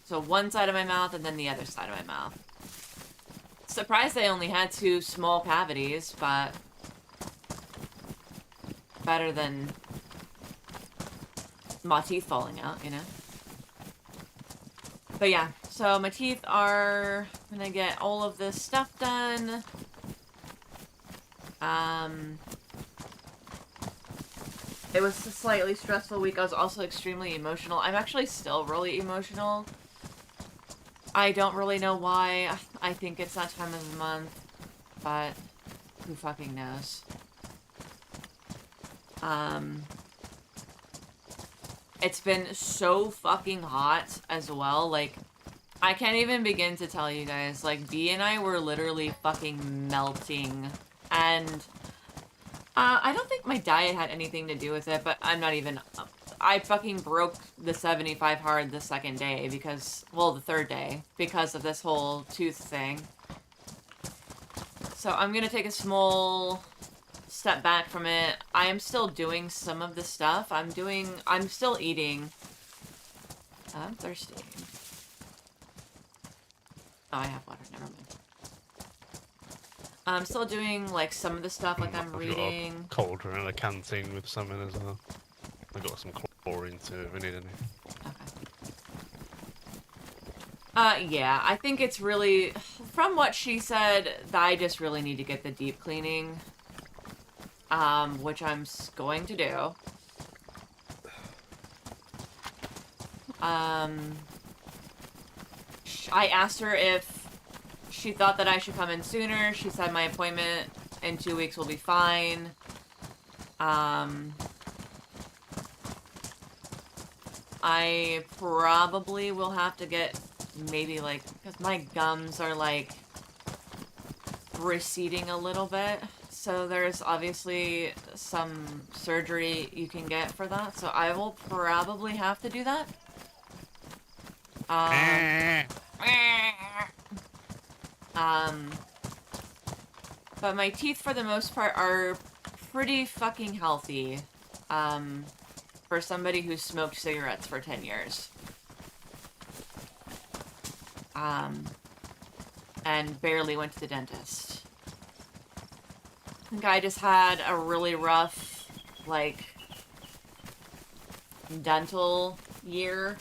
Speaker 1: So one side of my mouth and then the other side of my mouth. Surprised they only had 2 small cavities, but better than my teeth falling out, you know? But yeah, so my teeth are gonna get all of this stuff done. It was a slightly stressful week. I was also extremely emotional. I'm actually still really emotional. I don't really know why. I think it's that time of the month, but who fucking knows? It's been so fucking hot as well. Like, I can't even begin to tell you guys. Like, B and I were literally fucking melting. And I don't think my diet had anything to do with it, but I'm not even... I fucking broke the 75 hard the 2nd day because... Well, the 3rd day. Because of this whole tooth thing. So I'm gonna take a small step back from it. I am still doing some of the stuff. I'm still eating. I'm thirsty. Oh, I have water. Never mind. I'm still doing, like, some of the stuff, like I'm reading.
Speaker 3: I've got a cauldron and a canteen with some in as well. I've got some chlorine too if we need any.
Speaker 1: Okay. Yeah, I think it's really... From what she said, I just really need to get the deep cleaning. which I'm going to do. I asked her if she thought that I should come in sooner. She said my appointment in 2 weeks will be fine. I probably will have to get maybe like, because my gums are like receding a little bit. So there's obviously some surgery you can get for that. So I will probably have to do that. But my teeth for the most part are pretty fucking healthy. For somebody who smoked cigarettes for 10 years. And barely went to the dentist. I think I just had a really rough, like, dental year.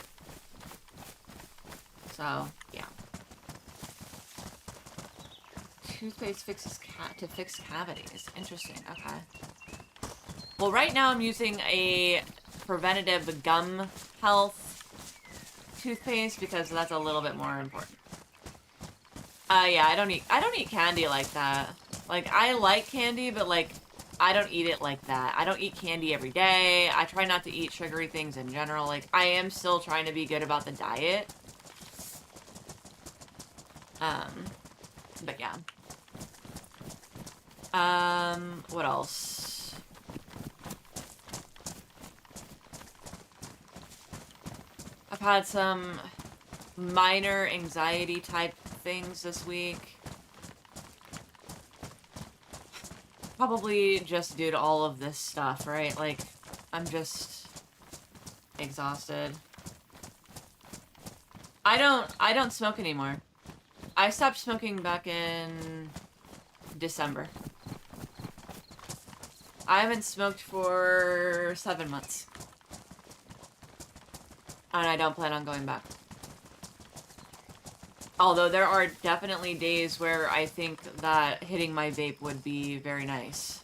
Speaker 1: So, yeah. Toothpaste fixes to fix cavities. Interesting, okay. Well, right now I'm using a preventative gum health toothpaste because that's a little bit more important. Yeah, I don't eat candy like that. Like, I like candy, but like, I don't eat it like that. I don't eat candy every day. I try not to eat sugary things in general. Like, I am still trying to be good about the diet. But yeah. What else? I've had some minor anxiety type things this week. Probably just due to all of this stuff, right? Like, I'm just exhausted. I don't smoke anymore. I stopped smoking back in December. I haven't smoked for 7 months. And I don't plan on going back. Although there are definitely days where I think that hitting my vape would be very nice.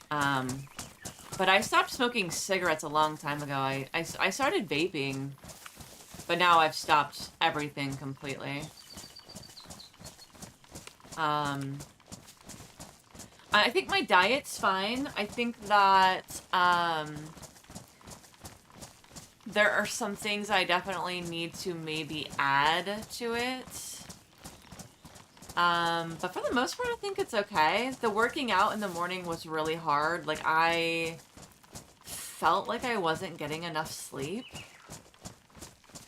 Speaker 1: But I stopped smoking cigarettes a long time ago. I started vaping, but now I've stopped everything completely. I think my diet's fine. I think that, there are some things I definitely need to maybe add to it. But for the most part, I think it's okay. The working out in the morning was really hard. Like, I felt like I wasn't getting enough sleep.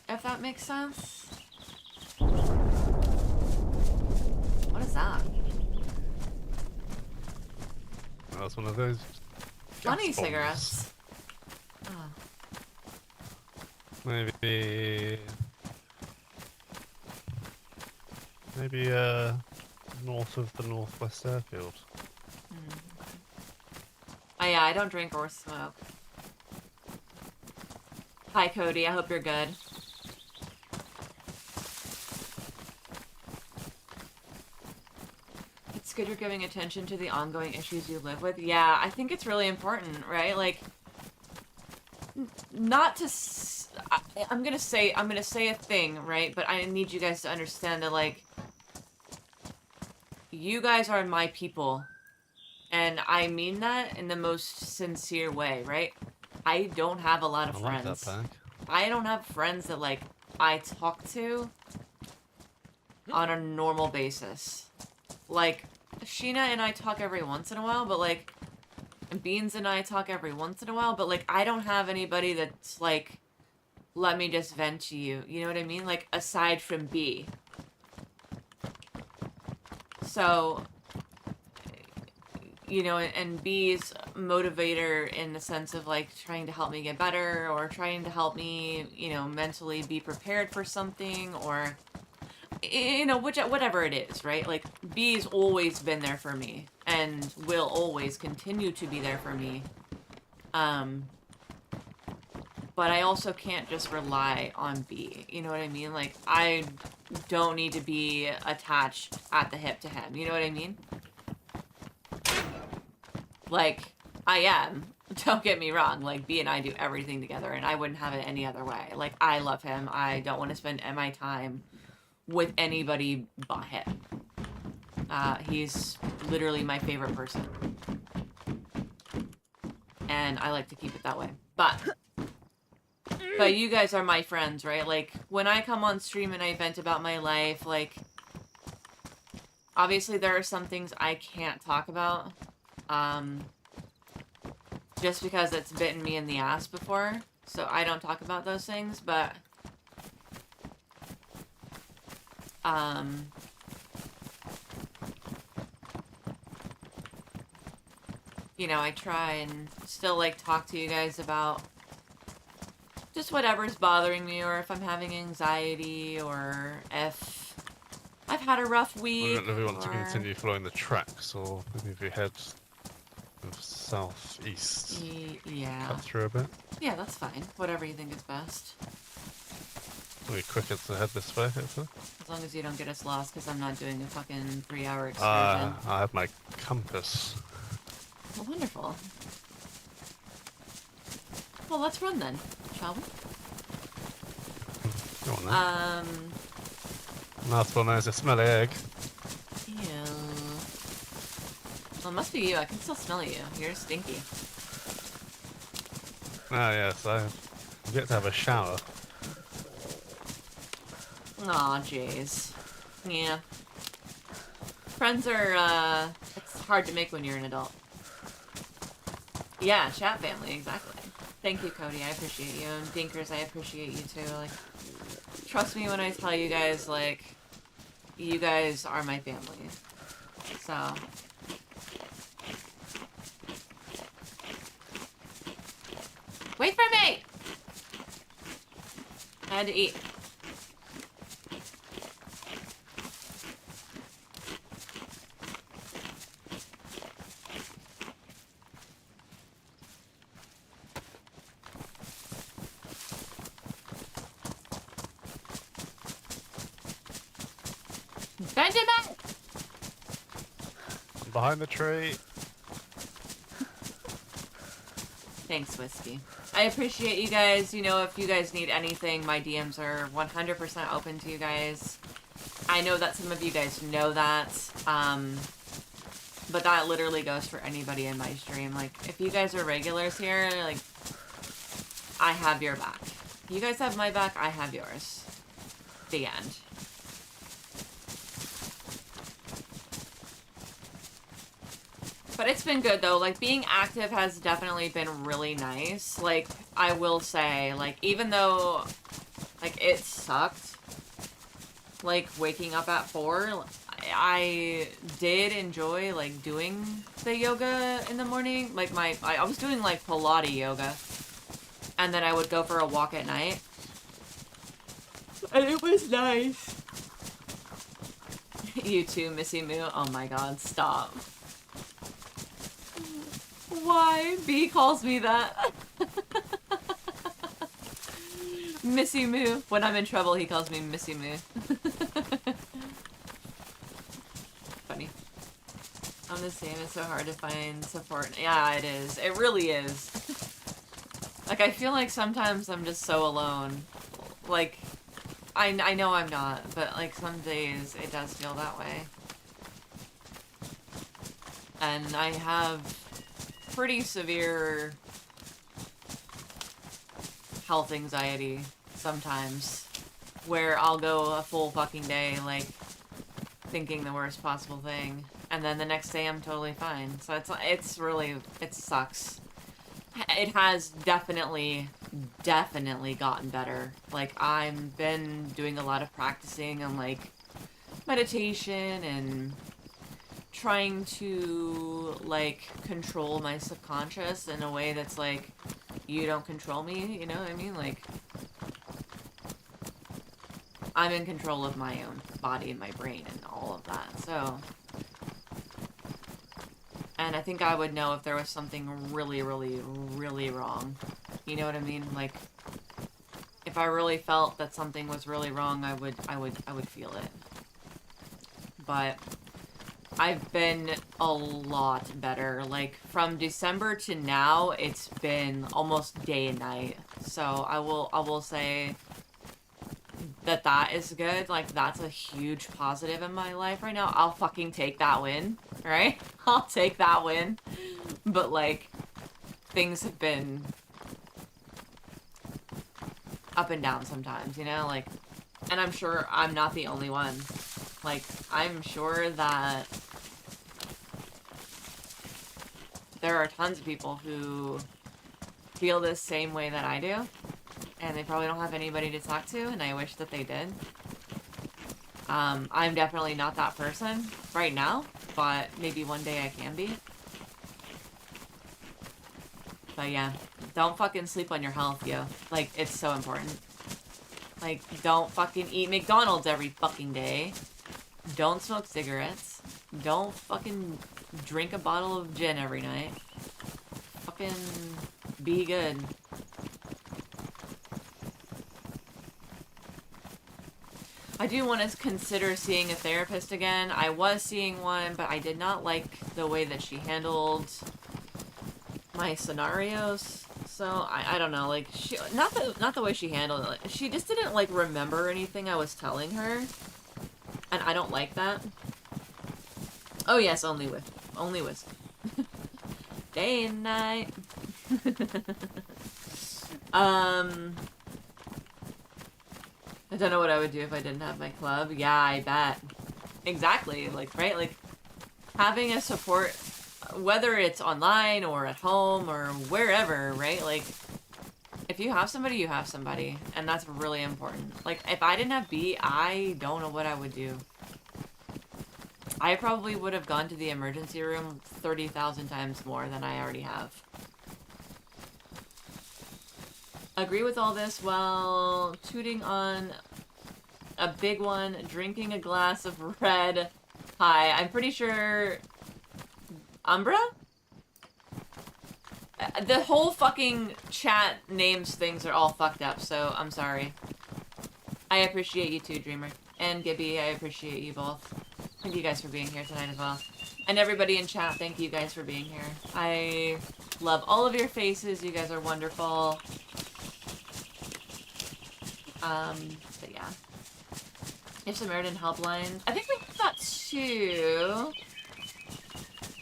Speaker 1: If that makes sense. What is that?
Speaker 3: That's one of those
Speaker 1: Funny
Speaker 3: gas bombs.
Speaker 1: cigarettes. Oh.
Speaker 3: Maybe north of the Northwest Airfield.
Speaker 1: Oh yeah, I don't drink or smoke. Hi Cody, I hope you're good. It's good you're giving attention to the ongoing issues you live with. Yeah, I think it's really important, right? Like, not to... I'm gonna say a thing, right? But I need you guys to understand that, like, you guys are my people. And I mean that in the most sincere way, right? I don't have a lot of friends.
Speaker 3: Like that bag.
Speaker 1: I don't have friends that, like, I talk to on a normal basis. Like, Sheena and I talk every once in a while, but, like, Beans and I talk every once in a while, but, like, I don't have anybody that's, like, let me just vent to you. You know what I mean? Like, aside from B. So, you know, and B's motivator in the sense of, like, trying to help me get better or trying to help me, you know, mentally be prepared for something or, you know, whatever it is, right? Like, B's always been there for me and will always continue to be there for me. But I also can't just rely on B. You know what I mean? Like, I don't need to be attached at the hip to him. You know what I mean? Like, I am. Don't get me wrong. Like, B and I do everything together, and I wouldn't have it any other way. Like, I love him. I don't want to spend my time with anybody but him. He's literally my favorite person. And I like to keep it that way. But you guys are my friends, right? Like, when I come on stream and I vent about my life, like, obviously there are some things I can't talk about. Just because it's bitten me in the ass before. So I don't talk about those things, but... you know, I try and still, like, talk to you guys about just whatever's bothering me, or if I'm having anxiety, or if I've had a rough
Speaker 3: I
Speaker 1: week.
Speaker 3: don't know if we want to
Speaker 1: or-
Speaker 3: continue following the tracks, or maybe if we head southeast,
Speaker 1: Yeah.
Speaker 3: cut through a bit.
Speaker 1: Yeah, that's fine. Whatever you think is best.
Speaker 3: It'll be quicker to head this way, hopefully.
Speaker 1: As long as you don't get us lost, because I'm not doing a fucking 3-hour excursion.
Speaker 3: I have my compass.
Speaker 1: Well, wonderful. Well, let's run then, shall we?
Speaker 3: Go on then. Last one, there's a smelly egg.
Speaker 1: Ew. Well, it must be you. I can still smell you. You're stinky.
Speaker 3: Ah, yes, I get to have a shower.
Speaker 1: Aw, jeez. Yeah. Friends are, it's hard to make when you're an adult. Yeah, chat family, exactly. Thank you, Cody. I appreciate you. And Dinkers, I appreciate you too. Like, trust me when I tell you guys, like, you guys are my family. So. Wait for me! I had to eat. Benjamin!
Speaker 3: Behind the tree.
Speaker 1: Thanks, Whiskey. I appreciate you guys. You know, if you guys need anything, my DMs are 100% open to you guys. I know that some of you guys know that. But that literally goes for anybody in my stream. Like, if you guys are regulars here, like, I have your back. You guys have my back, I have yours. The end. But it's been good, though. Like, being active has definitely been really nice. Like, I will say, like, even though, like, it sucked, like, waking up at 4, I did enjoy, like, doing the yoga in the morning. Like, I was doing, like, Pilates yoga. And then I would go for a walk at night. And it was nice. You too, Missy Moo. Oh my god, stop. Why? B calls me that. Missy Moo. When I'm in trouble, he calls me Missy Moo. Funny. I'm the same. It's so hard to find support. Yeah, it is. It really is. Like, I feel like sometimes I'm just so alone. Like, I know I'm not, but, like, some days it does feel that way. And I have pretty severe health anxiety sometimes, where I'll go a full fucking day, like, thinking the worst possible thing, and then the next day I'm totally fine. So it's really, it sucks. It has definitely gotten better. Like, I've been doing a lot of practicing and, like, meditation and trying to, like, control my subconscious in a way that's, like, you don't control me, you know what I mean? Like, I'm in control of my own body and my brain and all of that, so. And I think I would know if there was something really, really, really wrong. You know what I mean? Like, if I really felt that something was really wrong, I would feel it. But I've been a lot better. Like, from December to now, it's been almost day and night. So I will say that that is good. Like, that's a huge positive in my life right now. I'll fucking take that win, right? I'll take that win. But, like, things have been up and down sometimes, you know? Like, and I'm sure I'm not the only one. Like, I'm sure that there are tons of people who feel the same way that I do, and they probably don't have anybody to talk to, and I wish that they did. I'm definitely not that person right now, but maybe one day I can be. But yeah, don't fucking sleep on your health, yo. Like, it's so important. Like, don't fucking eat McDonald's every fucking day. Don't smoke cigarettes. Don't fucking drink a bottle of gin every night. Fucking be good. I do want to consider seeing a therapist again. I was seeing one, but I did not like the way that she handled my scenarios. So I don't know, like, she not the way she handled it. She just didn't like remember anything I was telling her. And I don't like that. Oh yes, only whiskey. Day and night. I don't know what I would do if I didn't have my club. Yeah, I bet. Exactly, like, right? Like, having a support, whether it's online or at home or wherever, right? Like, if you have somebody, you have somebody. And that's really important. Like, if I didn't have B, I don't know what I would do. I probably would have gone to the emergency room 30,000 times more than I already have. Agree with all this while tooting on a big one, drinking a glass of red. Hi, I'm pretty sure... Umbra? The whole fucking chat names things are all fucked up, so I'm sorry. I appreciate you too, Dreamer. And Gibby, I appreciate you both. Thank you guys for being here tonight as well. And everybody in chat, thank you guys for being here. I love all of your faces. You guys are wonderful. But yeah. If Samaritan Helpline. I think we have that too.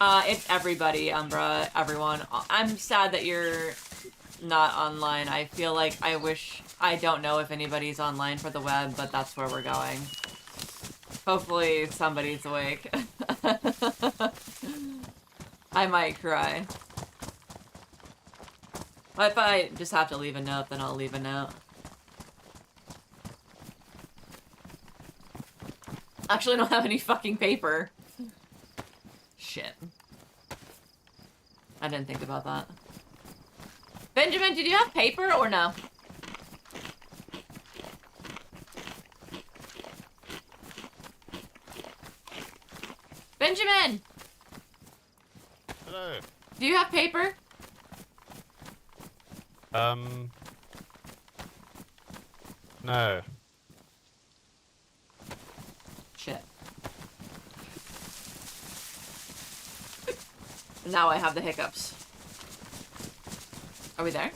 Speaker 1: It's everybody, Umbra, everyone. I'm sad that you're not online. I feel like I don't know if anybody's online for the web, but that's where we're going. Hopefully somebody's awake. I might cry. If I just have to leave a note, then I'll leave a note. Actually, I don't have any fucking paper. Shit. I didn't think about that. Benjamin, did you have paper or no? Benjamin!
Speaker 3: Hello.
Speaker 1: Do you have paper?
Speaker 3: No.
Speaker 1: Shit. Now I have the hiccups. Are we there?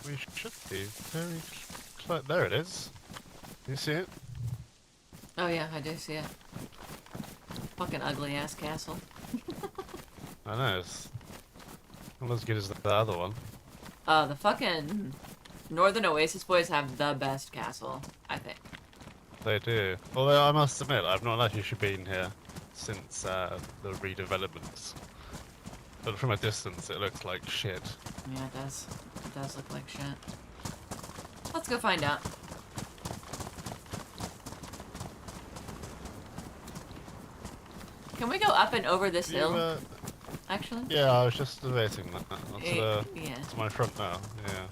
Speaker 3: We should be very close. There it is. You see it?
Speaker 1: Oh yeah, I do see it. Fucking ugly ass castle.
Speaker 3: I know, it's not as good as the other one.
Speaker 1: The fucking Northern Oasis boys have the best castle, I think.
Speaker 3: They do. Although I must admit, I've not actually been here since the redevelopments. But from a distance, it looks like shit.
Speaker 1: Yeah, it does. It does look like shit. Let's go find out. Can we go up and over this hill? Actually?
Speaker 3: Yeah, I was just debating that.
Speaker 1: Yeah.
Speaker 3: To my front now, yeah.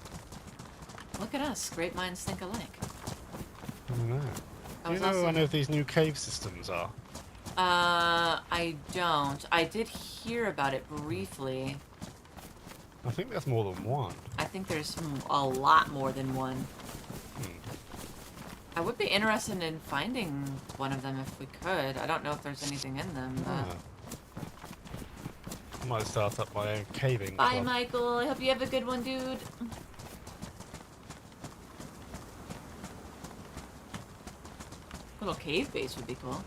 Speaker 1: Look at us. Great minds think alike.
Speaker 3: I don't know. Do you know where any of these new cave systems are?
Speaker 1: I don't. I did hear about it briefly.
Speaker 3: I think there's more than one.
Speaker 1: I think there's a lot more than one.
Speaker 3: Hmm.
Speaker 1: I would be interested in finding one of them if we could. I don't know if there's anything in them, but...
Speaker 3: I might start up my own caving
Speaker 1: Bye,
Speaker 3: club.
Speaker 1: Michael. I hope you have a good one, dude. Little cave base would be cool.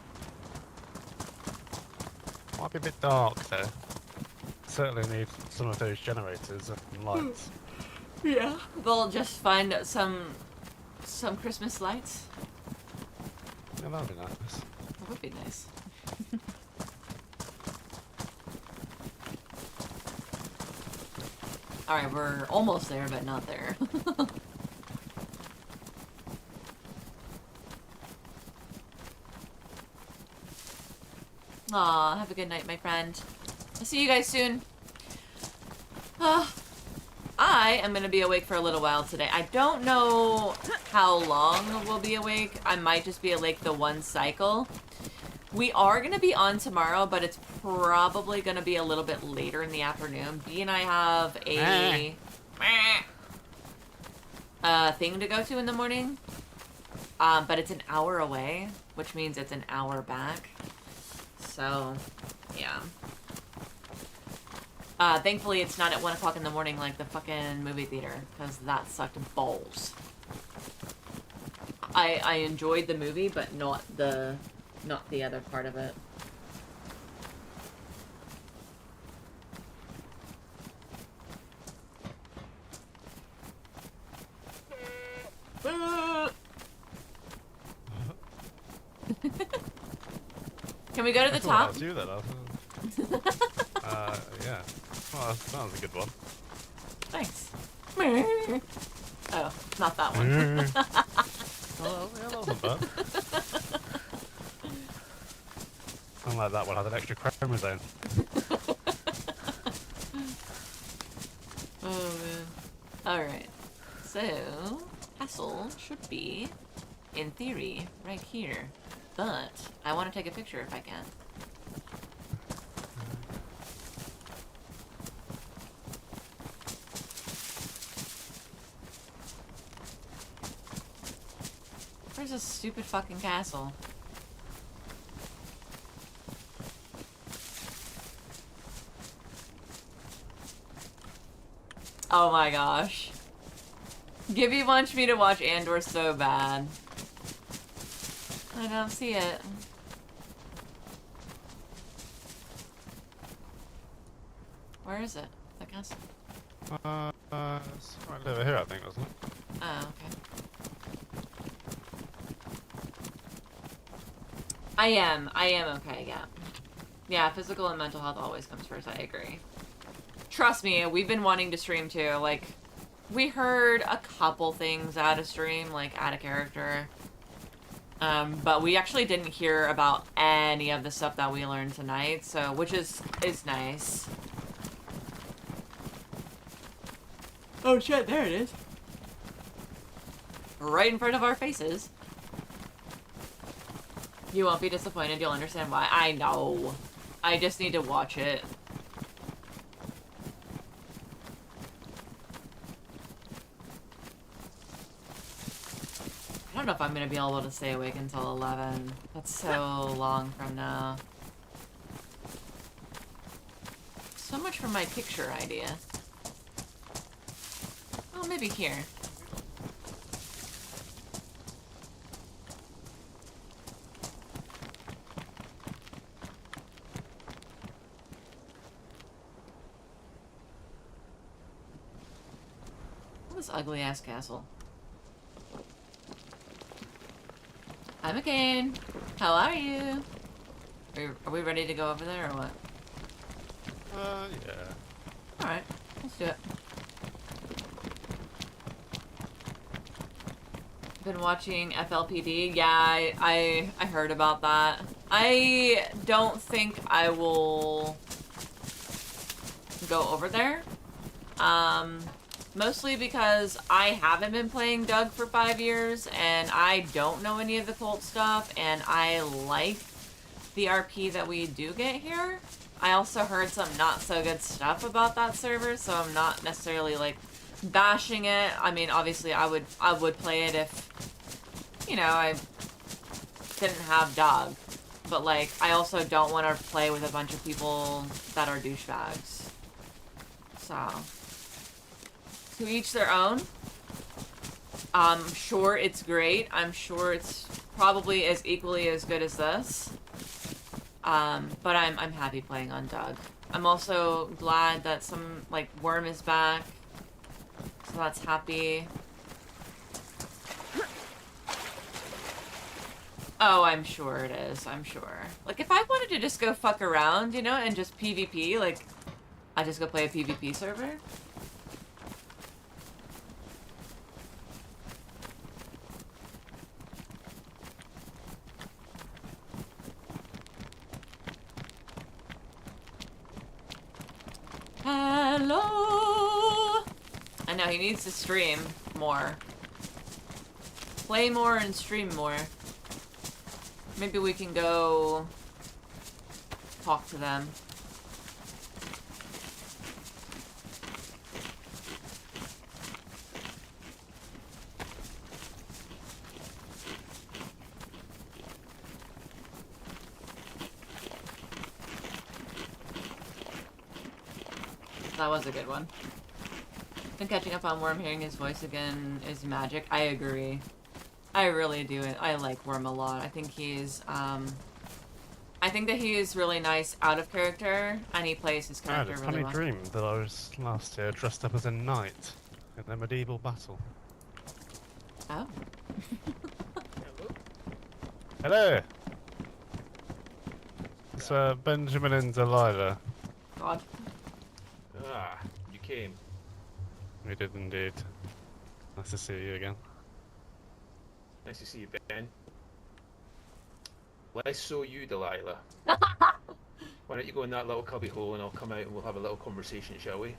Speaker 3: Might be a bit dark though. Certainly need some of those generators and lights.
Speaker 1: Yeah. We'll just find some Christmas lights.
Speaker 3: Yeah, that'd be nice.
Speaker 1: That would be nice. Alright, we're almost there, but not there. Aw, have a good night, my friend. I'll see you guys soon. I am gonna be awake for a little while today. I don't know how long we'll be awake. I might just be awake the one cycle. We are gonna be on tomorrow, but it's probably gonna be a little bit later in the afternoon. B and I have a thing to go to in the morning. But it's an hour away, which means it's an hour back. So, yeah. Thankfully it's not at 1 o'clock in the morning like the fucking movie theater, because that sucked balls. I enjoyed the movie, but not the other part of it. Can we go to the top?
Speaker 3: I'll do that. Yeah. Well, that sounds a good one.
Speaker 1: Thanks. Oh, not that one.
Speaker 3: Oh, yeah, that wasn't bad. Unlike that one, had an extra chromosome.
Speaker 1: Oh man. Alright. So, castle should be, in theory, right here. But, I want to take a picture if I can. Where's this stupid fucking castle? Oh my gosh. Gibby wants me to watch Andor so bad. I don't see it. Where is it? The castle?
Speaker 3: It's right over here, I think, wasn't it?
Speaker 1: Oh, okay. I am okay, yeah. Yeah, physical and mental health always comes first, I agree. Trust me, we've been wanting to stream too, like, we heard a couple things out of stream, like, out of character. But we actually didn't hear about any of the stuff that we learned tonight, so, which is nice. Oh shit, there it is. Right in front of our faces. You won't be disappointed, you'll understand why. I know. I just need to watch it. I don't know if I'm gonna be able to stay awake until 11. That's so long from now. So much for my picture idea. Oh, maybe here. This ugly ass castle. Hi, McCain. How are you? Are we ready to go over there or what?
Speaker 3: Yeah.
Speaker 1: Alright, let's do it. Been watching FLPD. Yeah, I heard about that. I don't think I will go over there. Mostly because I haven't been playing Doug for 5 years, and I don't know any of the cult stuff, and I like the RP that we do get here. I also heard some not so good stuff about that server, so I'm not necessarily like bashing it. I mean, obviously I would play it you know, I didn't have dog. But, like, I also don't want to play with a bunch of people that are douchebags. So, to each their own. I'm sure it's great. I'm sure it's probably as equally as good as this. But I'm happy playing on Doug. I'm also glad that some, like, Worm is back. So that's happy. Oh, I'm sure it is. I'm sure. Like, if I wanted to just go fuck around, you know, and just PvP, like, I just go play a PvP server. Hello! I know, he needs to stream more. Play more and stream more. Maybe we can go talk to them. That was a good one. Been catching up on Worm, hearing his voice again is magic. I agree. I really do. I like Worm a lot. I think he's, I think that he is really nice out of character, and he plays his
Speaker 3: I had
Speaker 1: character
Speaker 3: a
Speaker 1: really
Speaker 3: funny
Speaker 1: well.
Speaker 3: dream that I was last year dressed up as a knight in the medieval battle.
Speaker 1: Oh.
Speaker 3: Hello! It's Benjamin and Delilah.
Speaker 1: God.
Speaker 7: Ah, you came.
Speaker 3: We did indeed. Nice to see you again.
Speaker 7: Nice to see you, Ben. Less so you, Delilah. Why don't you go in that little cubby hole and I'll come out and we'll have a little conversation, shall we?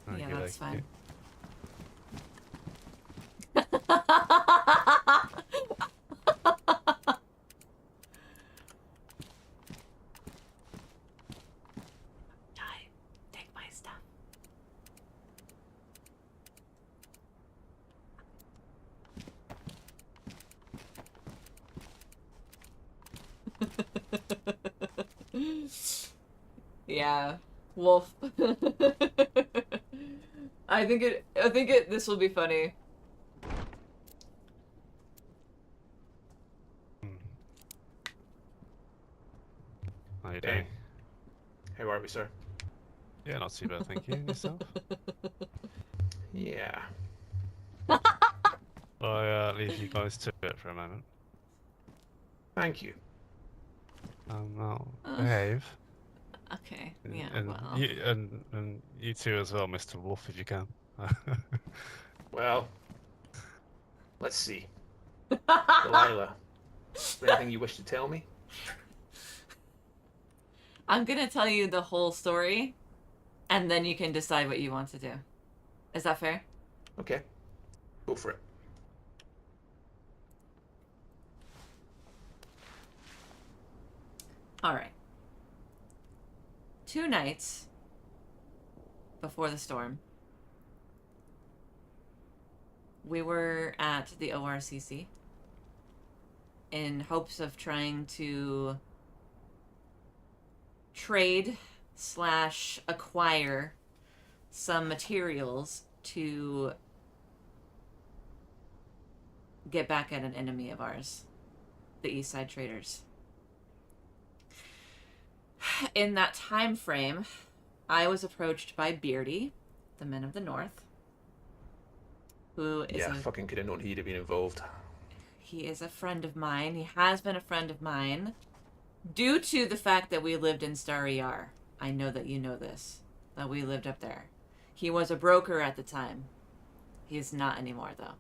Speaker 1: Yeah,
Speaker 3: Okey
Speaker 1: that's
Speaker 3: dokey.
Speaker 1: fine. Take my stuff. Yeah, wolf. I think this will be funny.
Speaker 3: How you
Speaker 7: Ben.
Speaker 3: doing?
Speaker 7: How are we, sir?
Speaker 3: Yeah, not too bad, thank you. Yourself?
Speaker 7: Yeah.
Speaker 3: I'll leave you guys to it for a moment.
Speaker 7: Thank you.
Speaker 3: I'll behave.
Speaker 1: Okay,
Speaker 3: And-
Speaker 1: yeah,
Speaker 3: and
Speaker 1: well.
Speaker 3: you, and you too as well, Mr. Wolf, if you can.
Speaker 7: Well, let's see. Delilah, is there anything you wish to tell me?
Speaker 1: I'm gonna tell you the whole story, and then you can decide what you want to do. Is that fair?
Speaker 7: Okay. Go for it.
Speaker 1: Alright. 2 nights before the storm, we were at the ORCC in hopes of trying to trade / acquire some materials to get back at an enemy of ours, the East Side Traders. In that time frame, I was approached by Beardy, the Men of the North, who is
Speaker 7: Yeah, fucking could have known he'd have been involved.
Speaker 1: he is a friend of mine. He has been a friend of mine due to the fact that we lived in Starry Yar. I know that you know this, that we lived up there. He was a broker at the time. He is not anymore, though.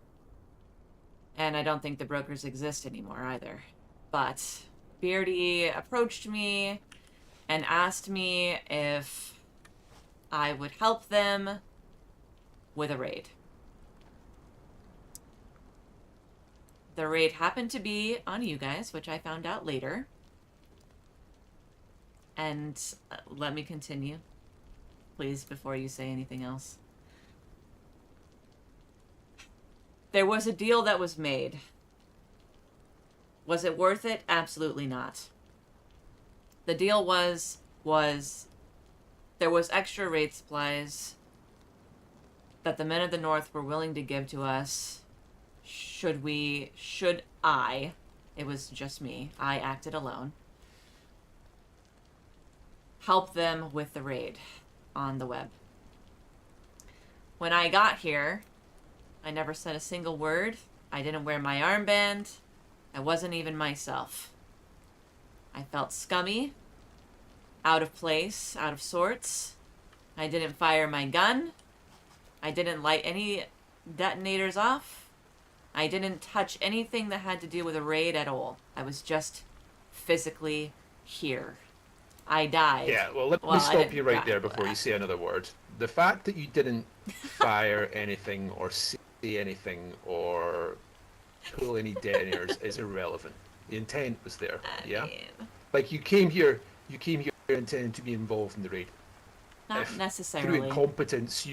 Speaker 1: And I don't think the brokers exist anymore either. But Beardy approached me and asked me if I would help them with a raid. The raid happened to be on you guys, which I found out later. And let me continue, please, before you say anything else. There was a deal that was made Was it worth it? Absolutely not. The deal was there was extra raid supplies that the men of the North were willing to give to us should I, it was just me, I acted alone, help them with the raid on the web. When I got here, I never said a single word. I didn't wear my armband. I wasn't even myself. I felt scummy, out of place, out of sorts. I didn't fire my gun. I didn't light any detonators off. I didn't touch anything that had to do with a raid at all. I was just physically here. I died.
Speaker 7: Yeah, well, let me
Speaker 1: I
Speaker 7: stop
Speaker 1: didn't
Speaker 7: you right
Speaker 1: die,
Speaker 7: there before
Speaker 1: but-
Speaker 7: you say another word. The fact that you didn't fire anything or say anything or pull any detonators is irrelevant. The intent was there, yeah?
Speaker 1: mean,
Speaker 7: Like, you came here intending to be involved in the raid.
Speaker 1: not
Speaker 7: If through
Speaker 1: necessarily.
Speaker 7: incompetence,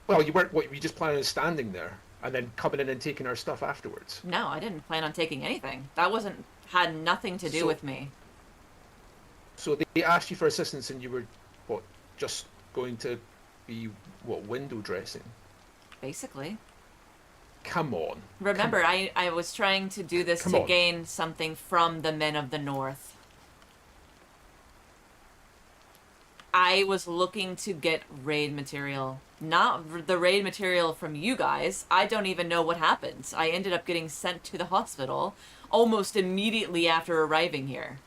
Speaker 7: well, you weren't. What, were you just planning on standing there and then coming in and taking our stuff afterwards?
Speaker 1: No, I didn't plan on taking anything. That had nothing to do
Speaker 7: So-
Speaker 1: with me.
Speaker 7: So they asked you for assistance, and you were what? Just going to be what? Window dressing?
Speaker 1: Basically.
Speaker 7: Come on.
Speaker 1: Remember, I was trying to do this
Speaker 7: Come
Speaker 1: to
Speaker 7: on.
Speaker 1: gain something from the men of the North. I was looking to get raid material. Not the raid material from you guys. I don't even know what happened. I ended up getting sent to the hospital almost immediately after arriving here.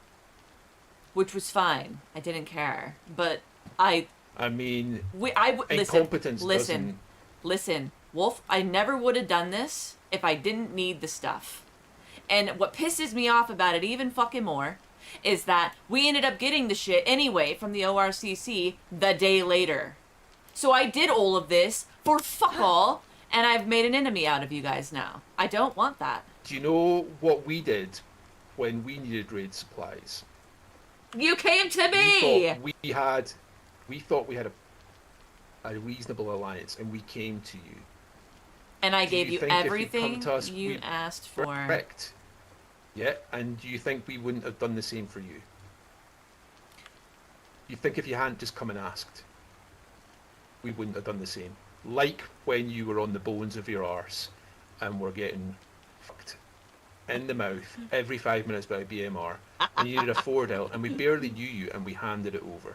Speaker 1: Which was fine. I didn't care. But
Speaker 7: I mean, incompetence doesn't.
Speaker 1: Listen, Wolf, I never would have done this if I didn't need the stuff. And what pisses me off about it even fucking more is that we ended up getting the shit anyway from the ORCC the day later. So I did all of this for fuck all, and I've made an enemy out of you guys now. I don't want that.
Speaker 7: Do you know what we did when we needed raid supplies?
Speaker 1: You came to me!
Speaker 7: We thought we had a reasonable alliance, and we came to you.
Speaker 1: And I
Speaker 7: Do
Speaker 1: gave
Speaker 7: you
Speaker 1: you
Speaker 7: think if you'd
Speaker 1: everything
Speaker 7: come to us,
Speaker 1: you
Speaker 7: we-
Speaker 1: asked for.
Speaker 7: Correct. Yeah, and do you think we wouldn't have done the same for you? You think if you hadn't just come and asked, we wouldn't have done the same? Like when you were on the bones of your arse and were getting fucked in the mouth every 5 minutes by a BMR, and you needed a Ford out, and we barely knew you, and we handed it over.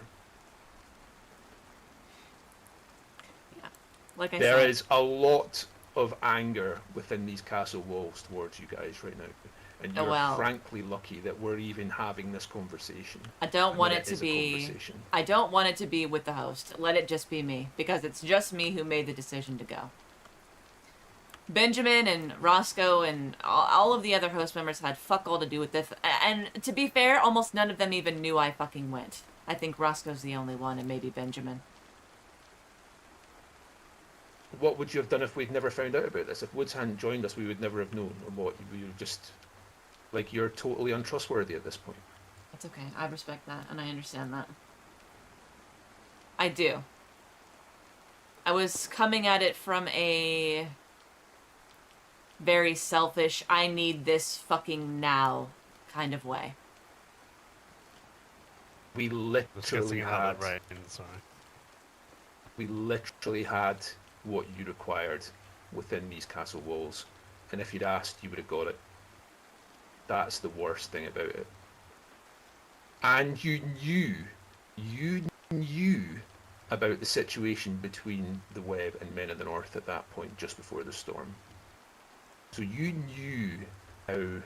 Speaker 1: Like I
Speaker 7: There
Speaker 1: said.
Speaker 7: is a lot of anger within these castle walls towards you guys right now, and
Speaker 1: Oh,
Speaker 7: you're
Speaker 1: well.
Speaker 7: frankly lucky that we're even having this conversation.
Speaker 1: I don't
Speaker 7: and
Speaker 1: want
Speaker 7: that
Speaker 1: it to
Speaker 7: is a
Speaker 1: be.
Speaker 7: conversation.
Speaker 1: I don't want it to be with the host. Let it just be me, because it's just me who made the decision to go. Benjamin and Roscoe and all of the other host members had fuck all to do with this. And to be fair, almost none of them even knew I fucking went. I think Roscoe's the only one, and maybe Benjamin.
Speaker 7: What would you have done if we'd never found out about this? If Woods hadn't joined us, we would never have known. Or what? We would just like, you're totally untrustworthy at this point.
Speaker 1: That's okay. I respect that, and I understand that. I do. I was coming at it from a very selfish, I need this fucking now kind of way.
Speaker 7: We
Speaker 3: Just
Speaker 7: literally
Speaker 3: getting out
Speaker 7: had.
Speaker 3: of rain, sorry.
Speaker 7: We literally had what you required within these castle walls, and if you'd asked, you would have got it. That's the worst thing about it. And you knew about the situation between the Web and Men of the North at that point, just before the storm. So you knew how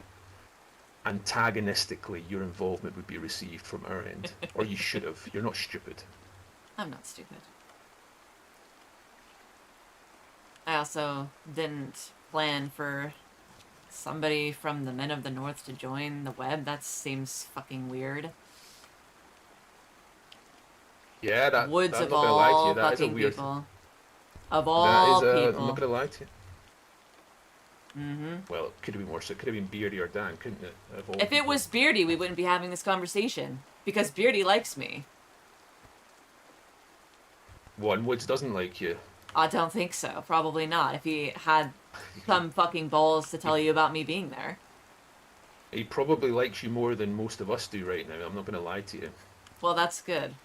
Speaker 7: antagonistically your involvement would be received from our end, or you should have. You're not stupid.
Speaker 1: I'm not stupid. I also didn't plan for somebody from the Men of the North to join the web. That seems fucking weird.
Speaker 7: Yeah, that.
Speaker 1: Woods
Speaker 7: I'm
Speaker 1: of
Speaker 7: not gonna lie to
Speaker 1: all
Speaker 7: you. That is a
Speaker 1: fucking
Speaker 7: weird.
Speaker 1: people. Of all
Speaker 7: That is a. I'm
Speaker 1: people.
Speaker 7: not gonna lie to you.
Speaker 1: Mm-hmm.
Speaker 7: Well, it could have been worse. It could have been Beardy or Dan, couldn't it? Of all
Speaker 1: If it
Speaker 7: people.
Speaker 1: was Beardy, we wouldn't be having this conversation. Because Beardy likes me.
Speaker 7: One, Woods doesn't like you.
Speaker 1: I don't think so. Probably not. If he had some fucking balls to tell you about me being there.
Speaker 7: He probably likes you more than most of us do right now. I'm not going to lie to you.
Speaker 1: Well, that's good.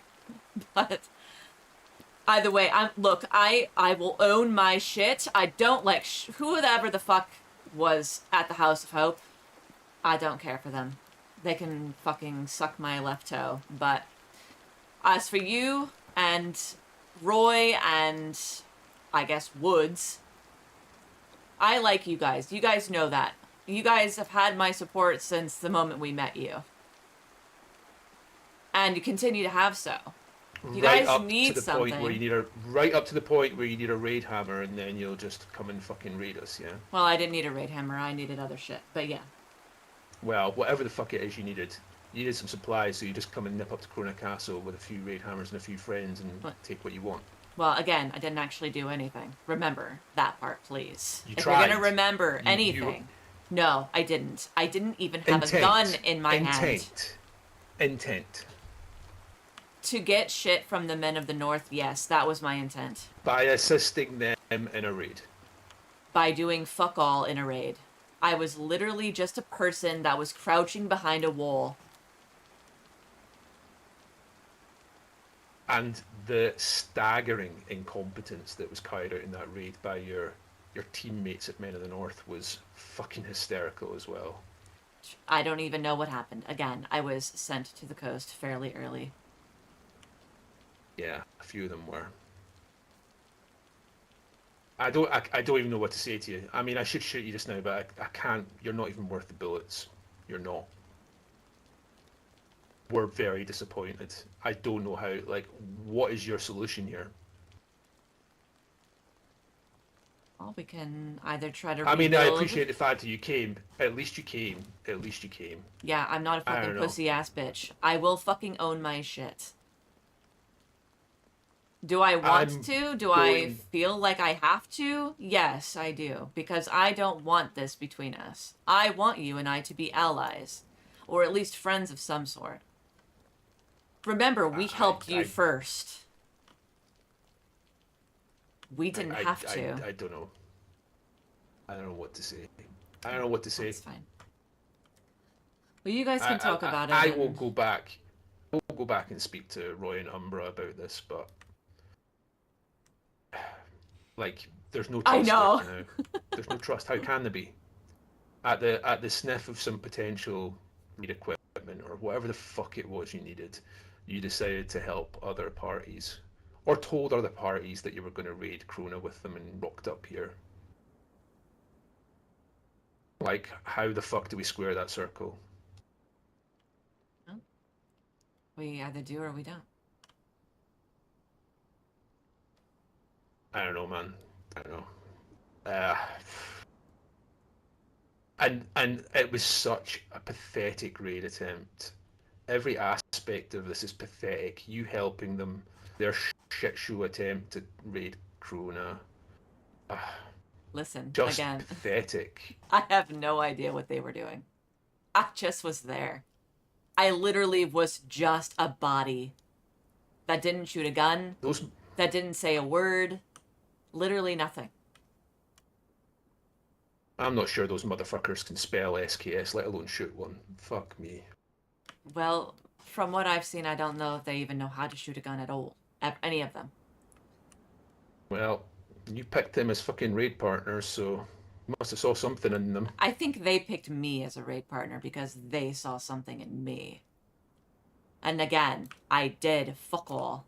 Speaker 1: But either way, I will own my shit. I don't like whoever the fuck was at the House of Hope. I don't care for them. They can fucking suck my left toe. But as for you and Roy and I guess Woods, I like you guys. You guys know that. You guys have had my support since the moment we met you. And you continue to have so. You
Speaker 7: Right
Speaker 1: guys
Speaker 7: up
Speaker 1: need
Speaker 7: to the
Speaker 1: something.
Speaker 7: point where you need a right up to the point where you need a raid hammer, and then you'll just come and fucking raid us, yeah.
Speaker 1: Well, I didn't need a raid hammer. I needed other shit. But yeah.
Speaker 7: Well, whatever the fuck it is you needed some supplies, so you just come and nip up to Crona Castle with a few raid hammers and a few friends and take what you want.
Speaker 1: Well, again, I didn't actually do anything. Remember that part, please.
Speaker 7: You
Speaker 1: if
Speaker 7: tried.
Speaker 1: you're gonna remember
Speaker 7: You-
Speaker 1: anything. No, I didn't. I didn't even have a gun in my hand.
Speaker 7: Intent.
Speaker 1: To get shit from the men of the North, yes, that was my intent.
Speaker 7: By assisting them in a raid.
Speaker 1: By doing fuck all in a raid. I was literally just a person that was crouching behind a wall.
Speaker 7: And the staggering incompetence that was carried out in that raid by your teammates at Men of the North was fucking hysterical as well.
Speaker 1: I don't even know what happened. Again, I was sent to the coast fairly early.
Speaker 7: Yeah, a few of them were. I don't even know what to say to you. I mean, I should shoot you just now, but I can't. You're not even worth the bullets. You're not. We're very disappointed. I don't know how. Like, what is your solution here?
Speaker 1: Well, we can either try to
Speaker 7: I mean, I
Speaker 1: rebuild-
Speaker 7: appreciate the fact that you came. At least you came. At least you came.
Speaker 1: Yeah, I'm not a
Speaker 7: I
Speaker 1: fucking
Speaker 7: don't know.
Speaker 1: pussy ass bitch. I will fucking own my shit. Do I want
Speaker 7: I'm
Speaker 1: to? Do I
Speaker 7: going-
Speaker 1: feel like I have to? Yes, I do. Because I don't want this between us. I want you and I to be allies. Or at least friends of some sort. Remember, we helped you first. We didn't have to.
Speaker 7: I don't know. I don't know what to say. I don't know what to say.
Speaker 1: That's fine. Well, you guys can talk about it.
Speaker 7: I
Speaker 1: and-
Speaker 7: will go back. We'll go back and speak to Roy and Umbra about this, but like, there's no trust
Speaker 1: I know.
Speaker 7: there now. There's no trust. How can there be? At the sniff of some potential need equipment or whatever the fuck it was you needed, you decided to help other parties, or told other parties that you were going to raid Crona with them and rocked up here. Like, how the fuck do we square that circle?
Speaker 1: We either do or we don't.
Speaker 7: I don't know, man. I don't know. And it was such a pathetic raid attempt. Every aspect of this is pathetic. You helping them, their shit show attempt to raid Crona.
Speaker 1: Listen,
Speaker 7: Just
Speaker 1: again,
Speaker 7: pathetic.
Speaker 1: I have no idea what they were doing. I just was there. I literally was just a body that didn't shoot a gun,
Speaker 7: Those
Speaker 1: that didn't say a word, literally nothing.
Speaker 7: I'm not sure those motherfuckers can spell SKS, let alone shoot one. Fuck me.
Speaker 1: Well, from what I've seen, I don't know if they even know how to shoot a gun at all. Any of them.
Speaker 7: Well, you picked them as fucking raid partners, so must have saw something in them.
Speaker 1: I think they picked me as a raid partner because they saw something in me. And again, I did fuck all.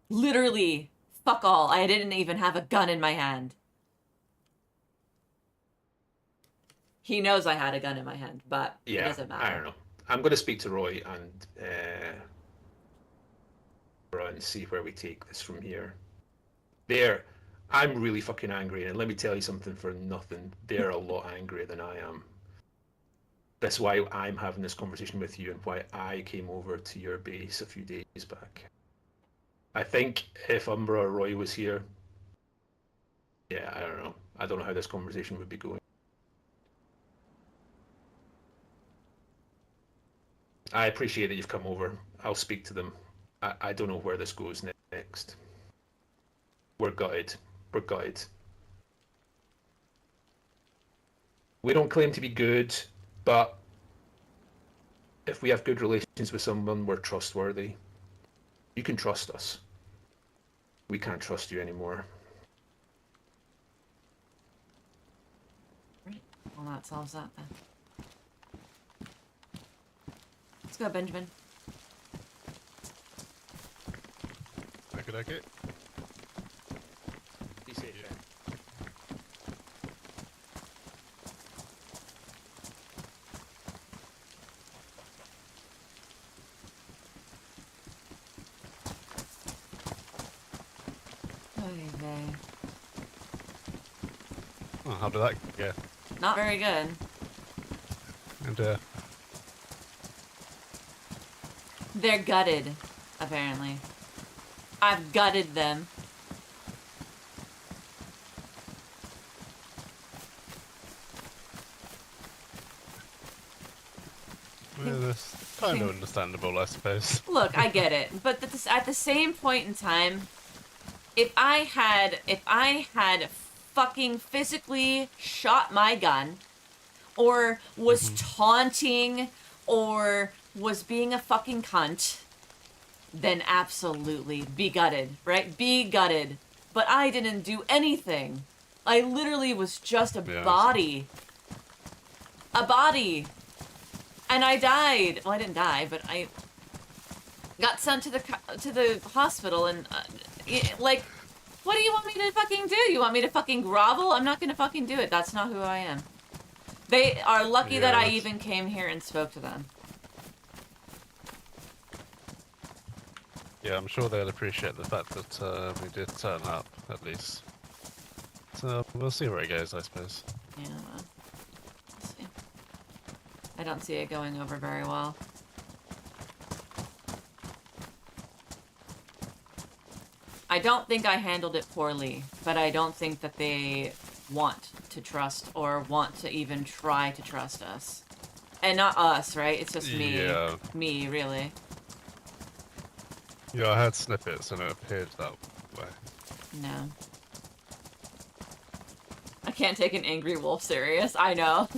Speaker 1: Literally, fuck all. I didn't even have a gun in my hand. He knows I had a gun in my hand, but it
Speaker 7: Yeah,
Speaker 1: doesn't matter.
Speaker 7: I don't know. I'm going to speak to Roy and see where we take this from here. I'm really fucking angry, and let me tell you something for nothing. They're a lot angrier than I am. That's why I'm having this conversation with you and why I came over to your base a few days back. I think if Umbra or Roy was here, yeah, I don't know. I don't know how this conversation would be going. I appreciate that you've come over. I'll speak to them. I don't know where this goes next. We're gutted. We're gutted. We don't claim to be good. But if we have good relations with someone, we're trustworthy. You can trust us. We can't trust you anymore.
Speaker 1: Right. Well, that solves that then. Let's go, Benjamin.
Speaker 3: Okay.
Speaker 5: Be safe, Shane.
Speaker 1: Oy vey.
Speaker 3: Oh, how did that go?
Speaker 1: Not very good.
Speaker 3: And
Speaker 1: They're gutted, apparently. I've gutted them.
Speaker 3: well, that's kind of understandable, I suppose.
Speaker 1: Look, I get it, but at the same point in time, if I had fucking physically shot my gun, or was taunting, or was being a fucking cunt, then absolutely be gutted, right? Be gutted. But I didn't do anything. I literally was just a
Speaker 3: Yeah.
Speaker 1: body. A body. And I died. Well, I didn't die, but I got sent to the hospital, and like, what do you want me to fucking do? You want me to fucking grovel? I'm not gonna fucking do it. That's not who I am. They are lucky that I
Speaker 3: Yes.
Speaker 1: even came here and spoke to them.
Speaker 3: Yeah, I'm sure they'll appreciate the fact that we did turn up, at least. So we'll see where it goes, I suppose.
Speaker 1: Yeah, well, we'll see. I don't see it going over very well. I don't think I handled it poorly, but I don't think that they want to trust or want to even try to trust us. And not us, right? It's just me.
Speaker 3: Yeah.
Speaker 1: Me, really.
Speaker 3: Yeah, I heard snippets and it appeared that way.
Speaker 1: No. I can't take an angry wolf serious. I know.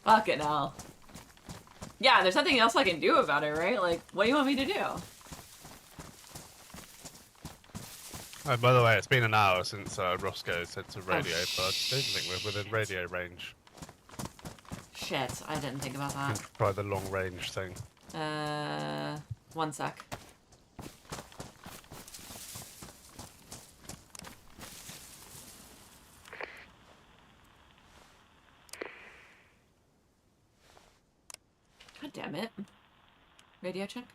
Speaker 1: Fucking hell. Yeah, there's nothing else I can do about it, right? Like, what do you want me to do?
Speaker 3: Oh, by the way, it's been an hour since Roscoe said to radio,
Speaker 1: Oh,
Speaker 3: but I don't think we're within radio range.
Speaker 1: Shit, I didn't think about
Speaker 3: You
Speaker 1: that.
Speaker 3: can try the long range thing.
Speaker 1: 1 sec. God damn it. Radio check.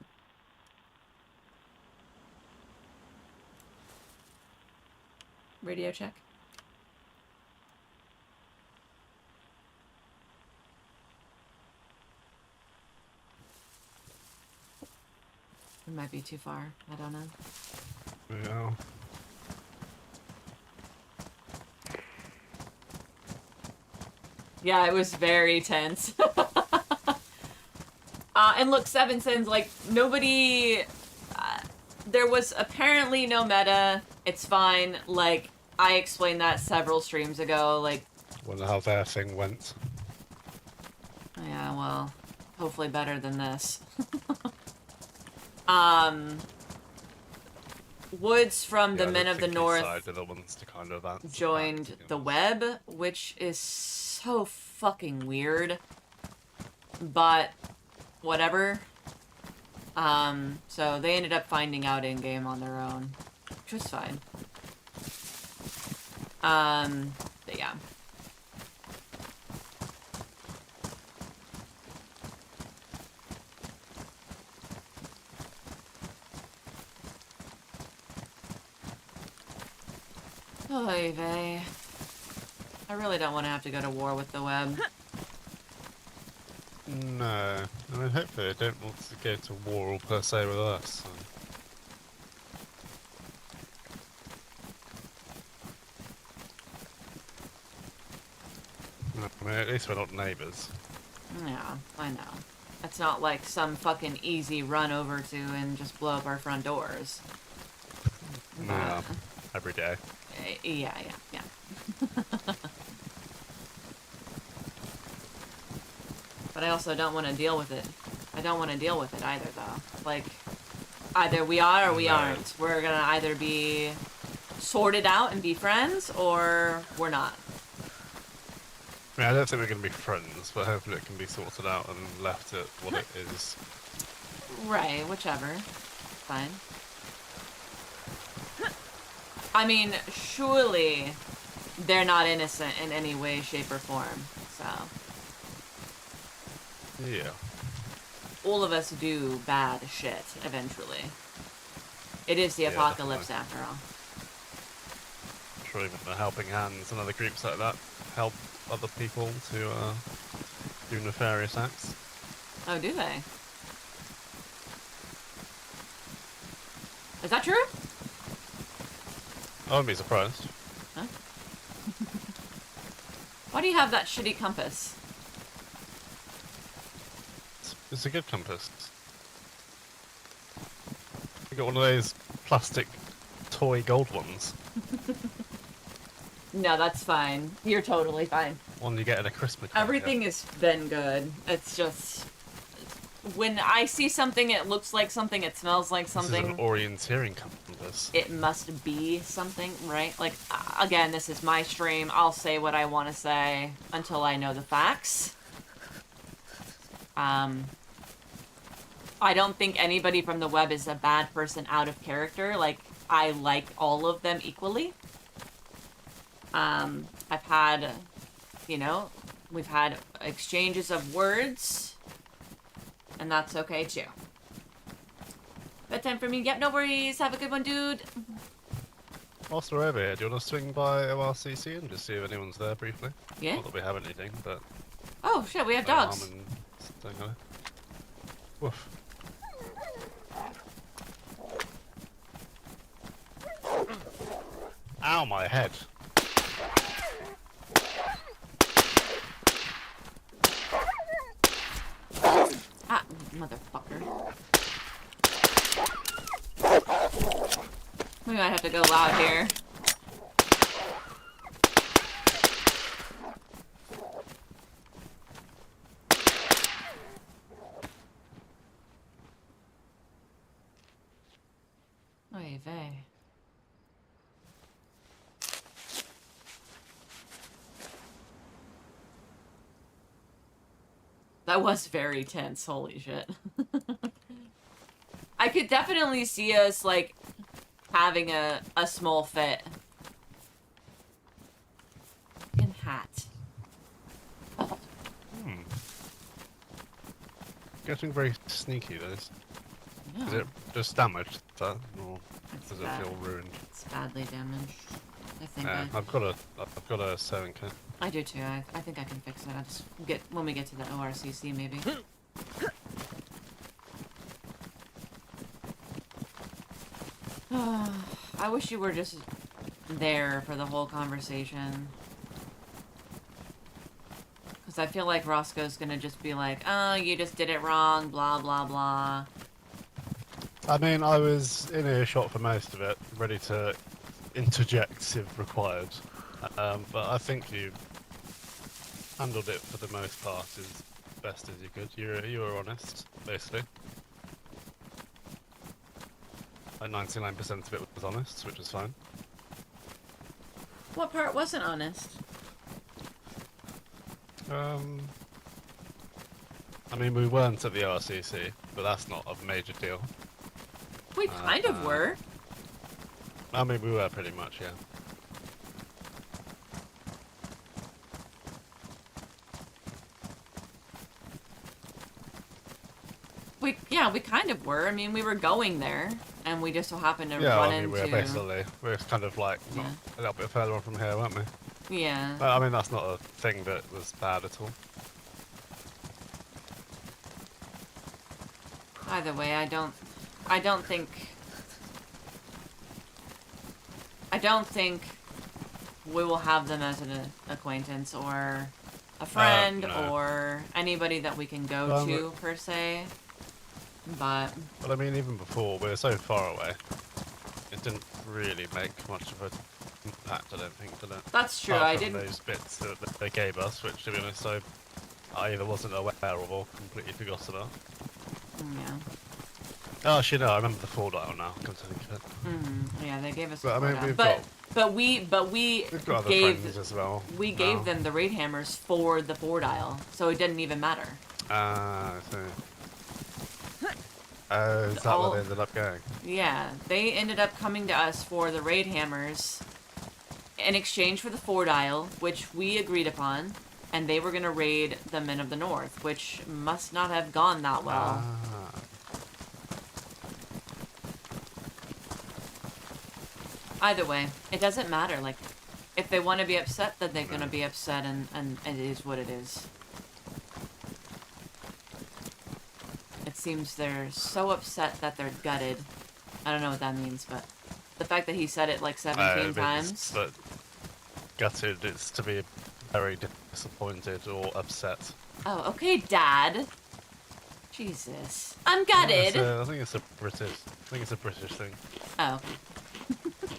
Speaker 1: Radio check. It might be too far. I don't know.
Speaker 3: Yeah.
Speaker 1: Yeah, it was very tense. And look, Seven Sins, like, nobody... there was apparently no meta. It's fine. Like, I explained that several streams ago. Like,
Speaker 3: Wonder how their thing went.
Speaker 1: yeah, well, hopefully better than this. Woods from the
Speaker 3: Yeah, I
Speaker 1: Men
Speaker 3: don't
Speaker 1: of the
Speaker 3: think
Speaker 1: North
Speaker 3: Inside are the ones to kind of answer that,
Speaker 1: joined
Speaker 3: to be
Speaker 1: the
Speaker 3: honest.
Speaker 1: web, which is so fucking weird. But whatever. So they ended up finding out in game on their own, which was fine. But yeah. Oy vey. I really don't want to have to go to war with the web.
Speaker 3: No. I mean, hopefully they don't want to go to war per se with us. So. I mean, at least we're not neighbours.
Speaker 1: Yeah, I know. It's not like some fucking easy run over to and just blow up our front doors.
Speaker 3: Yeah. Every day.
Speaker 1: Yeah. But I also don't want to deal with it. I don't want to deal with it either, though. Like, either we are or we aren't. We're gonna either be sorted out and be friends, or we're not.
Speaker 3: I mean, I don't think we're going to be friends, but hopefully it can be sorted out and left at what it is.
Speaker 1: Right, whichever. Fine. I mean, surely they're not innocent in any way, shape, or form, so...
Speaker 3: Yeah.
Speaker 1: All of us do bad shit, eventually. It is the
Speaker 3: Yeah,
Speaker 1: apocalypse,
Speaker 3: definitely.
Speaker 1: after all.
Speaker 3: I'm sure even the Helping Hands and other groups like that help other people to do nefarious acts.
Speaker 1: Oh, do they? Is that true?
Speaker 3: I wouldn't be surprised.
Speaker 1: Huh? Why do you have that shitty compass?
Speaker 3: It's a good compass. You got one of those plastic toy gold ones.
Speaker 1: No, that's fine. You're totally fine.
Speaker 3: One you get in a Christmas card,
Speaker 1: Everything has been good. It's just... when I see something, it looks like something, it smells like
Speaker 3: This
Speaker 1: something.
Speaker 3: is an orienteering compass.
Speaker 1: It must be something, right? Like, again, this is my stream. I'll say what I want to say until I know the facts. I don't think anybody from the web is a bad person out of character. Like, I like all of them equally. I've had, you know, we've had exchanges of words, and that's okay too. Bedtime for me. Yep, no worries. Have a good one, dude.
Speaker 3: Whilst we're over here, do you want to swing by ORCC and just see if anyone's there briefly?
Speaker 1: Yeah.
Speaker 3: Not that we have anything, but...
Speaker 1: Oh, shit, we have dogs.
Speaker 3: And staying on it. Woof. Ow, my head.
Speaker 1: Ah, motherfucker. We might have to go loud here. Oy vey. That was very tense, holy shit. I could definitely see us, like, having a small fit. Fucking hat.
Speaker 3: Getting very sneaky, those.
Speaker 1: No,
Speaker 3: Is it just damaged, that? Or
Speaker 1: it's
Speaker 3: does it
Speaker 1: bad.
Speaker 3: feel ruined?
Speaker 1: It's badly damaged. I think
Speaker 3: Yeah, I've got a sewing kit.
Speaker 1: I do too. I think I can fix it. I'll just get when we get to the ORCC maybe. I wish you were just there for the whole conversation. Because I feel like Roscoe's gonna just be like, oh, you just did it wrong, blah, blah, blah.
Speaker 3: I mean, I was in earshot for most of it, ready to interject if required. But I think you handled it for the most part as best as you could. You were honest, basically. Like 99% of it was honest, which was fine.
Speaker 1: What part wasn't honest?
Speaker 3: I mean, we weren't at the RCC, but that's not a major deal.
Speaker 1: We kind of were.
Speaker 3: I mean, we were pretty much, yeah.
Speaker 1: We kind of were. I mean, we were going there, and we just so happened to
Speaker 3: Yeah,
Speaker 1: run
Speaker 3: I mean,
Speaker 1: into...
Speaker 3: we were kind of like not
Speaker 1: Yeah.
Speaker 3: a little bit further on from here, weren't we?
Speaker 1: Yeah.
Speaker 3: I mean, that's not a thing that was bad at all.
Speaker 1: Either way, I don't think we will have them as an acquaintance or a friend
Speaker 3: no.
Speaker 1: or anybody that we can go to per se. But
Speaker 3: I mean, even before, we were so far away, it didn't really make much of a impact, I don't think, did it?
Speaker 1: That's true.
Speaker 3: Apart
Speaker 1: I
Speaker 3: from
Speaker 1: didn't.
Speaker 3: those bits that they gave us, which, to be honest, I either wasn't aware of or completely forgot about.
Speaker 1: Yeah.
Speaker 3: Oh, actually, no, I remember the 4 dial now, come to think of it.
Speaker 1: Yeah, they gave us.
Speaker 3: But, I mean, we've
Speaker 1: but
Speaker 3: got-
Speaker 1: but we
Speaker 3: We've got other
Speaker 1: gave
Speaker 3: friends as well.
Speaker 1: we
Speaker 3: now.
Speaker 1: gave them the raid hammers for the 4 dial, so it didn't even matter.
Speaker 3: Ah, I see. Oh, is that
Speaker 1: all-
Speaker 3: where they ended up going?
Speaker 1: Yeah, they ended up coming to us for the raid hammers in exchange for the 4 dial, which we agreed upon, and they were gonna raid the Men of the North, which must not have gone that well.
Speaker 3: Ah.
Speaker 1: Either way, it doesn't matter. Like, if they want to be upset, then they're gonna be upset, and it is what it is. It seems they're so upset that they're gutted. I don't know what that means, but the fact that he said it like 17 times.
Speaker 3: But gutted, it's to be very disappointed or upset.
Speaker 1: Oh, okay, Dad. Jesus, I'm
Speaker 3: Yeah,
Speaker 1: gutted.
Speaker 3: I think it's a British thing.
Speaker 1: Oh.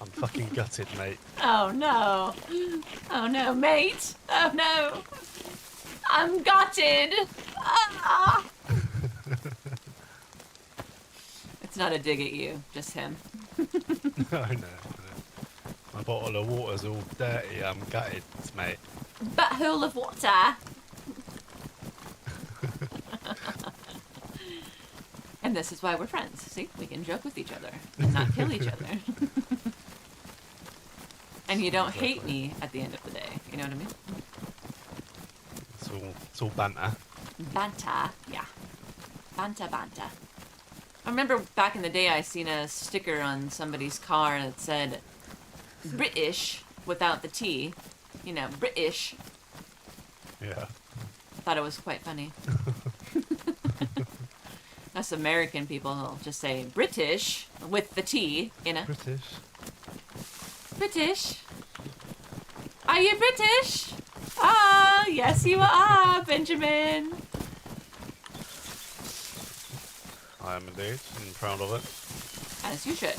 Speaker 3: I'm fucking gutted, mate.
Speaker 1: Oh no. Oh no, mate. Oh no. I'm gutted. Ah. It's not a dig at you, just him.
Speaker 3: I know. My bottle of water's all dirty. I'm gutted, mate.
Speaker 1: Butthole of water. And this is why we're friends. See, we can joke with each other and not kill each other. And you don't hate me at the end of the day. You know what I mean?
Speaker 3: It's all banter.
Speaker 1: Banta, yeah. Banta. I remember back in the day I seen a sticker on somebody's car that said British without the T. You know, British.
Speaker 3: Yeah.
Speaker 1: I thought it was quite funny. Us American people will just say British with the T, you know.
Speaker 3: British.
Speaker 1: British. Are you British? Ah, yes you are, Benjamin.
Speaker 3: I am indeed, and proud of it.
Speaker 1: As you should.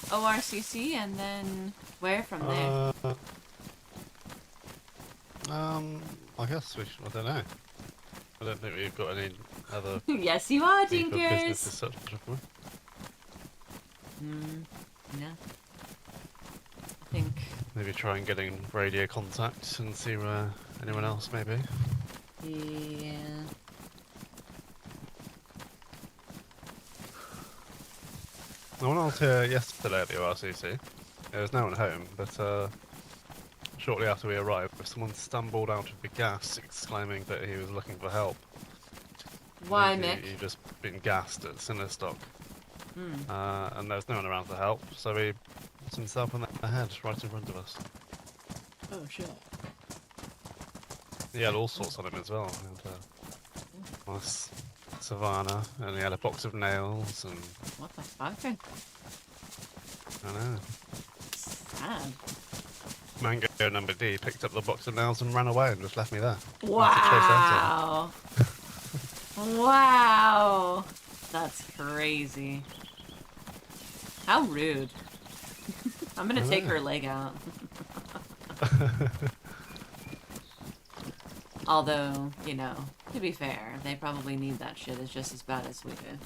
Speaker 1: ORCC, and then where from there?
Speaker 3: I guess we should, I don't know. I don't think we've got any other
Speaker 1: Yes, you are,
Speaker 3: deeper business
Speaker 1: Dinkers.
Speaker 3: as such, have we?
Speaker 1: No. I think.
Speaker 3: Maybe try and get in radio contact and see where anyone else may be.
Speaker 1: Yeah.
Speaker 3: When I was here yesterday at the ORCC, there was no one home, but shortly after we arrived, someone stumbled out of the gas exclaiming that he was looking for help.
Speaker 1: Why,
Speaker 3: Maybe
Speaker 1: Mick?
Speaker 3: He'd just been gassed at Cinderstock.
Speaker 1: Hmm.
Speaker 3: And there was no one around to help, so he hit himself in the head right in front of us.
Speaker 1: Oh, shit.
Speaker 3: He had all sorts on him as well. He had a nice savannah, and he had a box of nails, and
Speaker 1: What the fuck?
Speaker 3: I know.
Speaker 1: Sad.
Speaker 3: Mango number D picked up the box of nails and ran away and just left me there.
Speaker 1: Wow. Wow. That's crazy. How rude. I'm gonna take her leg out. Although, you know, to be fair, they probably need that shit as just as bad as we do.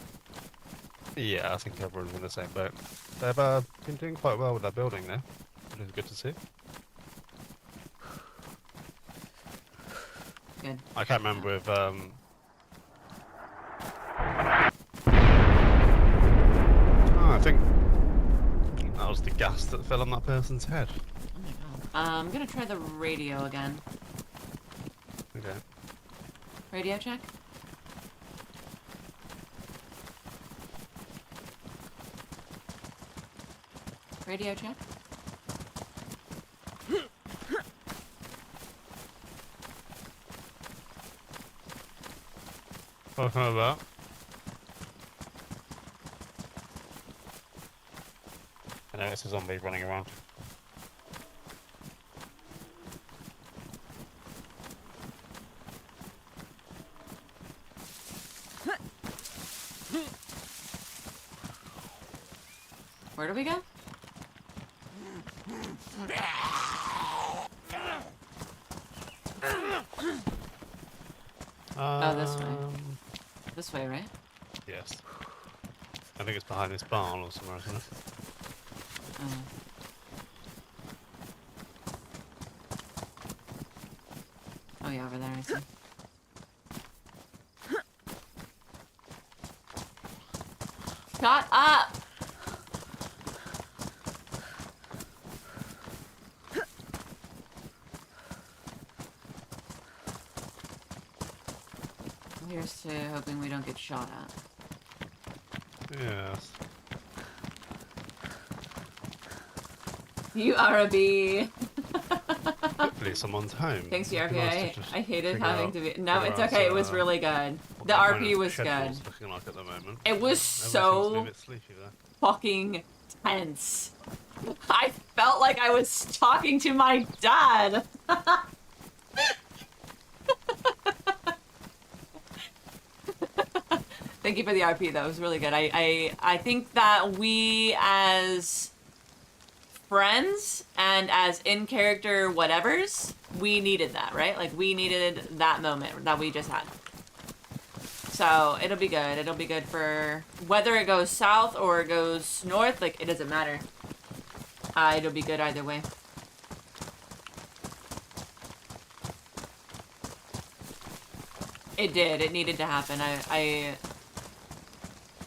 Speaker 3: Yeah, I think everyone's in the same boat. They've been doing quite well with their building now, which is good to see.
Speaker 1: Good.
Speaker 3: I can't remember if I think that was the gas that fell on that person's head.
Speaker 1: Oh my god. I'm gonna try the radio again.
Speaker 3: Okay.
Speaker 1: Radio check? Radio check?
Speaker 3: What about? I know it's a zombie running around.
Speaker 1: Where do we go? Oh, this way. This way, right?
Speaker 3: Yes. I think it's behind this barn or somewhere, isn't it?
Speaker 1: Oh. Oh yeah, over there, I see. Shut up! Here's to hoping we don't get shot at.
Speaker 3: Yes.
Speaker 1: You are a bee!
Speaker 3: Hopefully someone's home.
Speaker 1: Thanks,
Speaker 3: It'd
Speaker 1: RP.
Speaker 3: be nice to just
Speaker 1: I hated
Speaker 3: figure
Speaker 1: having
Speaker 3: out-
Speaker 1: to be. No,
Speaker 3: figure
Speaker 1: it's
Speaker 3: out,
Speaker 1: okay. It was really good.
Speaker 3: what
Speaker 1: The
Speaker 3: that kind
Speaker 1: RP
Speaker 3: of
Speaker 1: was
Speaker 3: schedule's
Speaker 1: good.
Speaker 3: looking like at the moment.
Speaker 1: It was
Speaker 3: Everyone seems to be
Speaker 1: so
Speaker 3: a bit sleepy there.
Speaker 1: fucking tense. I felt like I was talking to my dad. Thank you for the RP, though. It was really good. I think that we, as friends and as in-character whatevers, we needed that, right? Like, we needed that moment that we just had. So, it'll be good. It'll be good for whether it goes south or it goes north. Like, it doesn't matter. It'll be good either way. It did. It needed to happen.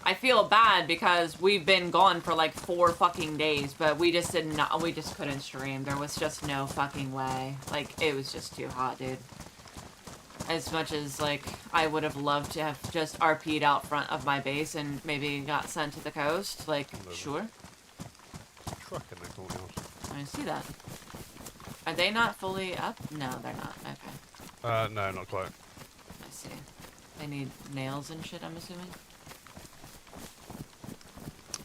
Speaker 1: I feel bad because we've been gone for like 4 fucking days, but we just we just couldn't stream. There was just no fucking way. Like, it was just too hot, dude. As much as, like, I would have loved to have just RP'd out front of my base and maybe got sent to the coast, like, sure.
Speaker 3: Truck in the courtyard.
Speaker 1: I see that. Are they not fully up? No, they're not. Okay.
Speaker 3: No, not quite.
Speaker 1: I see. They need nails and shit, I'm assuming.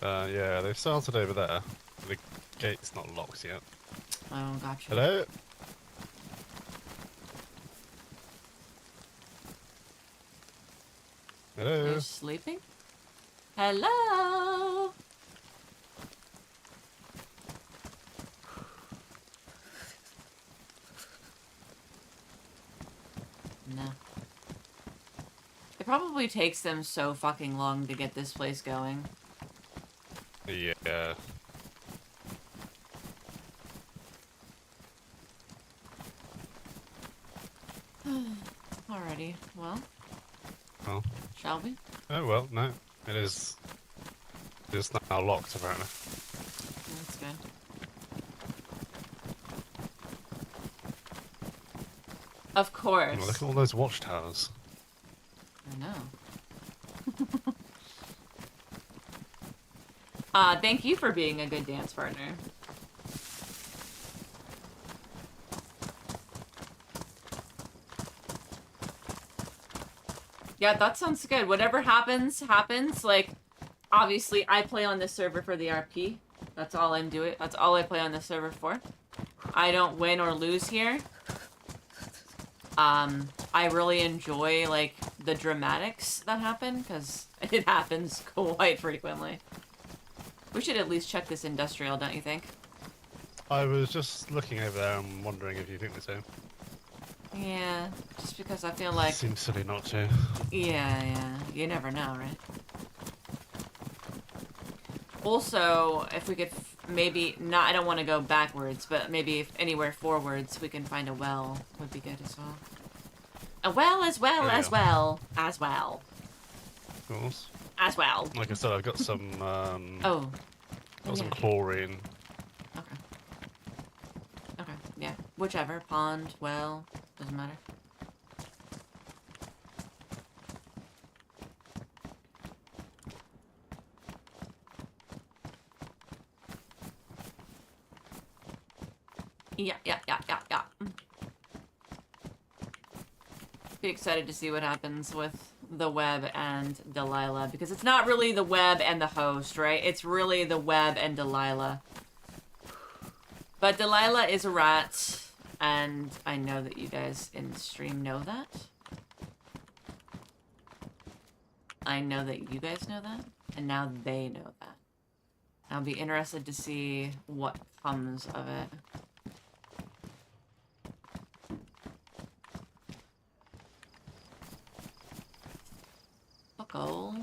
Speaker 3: Yeah, they've started over there. The gate's not locked yet.
Speaker 1: Oh, gotcha.
Speaker 3: Hello? Hello?
Speaker 1: They're sleeping? Hello? No. It probably takes them so fucking long to get this place going.
Speaker 3: Yeah.
Speaker 1: Alrighty, well,
Speaker 3: Well.
Speaker 1: shall we?
Speaker 3: Oh well, no. It is. It's now locked apparently.
Speaker 1: That's good. Of course.
Speaker 3: Oh, look at all those watchtowers.
Speaker 1: I know. Thank you for being a good dance partner. Yeah, that sounds good. Whatever happens, happens. Like, obviously, I play on this server for the RP. That's all I'm doing. That's all I play on this server for. I don't win or lose here. I really enjoy, like, the dramatics that happen, because it happens quite frequently. We should at least check this industrial, don't you think?
Speaker 3: I was just looking over there and wondering if you think the same.
Speaker 1: Yeah, just because I feel like...
Speaker 3: Seems silly not to.
Speaker 1: Yeah, you never know, right? Also, if we could maybe... Not, I don't want to go backwards, but maybe if anywhere forwards we can find a well would be good as well. A well as well
Speaker 3: Oh,
Speaker 1: as
Speaker 3: yeah.
Speaker 1: well as well.
Speaker 3: Of course.
Speaker 1: As well.
Speaker 3: Like I said, I've got some
Speaker 1: Oh.
Speaker 3: got some
Speaker 1: Yeah.
Speaker 3: chlorine.
Speaker 1: Okay. Okay, yeah. Whichever. Pond, well, doesn't matter. Yeah. Be excited to see what happens with the web and Delilah, because it's not really the web and the host, right? It's really the web and Delilah. But Delilah is a rat, and I know that you guys in the stream know that. I know that you guys know that, and now they know that. I'll be interested to see what comes of it. Fuck all.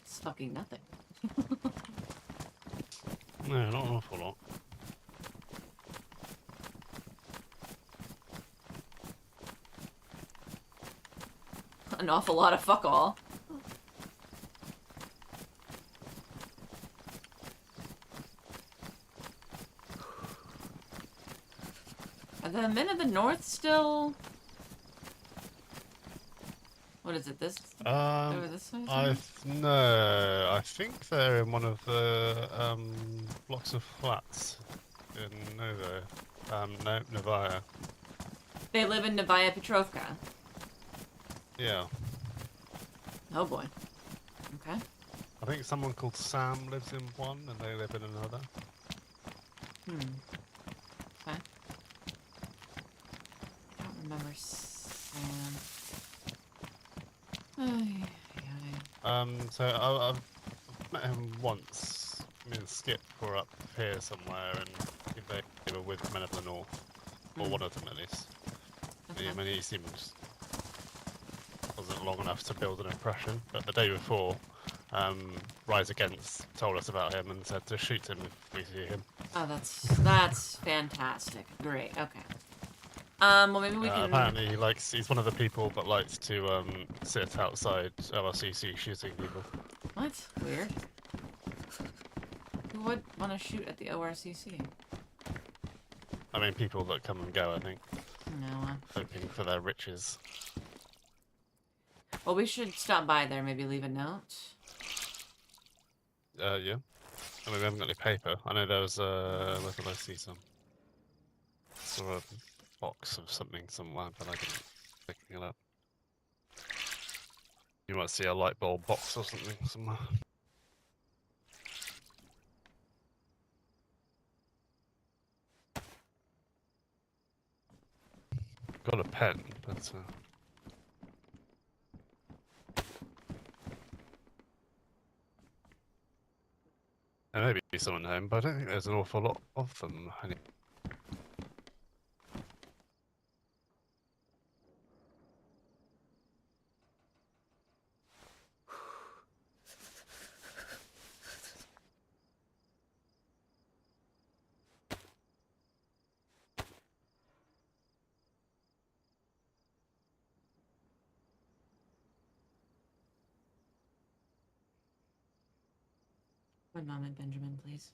Speaker 1: It's fucking nothing.
Speaker 3: No, not an awful lot.
Speaker 1: An awful lot of fuck all. Are the men of the north still? What is it? This over this way?
Speaker 3: No, I think they're in one of the blocks of flats in Novo. No, Novaya.
Speaker 1: They live in Novaya Petrovka.
Speaker 3: Yeah,
Speaker 1: Oh boy. Okay.
Speaker 3: I think someone called Sam lives in one, and they live in another.
Speaker 1: Hmm. Okay. I don't remember Sam. Ay, ay,
Speaker 3: So I've met him once. Me and Skip were up here somewhere, and they were with Men of the North, or
Speaker 1: Hmm.
Speaker 3: one of them at least.
Speaker 1: okay.
Speaker 3: I mean, he seemed wasn't long enough to build an impression. But the day before, Rise Against told us about him and said to shoot him if we see him.
Speaker 1: Oh, that's fantastic. Great. Okay. Well, maybe we can.
Speaker 3: Apparently, he's one of the people that likes to sit outside LRCC shooting people.
Speaker 1: What? Weird. Who would want to shoot at the ORCC?
Speaker 3: I mean, people that come and go, I think,
Speaker 1: No.
Speaker 3: hoping for their riches.
Speaker 1: Well, we should stop by there. Maybe leave a note.
Speaker 3: Yeah. I mean, we haven't got any paper. I know there was where did I see some? Saw a box of something somewhere, but I didn't pick it up. You might see a light bulb box or something somewhere. Got a pen, but there may be someone home, but I don't think there's an awful lot of them.
Speaker 1: One moment, Benjamin, please.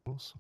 Speaker 3: Course.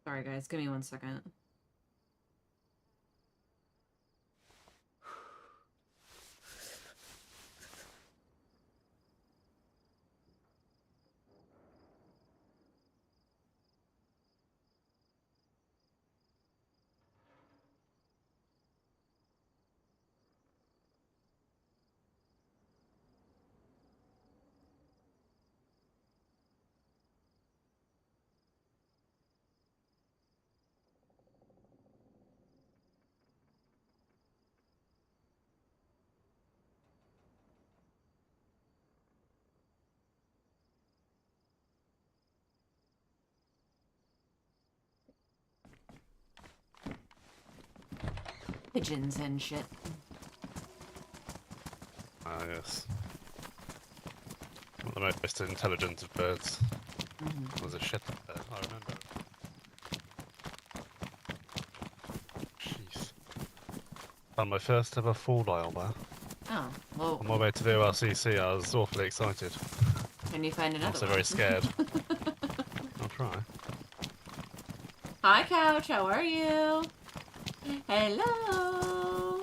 Speaker 1: Sorry, guys. Give me 1 second. Pigeons and shit.
Speaker 3: Ah, yes. the most intelligent of birds.
Speaker 1: Mhm.
Speaker 3: Was it shit? I remember. Jeez. Found my first ever fall dial there.
Speaker 1: Oh, well,
Speaker 3: On my way to the ORCC, I was awfully excited.
Speaker 1: can you find another
Speaker 3: Also
Speaker 1: one?
Speaker 3: very scared. I'll try.
Speaker 1: Hi, Couch. How are you? Hello.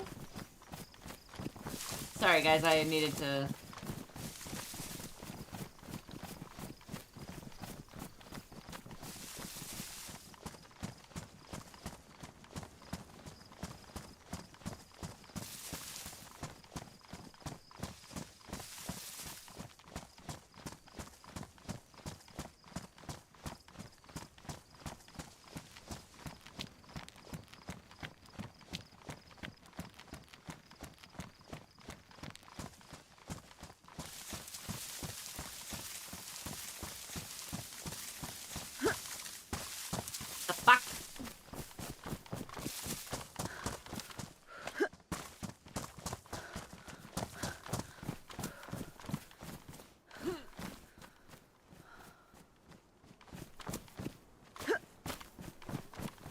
Speaker 1: Sorry, guys. I needed to. The fuck?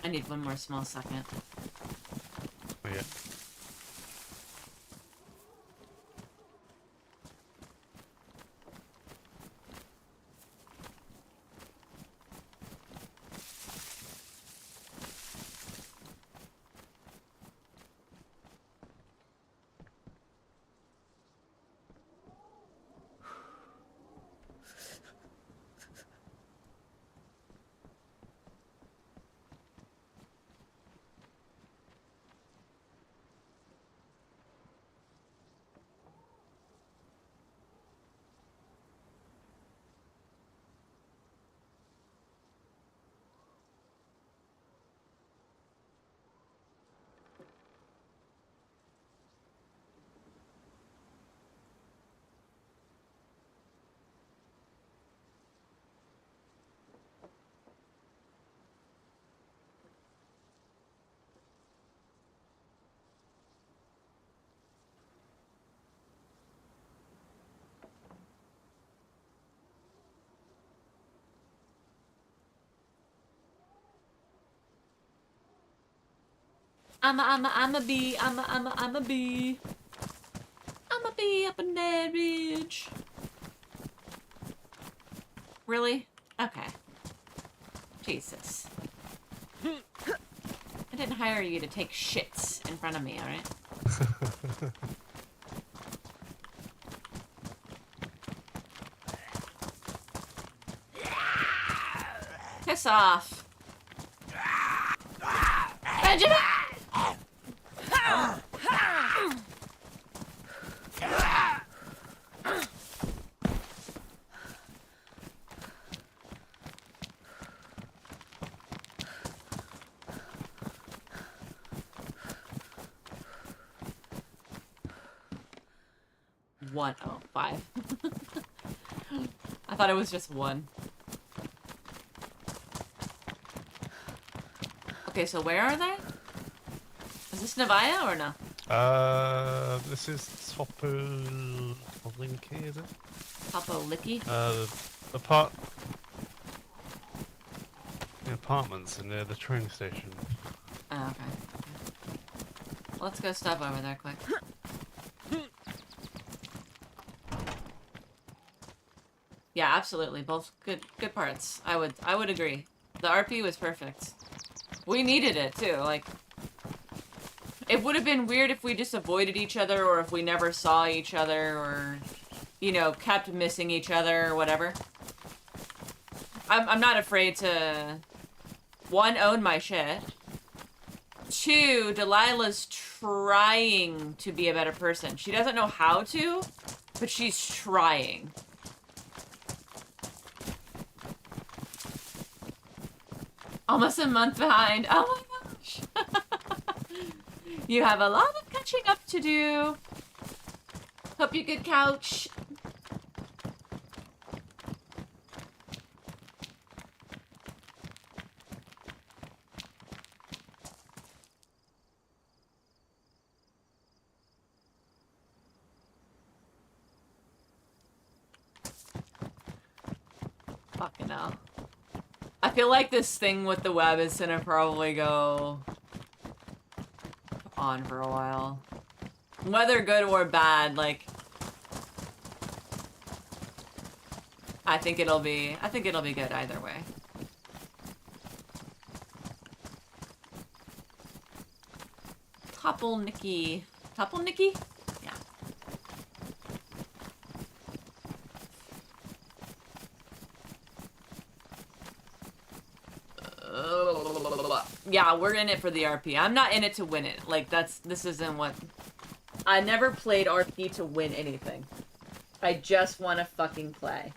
Speaker 1: I need one more small second.
Speaker 3: Oh, yeah.
Speaker 1: I'm a bee. I'm a bee. I'm a bee up in that ridge. Really? Okay. Jesus. I didn't hire you to take shits in front of me, alright? Piss off. Benjamin! One. Oh, five. I thought it was just one. Okay, so where are they? Is this Nevaya or no?
Speaker 3: This is Topolinki, is it?
Speaker 1: Licky?
Speaker 3: The apartments are near the train station.
Speaker 1: Oh, okay. Let's go stop over there quick. Yeah, absolutely. Both good parts. I would agree. The RP was perfect. We needed it too. Like, it would have been weird if we just avoided each other, or if we never saw each other, or, you know, kept missing each other or whatever. I'm not afraid to, one, own my shit. Two, Delilah's trying to be a better person. She doesn't know how to, but she's trying. Almost a month behind. Oh my gosh. You have a lot of catching up to do. Hope you good, Couch. Fucking hell. I feel like this thing with the web is gonna probably go on for a while. Whether good or bad, like I think it'll be good either way. Topple Nikki. Topple Nikki? Yeah. Yeah, we're in it for the RP. I'm not in it to win it. Like, this isn't what... I never played RP to win anything. I just want to fucking play.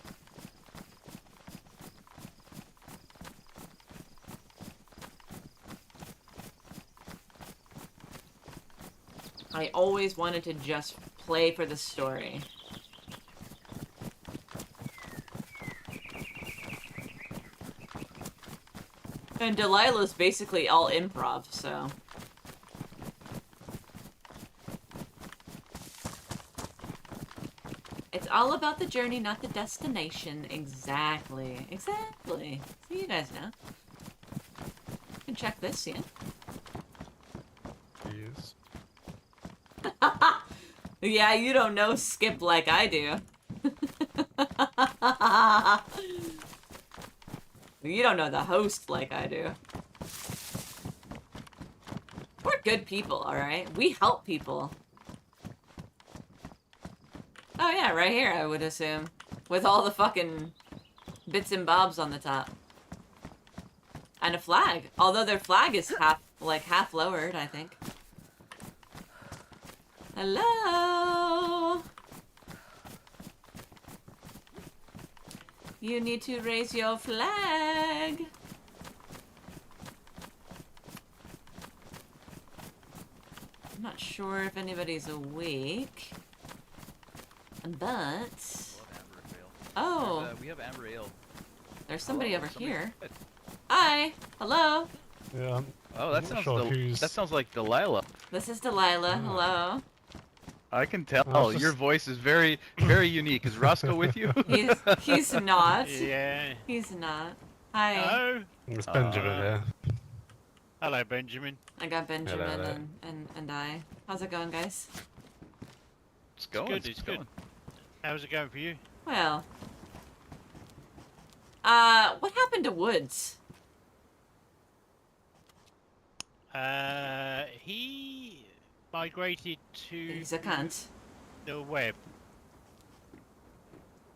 Speaker 1: I always wanted to just play for the story. And Delilah's basically all improv, so... It's all about the journey, not the destination. Exactly. Exactly. So you guys know. You can check this, yeah?
Speaker 3: Yes.
Speaker 1: Yeah, you don't know Skip like I do. You don't know the host like I do. We're good people, alright? We help people. Oh yeah, right here, I would assume. With all the fucking bits and bobs on the top. And a flag. Although their flag is half lowered, I think. Hello? You need to raise your flag. I'm not sure if anybody's awake. But... Oh!
Speaker 8: We have Amber Ale.
Speaker 1: There's somebody over here.
Speaker 8: Good.
Speaker 1: Hi! Hello!
Speaker 3: Yeah.
Speaker 8: Oh,
Speaker 3: I'm not sure who's-
Speaker 8: that sounds like Delilah.
Speaker 1: This is Delilah.
Speaker 3: Oh.
Speaker 1: Hello.
Speaker 8: I can tell.
Speaker 3: Oh, it's
Speaker 8: Your
Speaker 3: just-
Speaker 8: voice is very, very unique. Is Roscoe with you?
Speaker 1: He's not.
Speaker 9: Yeah.
Speaker 1: He's not. Hi.
Speaker 9: Hello.
Speaker 3: It's Benjamin here.
Speaker 9: Hello, Benjamin.
Speaker 1: I got Benjamin
Speaker 3: Hello there.
Speaker 1: and I. How's it going, guys?
Speaker 8: It's going.
Speaker 9: Good, it's good. How's it going for you?
Speaker 1: Well. What happened to Woods?
Speaker 9: He migrated to
Speaker 1: He's a cunt.
Speaker 9: the web.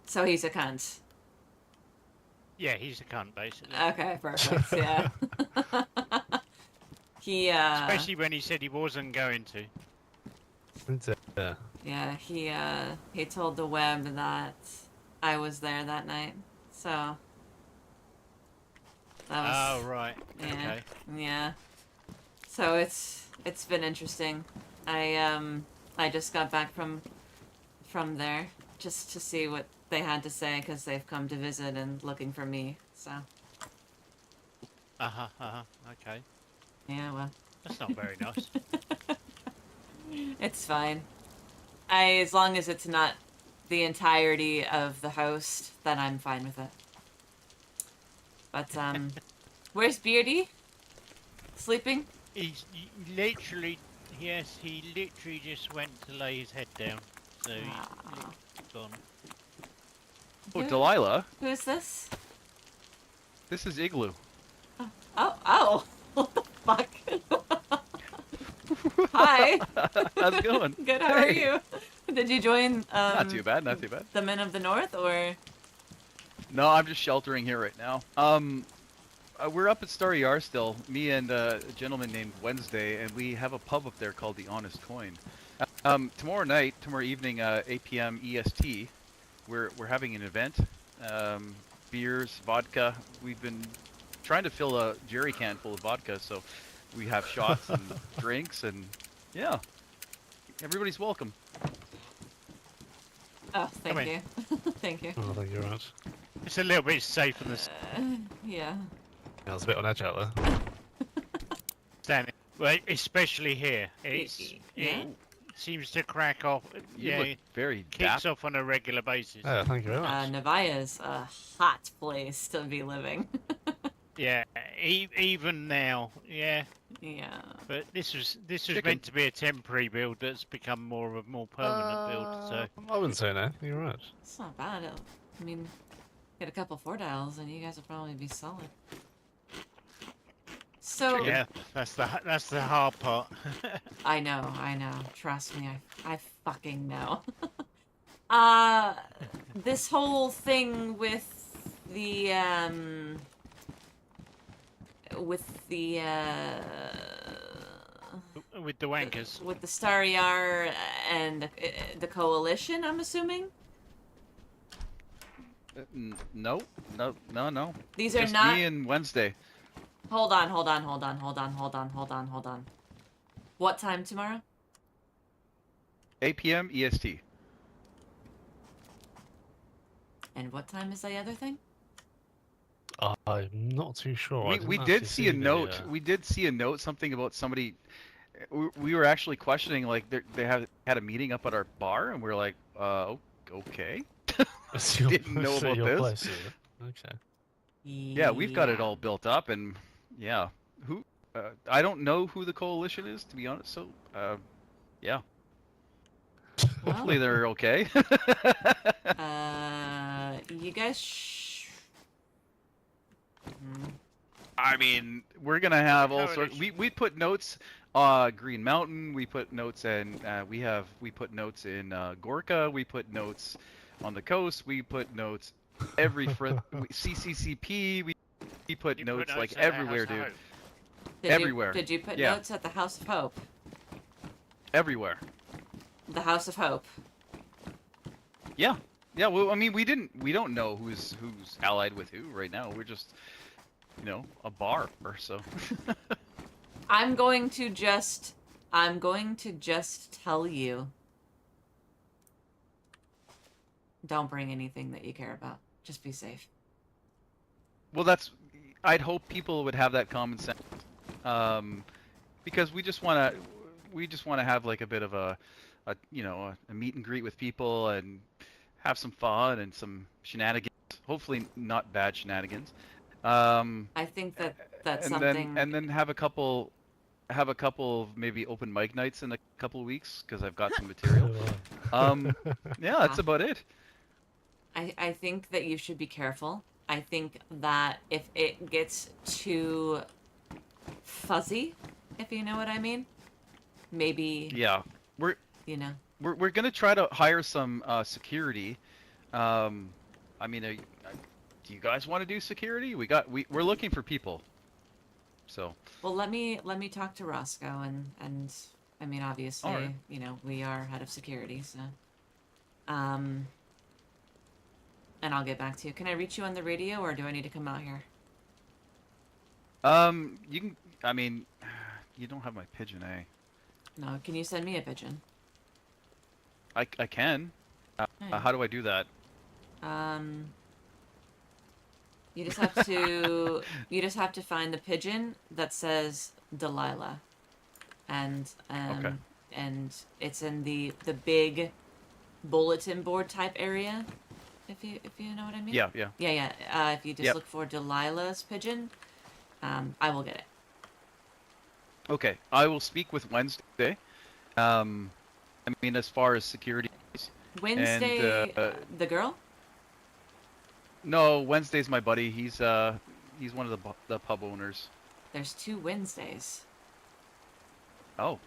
Speaker 1: So he's a cunt.
Speaker 9: Yeah, he's a cunt, basically.
Speaker 1: Okay, perfect, yeah. He,
Speaker 9: Especially when he said he wasn't going to.
Speaker 1: yeah, he told the web that I was there that night, so... That was...
Speaker 9: Oh, right.
Speaker 1: Yeah.
Speaker 9: Okay.
Speaker 1: Yeah. So it's been interesting. I just got back from there just to see what they had to say because they've come to visit and looking for me. So
Speaker 9: Okay.
Speaker 1: yeah, well,
Speaker 9: That's not very nice.
Speaker 1: it's fine. As long as it's not the entirety of the host, then I'm fine with it. But where's Beardy? Sleeping?
Speaker 9: He's literally, yes, he literally just went to lay his head down. So he's gone.
Speaker 8: Oh, Delilah.
Speaker 1: Who is this?
Speaker 8: This is Igloo.
Speaker 1: Oh! What the fuck? Hi.
Speaker 8: How's it going?
Speaker 1: Good. How are
Speaker 8: Hey.
Speaker 1: you? Did you join?
Speaker 8: Not too bad. Not too bad.
Speaker 1: The Men of the North, or?
Speaker 8: No, I'm just sheltering here right now. We're up at Starry Yar still. Me and a gentleman named Wednesday, and we have a pub up there called the Honest Coin. Tomorrow evening, 8 p.m. EST, we're having an event. Beers, vodka. We've been trying to fill a jerry can full of vodka, so we have shots and drinks, and yeah, everybody's welcome.
Speaker 1: Oh, thank
Speaker 9: Come
Speaker 1: you. Thank you.
Speaker 3: Oh, thank you very much.
Speaker 9: It's a little bit safe in the
Speaker 1: Yeah.
Speaker 3: Yeah, I was a bit on edge out there.
Speaker 9: standing. Well, especially here. It's
Speaker 1: Yeah.
Speaker 9: seems to crack off.
Speaker 8: You
Speaker 9: Yeah,
Speaker 8: look very
Speaker 9: kicks
Speaker 8: dapper.
Speaker 9: off on a regular basis.
Speaker 3: Yeah, thank you very much.
Speaker 1: Nevaya's a hot place to be living.
Speaker 9: Yeah, even now. Yeah,
Speaker 1: Yeah.
Speaker 9: but this was
Speaker 8: Chicken.
Speaker 9: meant to be a temporary build that's become more of a more permanent build. So
Speaker 3: I wouldn't say no. You're right.
Speaker 1: It's not bad. I mean, get a couple 4 dials and you guys will probably be solid. So
Speaker 9: yeah, that's the hard part.
Speaker 1: I know. Trust me, I fucking know. This whole thing with the
Speaker 9: With the wankers.
Speaker 1: with the Starry Yar and the coalition, I'm assuming
Speaker 8: No.
Speaker 1: these are
Speaker 8: Just
Speaker 1: not.
Speaker 8: me and Wednesday.
Speaker 1: Hold on. What time tomorrow?
Speaker 8: 8 p.m. EST.
Speaker 1: And what time is the other thing?
Speaker 3: I'm not too sure. I
Speaker 8: We
Speaker 3: didn't
Speaker 8: did
Speaker 3: actually
Speaker 8: see a
Speaker 3: the,
Speaker 8: note. We did see a note, something about somebody. We were actually questioning, like they had a meeting up at our bar, and we are like, okay.
Speaker 3: It's your,
Speaker 8: didn't know
Speaker 3: it's
Speaker 8: about
Speaker 3: your
Speaker 8: this.
Speaker 3: place, is it? Okay.
Speaker 8: Yeah, we've got it all built up, and yeah, who? I don't know who the coalition is, to be honest. So, yeah. Hopefully they're okay.
Speaker 1: You guys.
Speaker 8: I mean, we're gonna have all sorts. We put notes. Green Mountain. We put notes in. We put notes in Gorka. We put notes on the coast. We put notes CCCP. We put notes like everywhere, dude. Everywhere.
Speaker 1: Did you put
Speaker 8: Yeah.
Speaker 1: notes at the House of Hope?
Speaker 8: Everywhere.
Speaker 1: The House of Hope.
Speaker 8: Yeah. Yeah. Well, I mean, we don't know who's allied with who right now. We're just, a bar. So.
Speaker 1: I'm going to just tell you. Don't bring anything that you care about. Just be safe.
Speaker 8: Well, I'd hope people would have that common sense, because we just want to have like a bit of a meet and greet with people and have some fun and some shenanigans. Hopefully, not bad shenanigans.
Speaker 1: I think that's something.
Speaker 8: And then have a couple of maybe open mic nights in a couple of weeks because I've got some material. Yeah, that's about it.
Speaker 1: I think that you should be careful. I think that if it gets too fuzzy, if you know what I mean, maybe.
Speaker 8: Yeah, we're gonna try to hire some security. I mean, do you guys want to do security? We're looking for people. So.
Speaker 1: Well, let me talk to Roscoe and I mean, obviously,
Speaker 8: right.
Speaker 1: We are head of security, so. And I'll get back to you. Can I reach you on the radio, or do I need to come out here?
Speaker 8: You can. I mean, you don't have my pigeon, eh?
Speaker 1: No. Can you send me a pigeon?
Speaker 8: I can.
Speaker 1: Hey.
Speaker 8: How do I do that?
Speaker 1: You just have to find the pigeon that says Delilah, and
Speaker 8: Okay.
Speaker 1: and it's in the big bulletin board type area. If you know what I mean.
Speaker 8: Yeah.
Speaker 1: If you just look for Delilah's pigeon, I will get it.
Speaker 8: Okay, I will speak with Wednesday. I mean, as far as security.
Speaker 1: Wednesday,
Speaker 8: And,
Speaker 1: the girl.
Speaker 8: No, Wednesday's my buddy. He's one of the pub owners.
Speaker 1: There's 2 Wednesdays.
Speaker 8: Oh.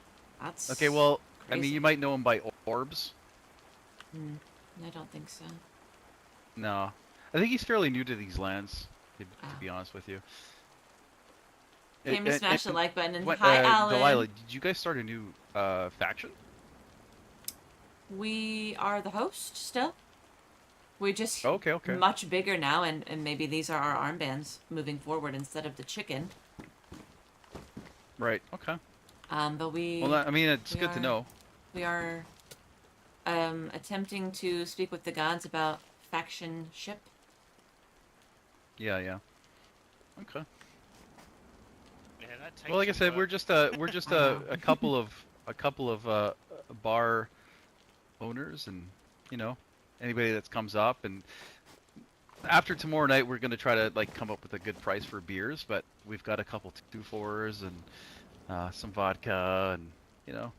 Speaker 1: That's
Speaker 8: Okay, well, I mean,
Speaker 1: crazy.
Speaker 8: you might know him by Orbs.
Speaker 1: I don't think so.
Speaker 8: No, I think he's fairly new to these lands. To be honest with you.
Speaker 1: Came to smash the like button and
Speaker 8: What,
Speaker 1: hi, Alan.
Speaker 8: Delilah, did you guys start a new faction?
Speaker 1: We are the host still. We're just
Speaker 8: Okay.
Speaker 1: much bigger now, and maybe these are our armbands moving forward instead of the chicken.
Speaker 8: Right. Okay.
Speaker 1: But we.
Speaker 8: Well, I mean, it's good to know.
Speaker 1: We are attempting to speak with the gods about faction ship.
Speaker 8: Yeah.
Speaker 9: Yeah,
Speaker 8: Okay.
Speaker 9: that takes
Speaker 8: Well, like I
Speaker 9: some
Speaker 8: said,
Speaker 9: work.
Speaker 8: we're just a couple of bar owners and, you know, anybody that comes up. And after tomorrow night, we're gonna try to like come up with a good price for beers. But we've got a couple 2-4s and some vodka, and you know,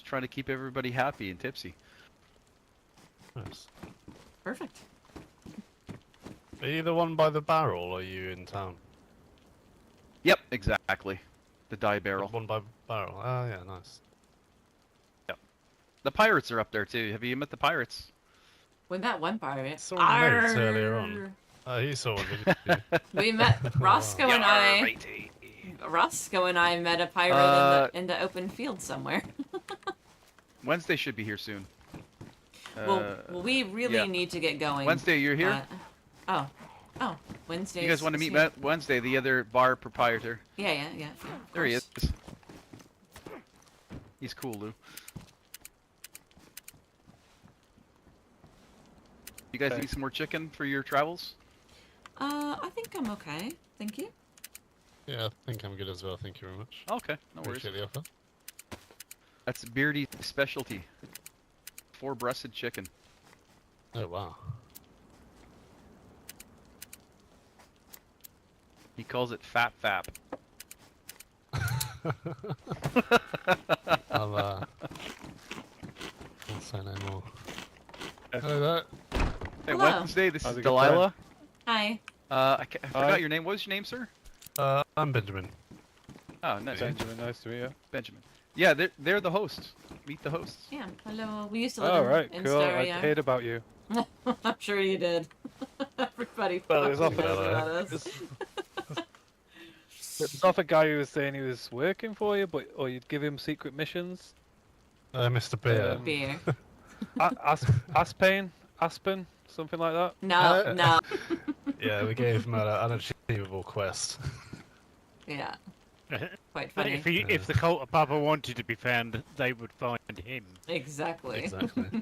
Speaker 8: trying to keep everybody happy and tipsy.
Speaker 3: Nice.
Speaker 1: Perfect.
Speaker 3: Are you the one by the barrel, or are you in town?
Speaker 8: Yep, exactly. The die
Speaker 3: The
Speaker 8: barrel.
Speaker 3: one by barrel. Oh yeah, nice.
Speaker 8: The pirates are up there too. Have you met the pirates?
Speaker 1: We met one pirate.
Speaker 3: Saw him loads earlier on.
Speaker 1: Arr.
Speaker 3: Oh, you saw one, didn't you?
Speaker 1: We met Roscoe and I.
Speaker 8: matey.
Speaker 1: Roscoe and I met a pirate in the open field somewhere.
Speaker 8: Wednesday should be here soon.
Speaker 1: Well, we really
Speaker 8: yeah.
Speaker 1: need to get going.
Speaker 8: Wednesday, you're here?
Speaker 1: Oh, Wednesday.
Speaker 8: You guys want to meet Matt Wednesday, the other bar proprietor?
Speaker 1: Yeah.
Speaker 8: There he is. He's cool, Lou. You guys need some more chicken for your travels?
Speaker 1: I think I'm okay. Thank you.
Speaker 3: Yeah, I think I'm good as well. Thank you very much.
Speaker 8: Okay, no worries.
Speaker 3: Appreciate the offer.
Speaker 8: That's Beardy's specialty. 4-breasted chicken.
Speaker 3: Oh wow.
Speaker 8: He calls it Fap Fap.
Speaker 3: I'll say no more. Hello there.
Speaker 8: Hey,
Speaker 1: Hello.
Speaker 8: Wednesday, this
Speaker 3: How's
Speaker 8: is
Speaker 3: it going?
Speaker 8: Delilah.
Speaker 1: Hi.
Speaker 8: I forgot your name. What was your name, sir?
Speaker 3: I'm Benjamin.
Speaker 8: Oh, nice.
Speaker 10: Benjamin, nice to meet you.
Speaker 8: Benjamin. Yeah, they're the hosts. Meet the hosts.
Speaker 1: Yeah. Hello. We used to live
Speaker 10: Oh, right,
Speaker 1: in
Speaker 10: cool. I
Speaker 1: Stereo.
Speaker 10: heard about you.
Speaker 1: I'm sure you did. Everybody
Speaker 10: Well, it was
Speaker 1: fucking
Speaker 10: off
Speaker 1: knows
Speaker 3: of-
Speaker 1: about us.
Speaker 10: It was off a guy who was saying he was working for you, or you'd give him secret missions.
Speaker 3: Mr. Beer.
Speaker 1: Beer.
Speaker 10: Aspen, something like that.
Speaker 1: No, no.
Speaker 3: Yeah, we gave him an unachievable quest.
Speaker 1: Yeah. Quite
Speaker 9: But
Speaker 1: funny.
Speaker 9: if the cult of Baba wanted to be found, they would find him.
Speaker 1: Exactly.
Speaker 3: Exactly.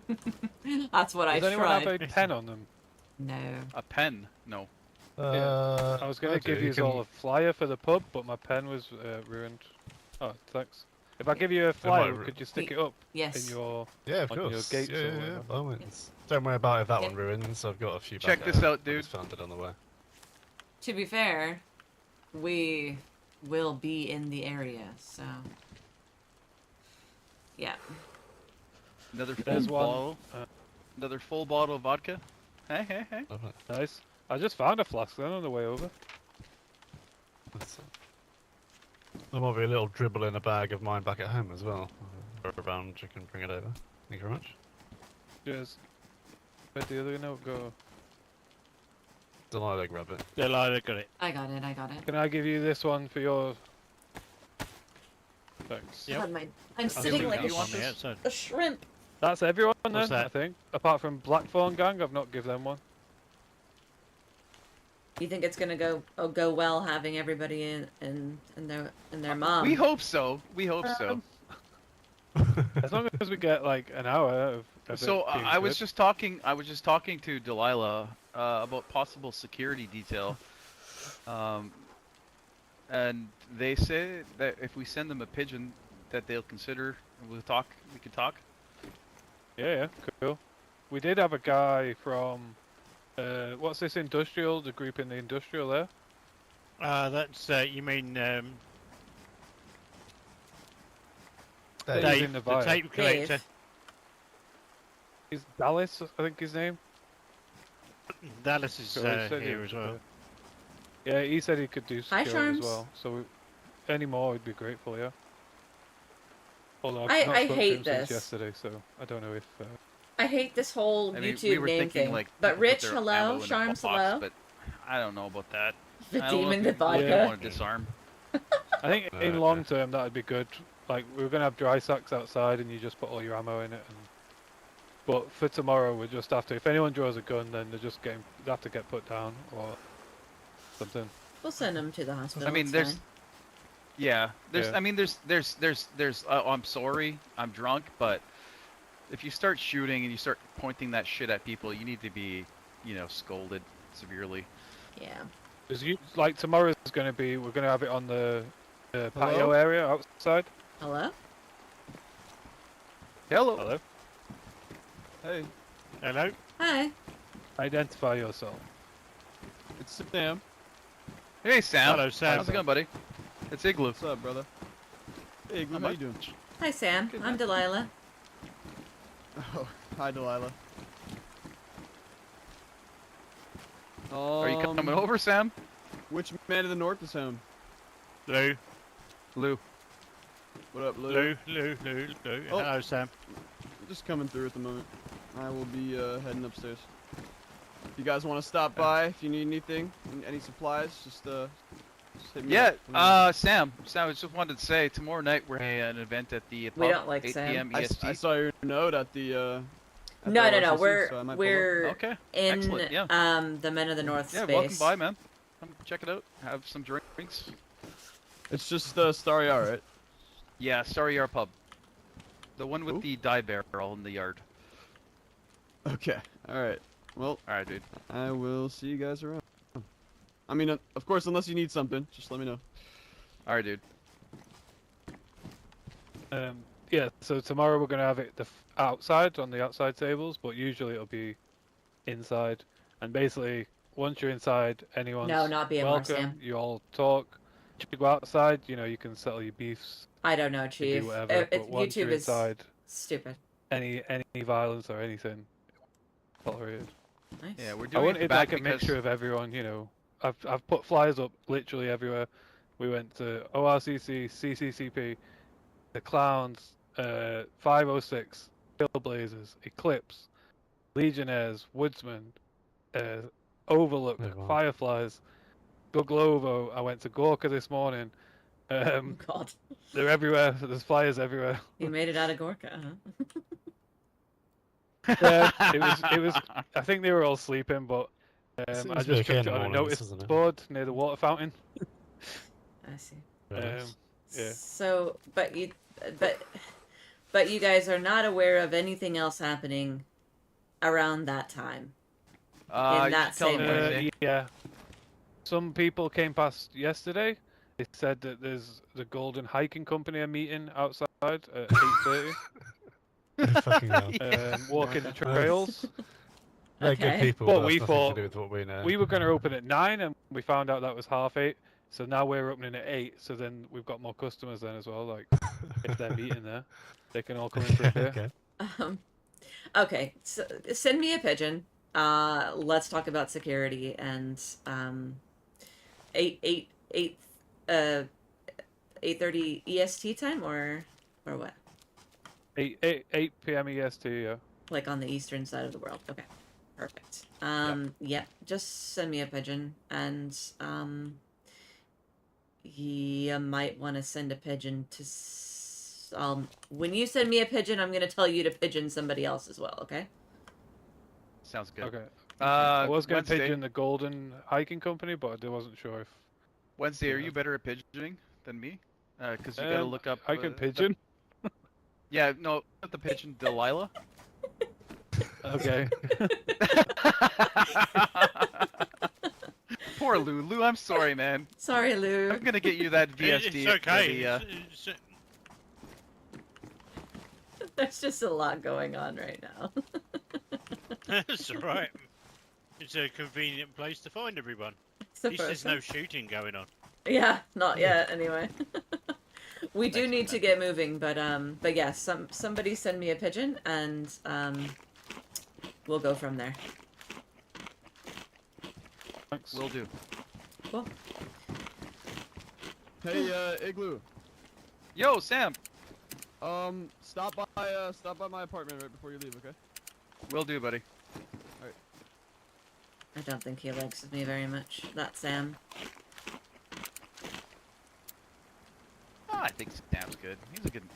Speaker 1: That's what I
Speaker 10: Does anyone have
Speaker 1: tried.
Speaker 10: a pen on them?
Speaker 1: No.
Speaker 8: A pen? No.
Speaker 10: I was going to give you all a flyer for the pub, but my pen was ruined. Oh, thanks. If I give you a flyer,
Speaker 3: might
Speaker 10: could you stick it up
Speaker 1: Yes.
Speaker 10: in your...
Speaker 3: Yeah, of
Speaker 10: Like your
Speaker 3: course.
Speaker 10: gates or
Speaker 3: yeah,
Speaker 10: whatever.
Speaker 3: by all means. Don't worry about if that
Speaker 1: Yeah.
Speaker 3: one ruins. I've got a few.
Speaker 8: Check
Speaker 3: back
Speaker 8: this
Speaker 3: there.
Speaker 8: out,
Speaker 3: I
Speaker 8: dude.
Speaker 3: just found it on the way.
Speaker 1: To be fair, we will be in the area, so. Yeah.
Speaker 8: Another full
Speaker 10: There's one.
Speaker 8: bottle. Another full bottle of vodka. Hey.
Speaker 3: Lovely.
Speaker 10: Nice. I just found a flask then on the way over.
Speaker 3: That's it. There might be a little dribble in a bag of mine back at home as well. Go around, you can bring it over. Thank you very much.
Speaker 10: Cheers. Where'd the other note go?
Speaker 3: Delilah, grab it.
Speaker 9: Delilah got it.
Speaker 1: I got it.
Speaker 10: Can I give you this one for your... Thanks.
Speaker 9: Yep.
Speaker 1: God, I'm
Speaker 8: I'll
Speaker 1: sitting
Speaker 8: give
Speaker 1: like
Speaker 8: you
Speaker 1: a,
Speaker 8: one
Speaker 9: on the outside.
Speaker 1: a shrimp.
Speaker 10: That's everyone then,
Speaker 9: What's that?
Speaker 10: I think. Apart from Blackthorn Gang, I've not give them one.
Speaker 1: You think it's gonna go well having everybody in their mom?
Speaker 8: We hope so. We hope so.
Speaker 10: As long as we get like an hour of
Speaker 8: So
Speaker 10: it being
Speaker 8: I was
Speaker 10: good.
Speaker 8: just talking. I was just talking to Delilah about possible security detail, and they say that if we send them a pigeon, that they'll consider. We'll talk. We could talk.
Speaker 10: Yeah, cool. We did have a guy from what's this industrial? The group in the industrial there.
Speaker 9: That's you mean
Speaker 10: He's
Speaker 9: Dave,
Speaker 10: in the
Speaker 9: the
Speaker 10: bio.
Speaker 9: tape collector.
Speaker 1: Dave.
Speaker 10: He's Dallas, I think his name.
Speaker 9: Dallas is
Speaker 10: So he said he
Speaker 9: here
Speaker 10: was,
Speaker 9: as well.
Speaker 10: Yeah, he said he could do
Speaker 1: Hi,
Speaker 10: security
Speaker 1: Sharms.
Speaker 10: as well. So any more, we'd be grateful. Yeah. Although
Speaker 1: I
Speaker 10: I've not spoken to
Speaker 1: hate
Speaker 10: him
Speaker 1: this.
Speaker 10: since yesterday, so I don't know if.
Speaker 1: I hate this whole
Speaker 8: I mean,
Speaker 1: YouTube
Speaker 8: we were
Speaker 1: name
Speaker 8: thinking
Speaker 1: thing.
Speaker 8: like.
Speaker 1: But
Speaker 8: people put
Speaker 1: Rich,
Speaker 8: their
Speaker 1: hello.
Speaker 8: ammo in a
Speaker 1: Sharms,
Speaker 8: box,
Speaker 1: hello.
Speaker 8: But I don't know about that.
Speaker 1: The
Speaker 8: I don't know
Speaker 1: demon,
Speaker 8: if
Speaker 1: the
Speaker 8: you
Speaker 1: vodka.
Speaker 8: want to disarm.
Speaker 10: I think in long term that'd be good. Like we were gonna have dry sacks outside, and you just put all your ammo in it. But for tomorrow, we just have to. If anyone draws a gun, then they have to get put down or something.
Speaker 1: We'll send him to the hospital.
Speaker 8: I mean,
Speaker 1: it's
Speaker 8: there's.
Speaker 1: fine.
Speaker 8: Yeah, there's.
Speaker 10: Yeah.
Speaker 8: I mean, there's. I'm sorry, I'm drunk, but if you start shooting and you start pointing that shit at people, you need to be, scolded severely.
Speaker 1: Yeah.
Speaker 10: Because like tomorrow's gonna be, we're gonna have it on the patio
Speaker 3: Hello?
Speaker 10: area outside.
Speaker 1: Hello?
Speaker 5: Hello.
Speaker 10: Hello.
Speaker 11: Hey,
Speaker 9: Hello.
Speaker 1: Hi.
Speaker 10: Identify yourself.
Speaker 11: it's Sam.
Speaker 8: Hey, Sam.
Speaker 9: Hello, Sam.
Speaker 8: How's it going, buddy? It's Igloo.
Speaker 11: What's up, brother? Hey, Igloo,
Speaker 8: Not
Speaker 11: how you
Speaker 8: much.
Speaker 11: doing?
Speaker 1: Hi, Sam. I'm Delilah.
Speaker 11: Oh, hi, Delilah.
Speaker 8: Are you coming over, Sam?
Speaker 11: Which man of the north is home?
Speaker 9: Lou.
Speaker 8: Lou.
Speaker 11: What up, Lou?
Speaker 9: Lou.
Speaker 11: Oh.
Speaker 9: Hello, Sam.
Speaker 11: Just coming through at the moment. I will be heading upstairs. If you guys want to stop by, if you need anything, any supplies, just hit me
Speaker 8: Yeah,
Speaker 11: up.
Speaker 8: Sam, I just wanted to say, tomorrow night we're having an event at the pub,
Speaker 1: We don't like
Speaker 8: 8
Speaker 1: Sam.
Speaker 8: p.m.
Speaker 11: I
Speaker 8: EST.
Speaker 11: saw your note at the. At
Speaker 1: No,
Speaker 11: the
Speaker 1: no.
Speaker 11: RCC, so I might pull up.
Speaker 1: We're
Speaker 8: Okay,
Speaker 1: in
Speaker 8: excellent, yeah.
Speaker 1: the Men of the North
Speaker 8: Yeah,
Speaker 1: space.
Speaker 8: welcome by, man. Come check it out. Have some drinks.
Speaker 11: It's just Starry Art, right?
Speaker 8: Yeah, Starry Yard Pub. The one with
Speaker 11: Ooh.
Speaker 8: the dye barrel in the yard.
Speaker 11: Okay. All right. Well,
Speaker 8: Alright, dude.
Speaker 11: I will see you guys around. I mean, of course, unless you need something, just let me know.
Speaker 8: Alright, dude.
Speaker 10: Yeah, so tomorrow we're gonna have it outside on the outside tables, but usually it'll be inside. And basically, once you're inside, anyone's
Speaker 1: No, not BMR,
Speaker 10: welcome.
Speaker 1: Sam.
Speaker 10: You all talk. If you go outside, you know, you can settle your beefs.
Speaker 1: I don't know,
Speaker 10: You
Speaker 1: Chief.
Speaker 10: do whatever. But once
Speaker 1: YouTube
Speaker 10: you're
Speaker 1: is
Speaker 10: inside,
Speaker 1: stupid.
Speaker 10: any violence or anything tolerated.
Speaker 1: Nice.
Speaker 8: Yeah, we're
Speaker 10: I
Speaker 8: doing
Speaker 10: wanted
Speaker 8: it back
Speaker 10: like a
Speaker 8: because...
Speaker 10: mixture of everyone, you know. I've put flyers up literally everywhere. We went to ORCC, CCCP, the Clowns, 506, Trailblazers, Eclipse, Legionnaires, Woodsman, Overlook,
Speaker 3: Oh, wow.
Speaker 10: Fireflies, Guglovo. I went to Gorka this morning.
Speaker 1: Oh God.
Speaker 10: They're everywhere. There's flyers everywhere.
Speaker 1: You made it out of Gorka, huh?
Speaker 10: Yeah, it was. I think they were all sleeping, but
Speaker 3: Seems
Speaker 10: I
Speaker 3: to be
Speaker 10: just
Speaker 3: okay in
Speaker 10: chucked
Speaker 3: the
Speaker 10: it on a
Speaker 3: mornings,
Speaker 10: notice
Speaker 3: doesn't it?
Speaker 10: board near the water fountain.
Speaker 1: I see.
Speaker 3: Really?
Speaker 10: Yeah.
Speaker 1: So, but you guys are not aware of anything else happening around that time. In
Speaker 8: you
Speaker 1: that
Speaker 8: should tell
Speaker 1: same
Speaker 8: them
Speaker 1: way.
Speaker 8: Wednesday.
Speaker 10: Yeah. Some people came past yesterday. They said that there's the Golden Hiking Company are meeting outside at 8:30.
Speaker 3: Fucking hell.
Speaker 10: Walking the trails.
Speaker 3: They're good
Speaker 1: Okay.
Speaker 3: people,
Speaker 10: But
Speaker 3: but
Speaker 10: we
Speaker 3: that's nothing
Speaker 10: thought
Speaker 3: to do with what we know.
Speaker 10: we were going to open at 9, and we found out that was 8:30. So now we're opening at 8. So then we've got more customers then as well. Like if they're meeting there, they can all come in for a beer.
Speaker 3: Okay.
Speaker 1: Okay. So send me a pigeon. Let's talk about security and 8:30 EST time or what?
Speaker 10: 8 p.m. EST. Yeah.
Speaker 1: Like on the eastern side of the world. Okay. Perfect. Yeah, just send me a pigeon and you might want to send a pigeon to when you send me a pigeon, I'm going to tell you to pigeon somebody else as well, okay?
Speaker 8: Sounds good.
Speaker 10: Okay. I was going to
Speaker 8: Wednesday.
Speaker 10: pigeon the Golden Hiking Company, but I wasn't sure if.
Speaker 8: Wednesday, are you better at pigeoning than me? Because you gotta look up...
Speaker 10: I can pigeon.
Speaker 8: Yeah, no, the pigeon Delilah.
Speaker 10: Okay.
Speaker 8: Poor Lou. Lou, I'm sorry, man.
Speaker 1: Sorry, Lou.
Speaker 8: I'm gonna get you that VSD.
Speaker 9: It's okay.
Speaker 8: for
Speaker 1: There's just a lot going on right now.
Speaker 9: That's alright. It's a convenient place to find everyone. At least there's no shooting going on.
Speaker 1: Yeah, not yet anyway. We do need to get moving, but yeah, somebody send me a pigeon and we'll go from there.
Speaker 10: Thanks.
Speaker 8: Will do.
Speaker 1: Cool.
Speaker 11: Hey, Igloo.
Speaker 8: Yo, Sam.
Speaker 11: Stop by my apartment right before you leave, okay?
Speaker 8: Will do, buddy.
Speaker 1: I don't think he likes me very much. That Sam.
Speaker 8: Oh, I think Sam's good.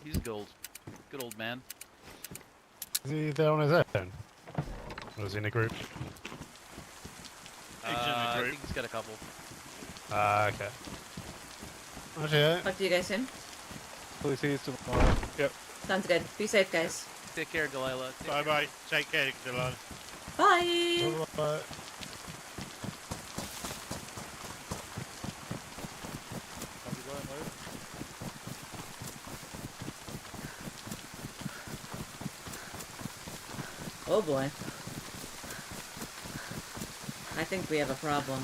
Speaker 8: He's a good old man.
Speaker 3: Is he there on his own? Or is he in a group?
Speaker 8: I think he's got a couple.
Speaker 3: Okay. Okay.
Speaker 1: Talk to you guys soon.
Speaker 10: Please see you tomorrow. Yep.
Speaker 1: Sounds good. Be safe, guys.
Speaker 8: Take care, Delilah. Take
Speaker 9: Bye
Speaker 8: care.
Speaker 9: bye. Take care, Delilah.
Speaker 1: Bye.
Speaker 3: Bye.
Speaker 10: How's it going, Lou?
Speaker 1: Oh boy. I think we have a problem.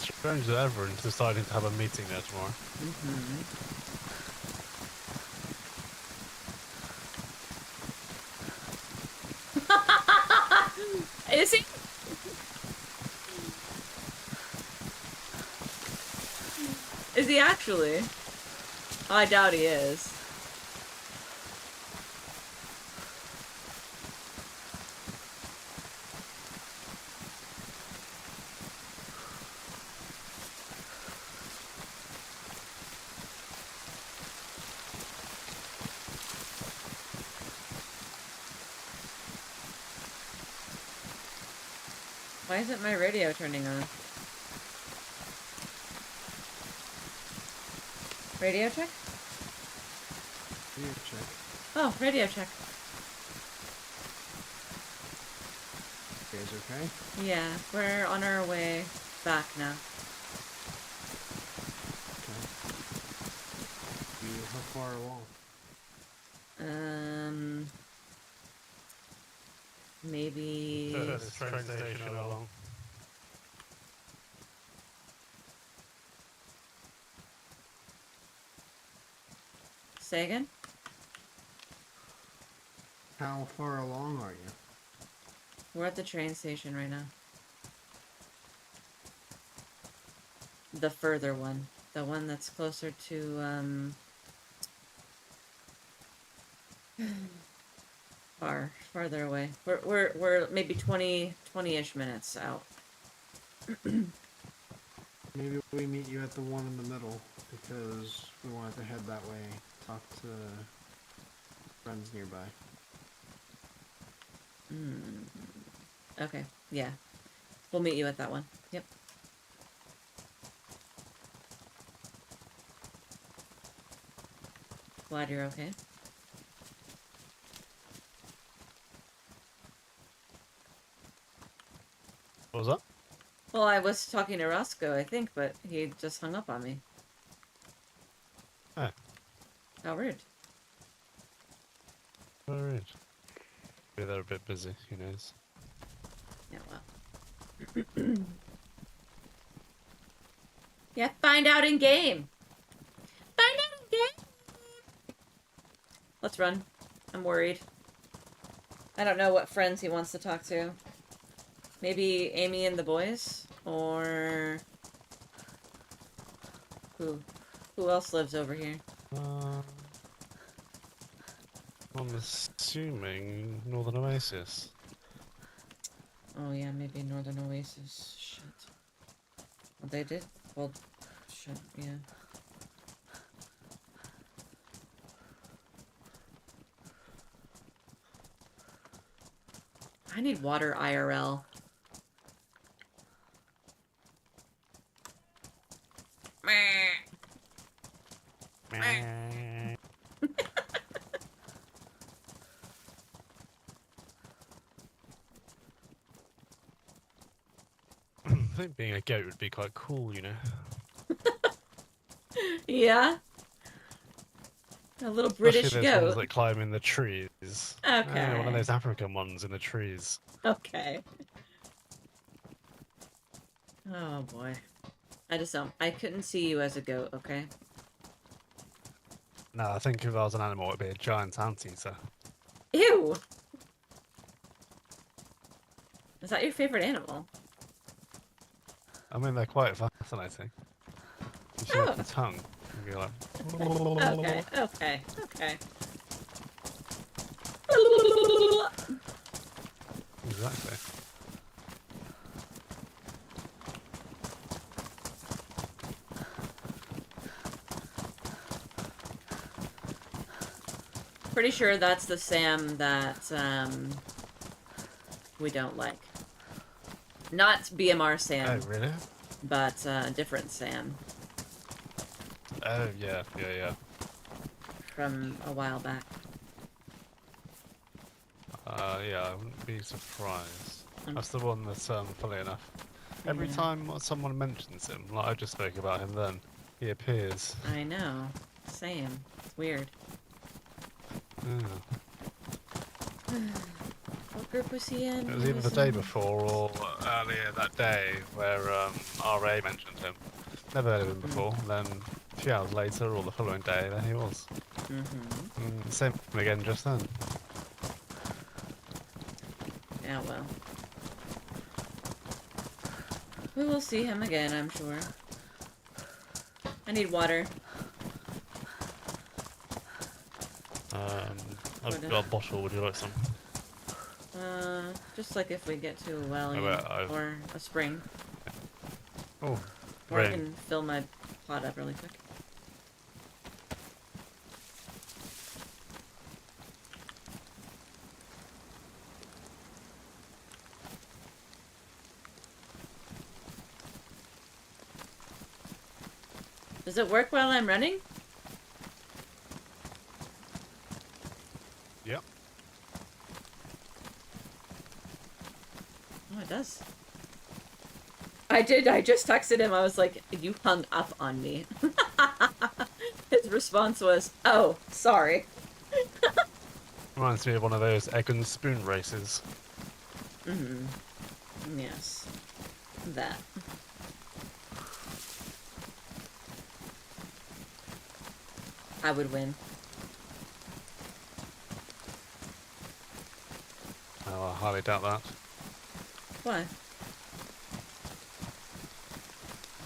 Speaker 3: Strange that everyone's deciding to have a meeting there tomorrow.
Speaker 1: Is he? Is he actually? I doubt he is. Why isn't my radio turning on? Radio check?
Speaker 4: Radio check.
Speaker 1: Oh, radio check.
Speaker 4: You guys okay?
Speaker 1: Yeah, we're on our way back now.
Speaker 4: Okay. How far along?
Speaker 1: Maybe...
Speaker 3: Train station along.
Speaker 1: Say again?
Speaker 4: How far along are you?
Speaker 1: We're at the train station right now. The further one. The one that's closer to, farther away. We're maybe 20-ish minutes out.
Speaker 4: Maybe we meet you at the one in the middle, because we wanted to head that way, talk to friends nearby.
Speaker 1: Okay, yeah. We'll meet you at that one. Yep. Glad you're okay.
Speaker 3: What was that?
Speaker 1: Well, I was talking to Roscoe, I think, but he just hung up on me.
Speaker 3: Oh.
Speaker 1: How rude.
Speaker 3: Very rude. Maybe they're a bit busy, who knows.
Speaker 1: Yeah, well. Yeah, find out in game. Find out in game. Let's run. I'm worried. I don't know what friends he wants to talk to. Maybe Amy and the boys? Or... Who? Who else lives over here?
Speaker 3: I'm assuming Northern Oasis.
Speaker 1: Oh yeah, maybe Northern Oasis. Shit. Well, they did. Well, shit, yeah. I need water IRL.
Speaker 3: I think being a goat would be quite cool, you know.
Speaker 1: Yeah? A little British
Speaker 3: Especially those ones
Speaker 1: goat.
Speaker 3: that climb in the trees.
Speaker 1: Okay.
Speaker 3: One of those African ones in the trees.
Speaker 1: Okay. Oh boy. I just don't. I couldn't see you as a goat, okay?
Speaker 3: No, I think if I was an animal, it'd be a giant anteater.
Speaker 1: Ew! Is that your favorite animal?
Speaker 3: I mean, they're quite fascinating. You see like the tongue, and be like...
Speaker 1: Okay, okay, okay.
Speaker 3: Exactly.
Speaker 1: Pretty sure that's the Sam that, we don't like. Not BMR Sam.
Speaker 3: Oh, really?
Speaker 1: But, different Sam.
Speaker 3: Oh, yeah, yeah, yeah.
Speaker 1: From a while back.
Speaker 3: Yeah, I wouldn't be surprised.
Speaker 1: Okay.
Speaker 3: That's the one that, funny enough, every
Speaker 1: Yeah.
Speaker 3: time someone mentions him, like I just spoke about him then, He appears.
Speaker 1: I know. Same. It's weird.
Speaker 3: Oh.
Speaker 1: What group was he in?
Speaker 3: It was
Speaker 1: He
Speaker 3: either the
Speaker 1: was
Speaker 3: day
Speaker 1: in-
Speaker 3: before or earlier that day where RA mentioned him. Never heard of him before. Then a few hours later or the following day, there he was. Same again just then.
Speaker 1: Yeah, well. We will see him again, I'm sure. I need water.
Speaker 3: I've got a bottle, would you like some?
Speaker 1: Just like if we get to a well or a spring.
Speaker 3: Oh,
Speaker 1: Or I
Speaker 3: rain.
Speaker 1: can fill my pot up really quick. Does it work while I'm running?
Speaker 3: Yep.
Speaker 1: Oh, it does. I did. I just texted him. I was like, you hung up on me. His response was, oh, sorry.
Speaker 3: Reminds me of one of those egg and spoon races.
Speaker 1: Yes. That. I would win.
Speaker 3: Oh, I highly doubt that.
Speaker 1: Why?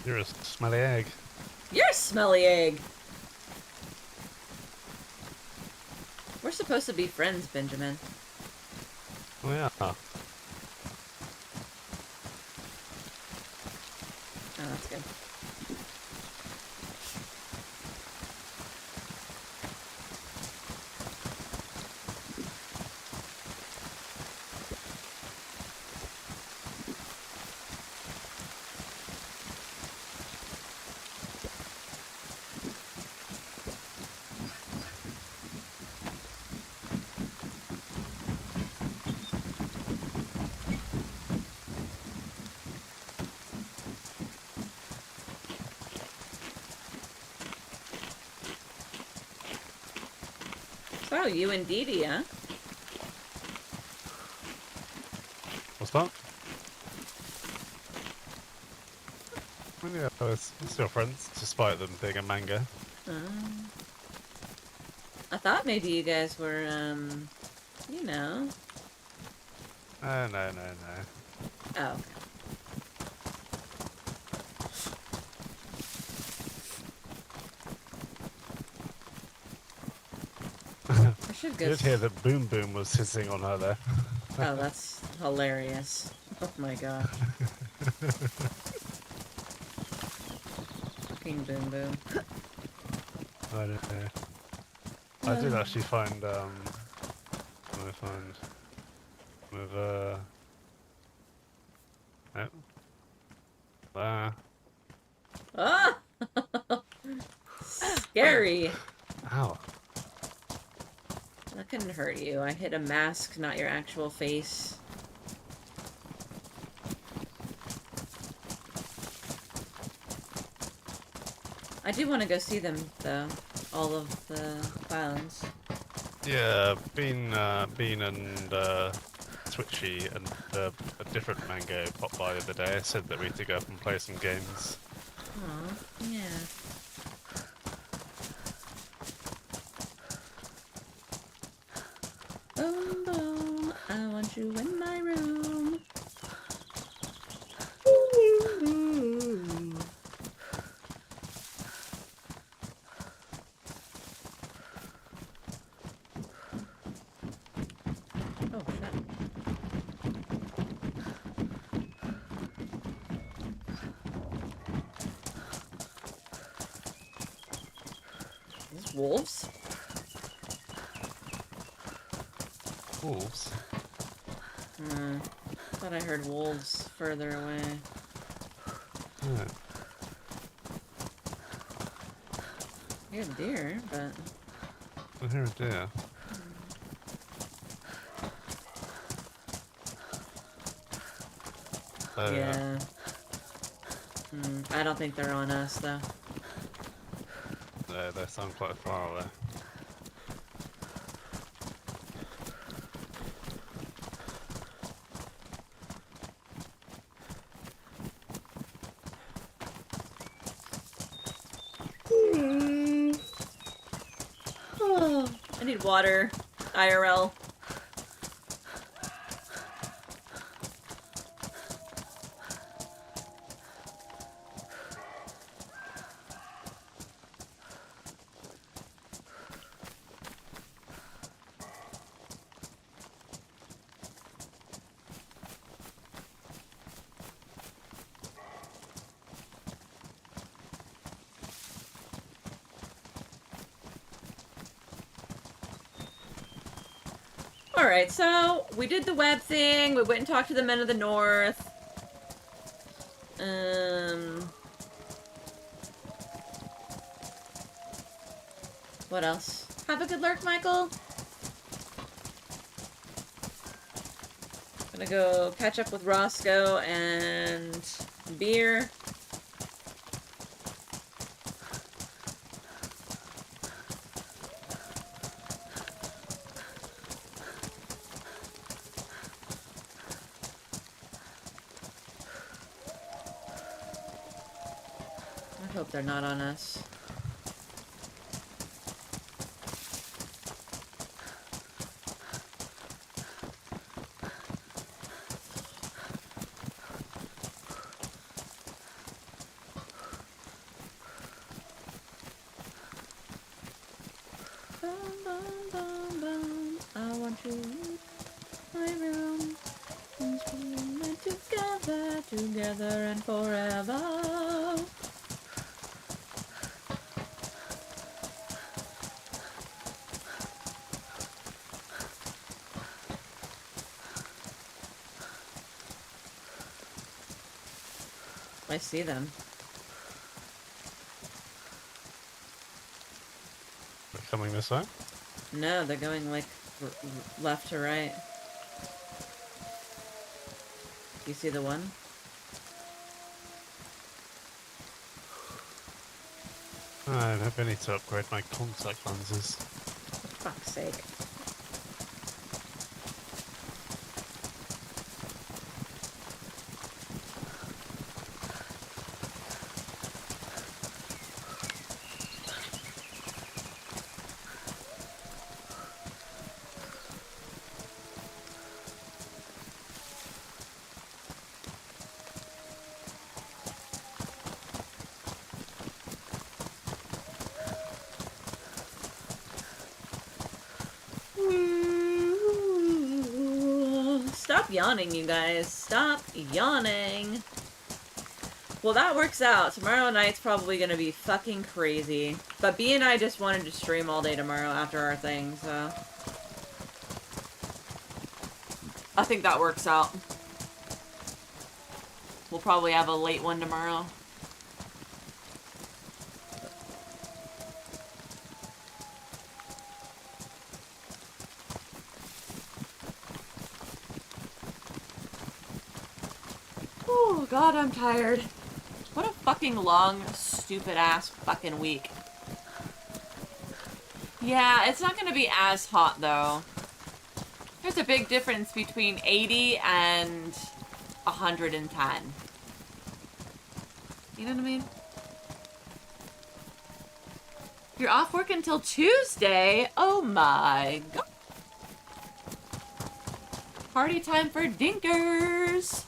Speaker 3: You're a smelly egg.
Speaker 1: You're a smelly egg. We're supposed to be friends, Benjamin.
Speaker 3: Oh yeah.
Speaker 1: Oh, that's good. So, you and Dee Dee, huh?
Speaker 3: What's that? Well, yeah, we're still friends, despite them being a manga.
Speaker 1: I thought maybe you guys were, you know.
Speaker 3: No.
Speaker 1: Oh, okay. I should go.
Speaker 3: You did hear that Boom Boom was hissing on her there.
Speaker 1: Oh, that's hilarious. Oh my god. Fucking Boom Boom.
Speaker 3: I don't know. I did actually find, what did I find? With, oh.
Speaker 1: Ah! Scary.
Speaker 3: Ow.
Speaker 1: That couldn't hurt you. I hit a mask, not your actual face. I do want to go see them, though. All of the clowns.
Speaker 3: Yeah, Bean and Twitchy and a different Mango popped by the other day. Said that we had to go up and play some games.
Speaker 1: Aw, yeah. Boom, boom, I want you in my room. Ooh. Oh, shit. These wolves?
Speaker 3: Wolves?
Speaker 1: Thought I heard wolves further away.
Speaker 3: Yeah.
Speaker 1: I hear deer, but...
Speaker 3: I hear a deer. Oh,
Speaker 1: yeah. I don't think they're on us, though.
Speaker 3: They sound quite far away.
Speaker 1: Oh, I need water. IRL. Alright, so we did the web thing, we went and talked to the men of the north. What else? Have a good lurk, Michael. Gonna go catch up with Roscoe and beer. I hope they're not on us. I want to leave my room and spend it together and forever. I see them.
Speaker 3: They're coming this way?
Speaker 1: No, they're going like left to right. You see the one?
Speaker 3: I maybe I need to upgrade my contact lenses.
Speaker 1: For fuck's sake. Stop yawning, you guys. Stop yawning. Well, that works out. Tomorrow night's probably gonna be fucking crazy. But B and I just wanted to stream all day tomorrow after our thing, so... I think that works out. We'll probably have a late one tomorrow. Oh, God, I'm tired. What a fucking long, stupid-ass fucking week. Yeah, it's not gonna be as hot, though. There's a big difference between 80 and 110. You know what I mean? You're off work until Tuesday? Oh my God. Party time for dinkers.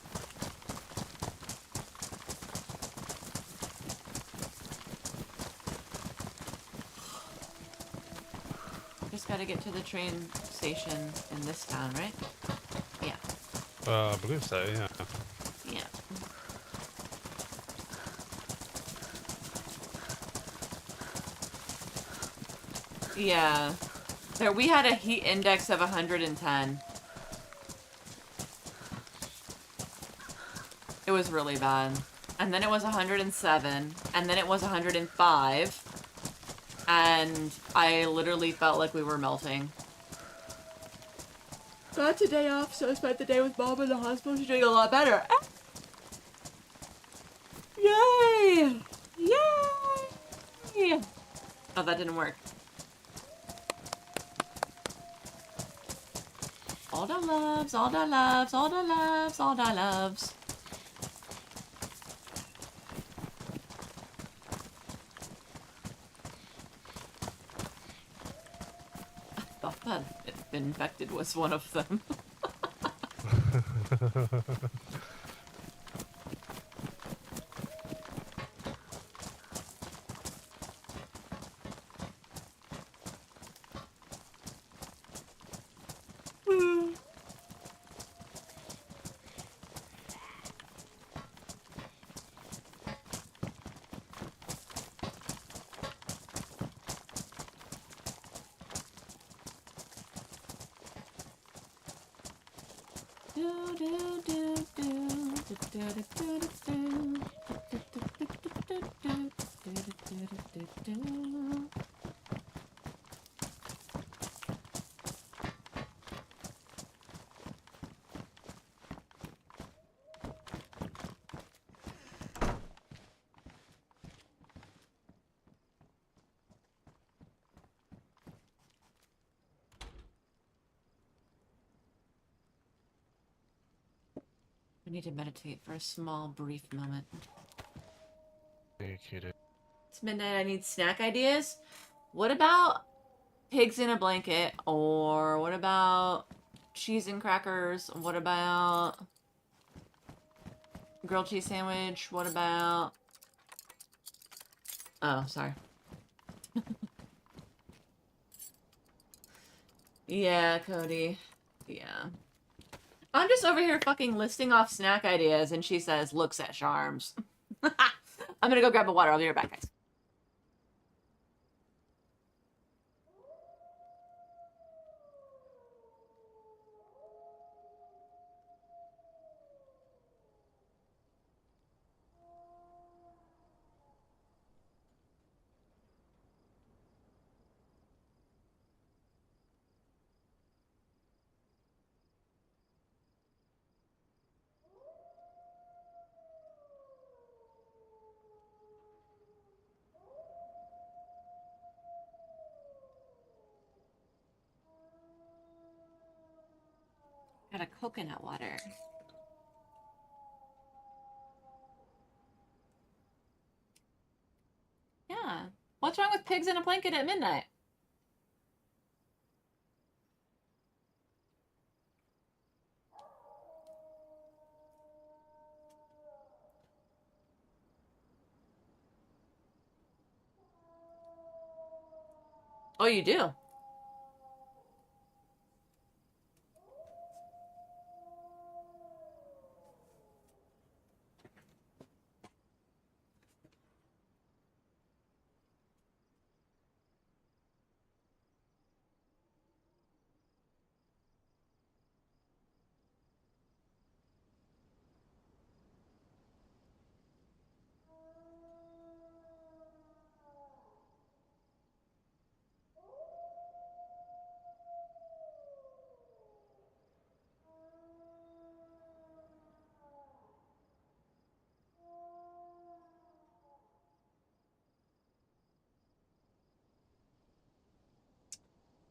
Speaker 1: Just gotta get to the train station in this town, right? Yeah.
Speaker 3: I believe so, yeah.
Speaker 1: Yeah. Yeah. There, we had a heat index of 110. It was really bad. And then it was 107. And then it was 105. And I literally felt like we were melting. Got today off, so I spent the day with Mom in the hospital. She's doing a lot better. Yay! Yay! Oh, that didn't work. All the loves, all the loves, all the loves, all the loves. I thought that infected was one of them. I need to meditate for a small, brief moment. It's midnight, I need snack ideas. What about pigs in a blanket? Or what about cheese and crackers? What about grilled cheese sandwich? What about... Oh, sorry. Yeah, Cody. Yeah. I'm just over here fucking listing off snack ideas, and she says, looks at Charms. I'm gonna go grab a water. I'll be right back, guys. Got a coconut water. Yeah. What's wrong with pigs in a blanket at midnight? Oh, you do?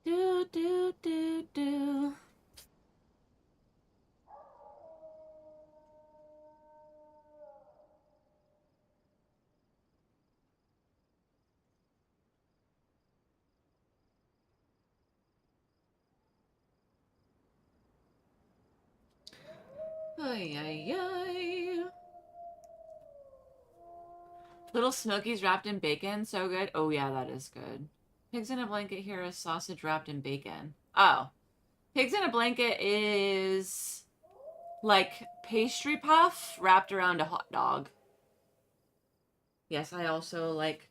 Speaker 1: Do, do, do, do. Ay, ay, ay. Little Smokies wrapped in bacon. So good. Oh, yeah, that is good. Pigs in a blanket here is sausage wrapped in bacon. Oh. Pigs in a blanket is like pastry puff wrapped around a hot dog. Yes, I also like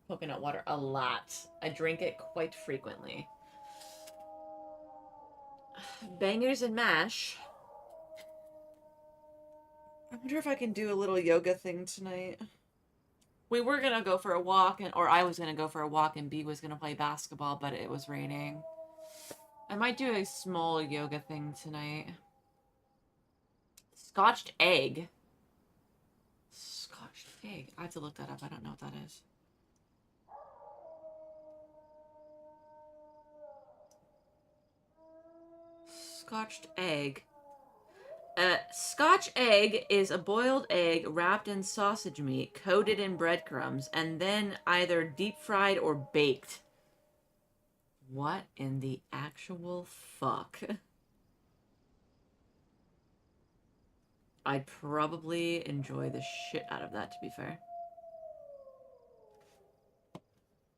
Speaker 1: coconut water a lot. I drink it quite frequently. Bangers and mash. I wonder if I can do a little yoga thing tonight. We were gonna go for a walk, or I was gonna go for a walk, and B was gonna play basketball, but it was raining. I might do a small yoga thing tonight. Scotched egg. egg? I have to look that up. I don't know what that is. Scotched egg. Scotch egg is a boiled egg wrapped in sausage meat, coated in breadcrumbs, and then either deep fried or baked. What in the actual fuck? I'd probably enjoy the shit out of that, to be fair.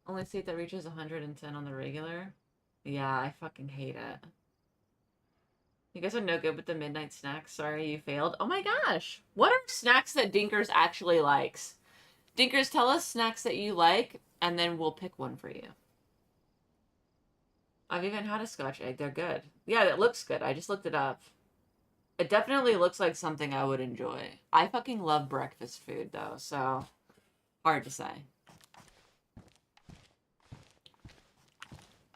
Speaker 1: Only state that reaches 110 on the regular? Yeah, I fucking hate it. You guys are no good with the midnight snacks. Sorry you failed. Oh my gosh. What are snacks that Dinkers actually likes? Dinkers, tell us snacks that you like, and then we'll pick one for you. I've even had a Scotch egg. They're good. Yeah, it looks good. I just looked it up. It definitely looks like something I would enjoy. I fucking love breakfast food, though, so hard to say.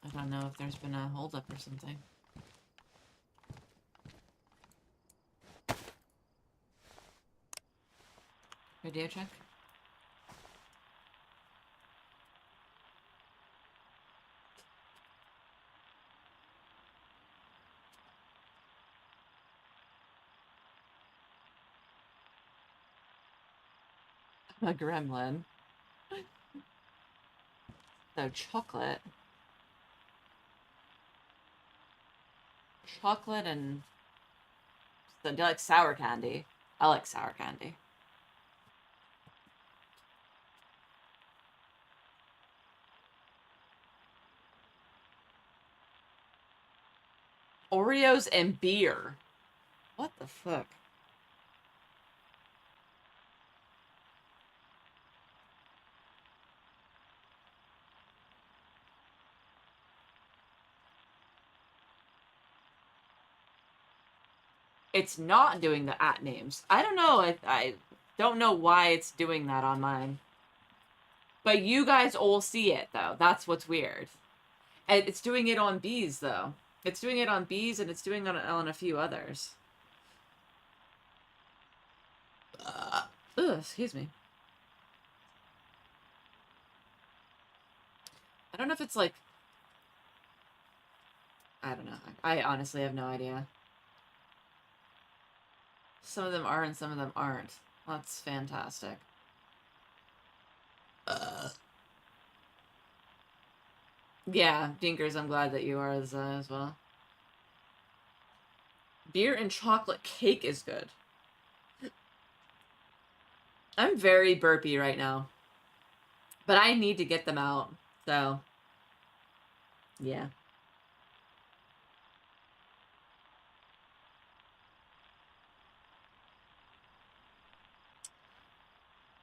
Speaker 1: I don't know if there's been a holdup or something. Radio check? A gremlin. So chocolate. Chocolate and... So do you like sour candy? I like sour candy. Oreos and beer. What the fuck? It's not doing the @ names. I don't know. I don't know why it's doing that on mine. But you guys all see it, though. That's what's weird. And it's doing it on B's, though. It's doing it on B's, and it's doing it on a few others. Ugh, excuse me. I don't know if it's like... I don't know. I honestly have no idea. Some of them are and some of them aren't. That's fantastic. Yeah, Dinkers, I'm glad that you are as well. Beer and chocolate cake is good. I'm very burpy right now. But I need to get them out, so... Yeah.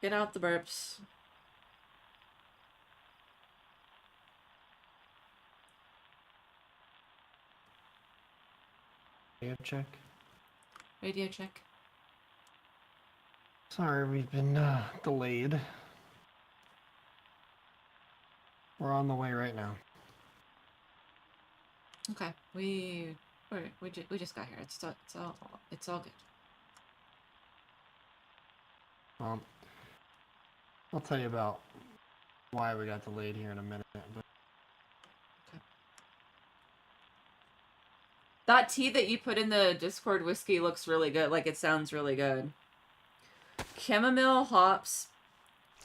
Speaker 1: Get out the burps.
Speaker 4: Radio check.
Speaker 1: Radio check.
Speaker 4: Sorry, we've been delayed. We're on the way right now.
Speaker 1: Okay, we just got here. It's all good.
Speaker 4: I'll tell you about why we got delayed here in a minute. But...
Speaker 1: Okay. That tea that you put in the Discord whiskey looks really good. Like, it sounds really good. Chamomile, hops,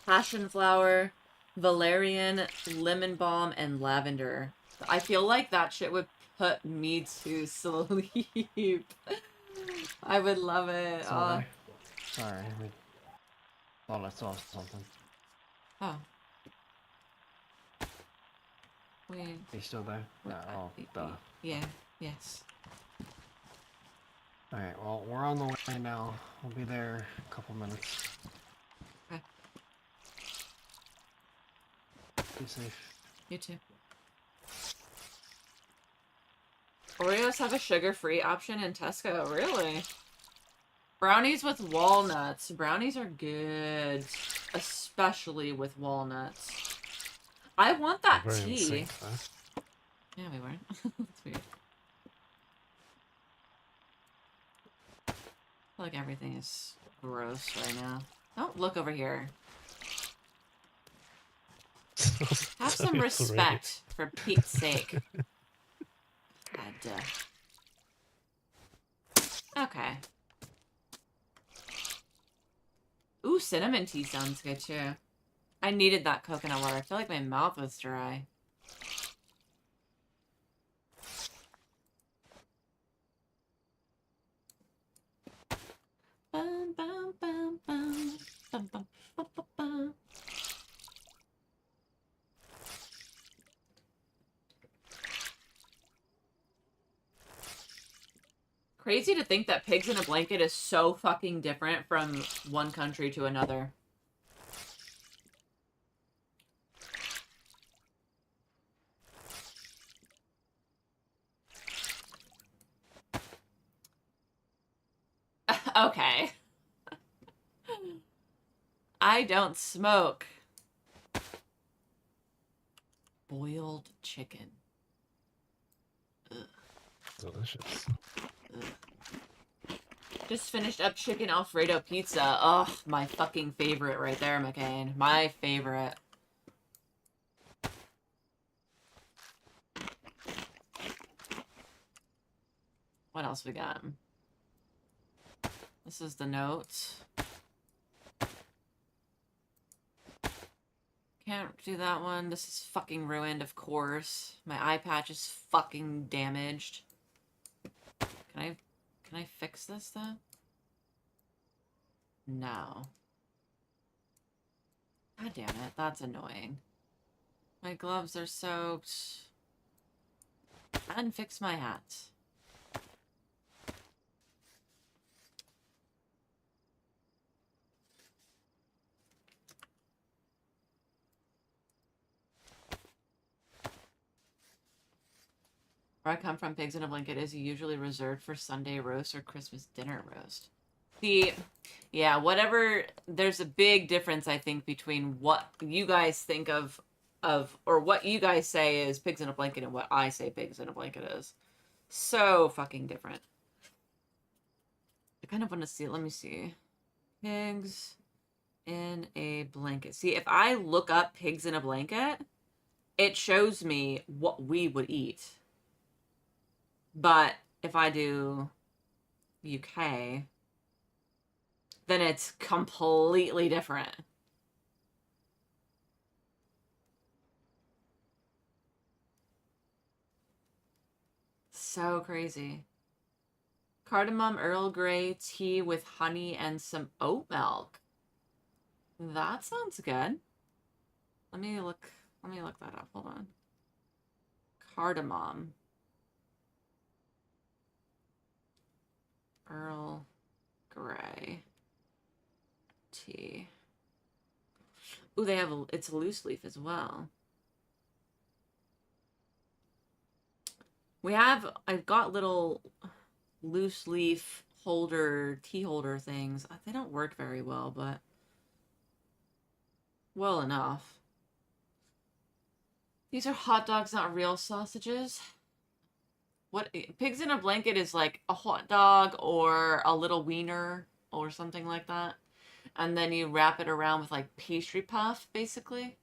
Speaker 1: passion flower, valerian, lemon balm, and lavender. I feel like that shit would put me to sleep. I would love it.
Speaker 4: Sorry, I thought I saw something.
Speaker 1: Oh.
Speaker 4: Are you still there?
Speaker 1: Yeah, yes.
Speaker 4: Alright, well, we're on the way now. We'll be there in a couple minutes.
Speaker 1: Okay.
Speaker 4: Be safe.
Speaker 1: You too. Oreos have a sugar-free option in Tesco. Really? Brownies with walnuts. Brownies are good. Especially with walnuts. I want that tea. Yeah, we weren't. That's weird. I feel like everything is gross right now. Don't look over here. Have
Speaker 3: So
Speaker 1: some
Speaker 3: three.
Speaker 1: respect, for Pete's sake. God. Okay. Ooh, cinnamon tea sounds good too. I needed that coconut water. I feel like my mouth was dry. Bum, bum, bum, bum. Bum, bum, bum, bum, bum. Crazy to think that pigs in a blanket is so fucking different from one country to another. Okay. I don't smoke. Boiled chicken. Ugh.
Speaker 3: Delicious.
Speaker 1: Ugh. Just finished up chicken Alfredo pizza. Ugh, my fucking favorite right there, McCain. My favorite. What else we got? This is the note. Can't do that one. This is fucking ruined, of course. My eye patch is fucking damaged. Can I fix this though? No. God damn it, that's annoying. My gloves are soaked. And fix my hat. Where I come from, pigs in a blanket is usually reserved for Sunday roast or Christmas dinner roast. Yeah, whatever, there's a big difference, I think, between what you guys think of, or what you guys say is pigs in a blanket and what I say pigs in a blanket is. So fucking different. I kind of want to see it. Let me see. Pigs in a blanket. See, if I look up pigs in a blanket, it shows me what we would eat. But if I do UK, then it's completely different. So crazy. Cardamom Earl Grey tea with honey and some oat milk. That sounds good. Let me look that up. Hold on. Cardamom Earl Grey tea. Ooh, they have it's a loose leaf as well. I've got little loose leaf tea holder things. They don't work very well, but well enough. These are hot dogs, not real sausages. What pigs in a blanket is like a hot dog or a little wiener or something like that. And then you wrap it around with like pastry puff, basically.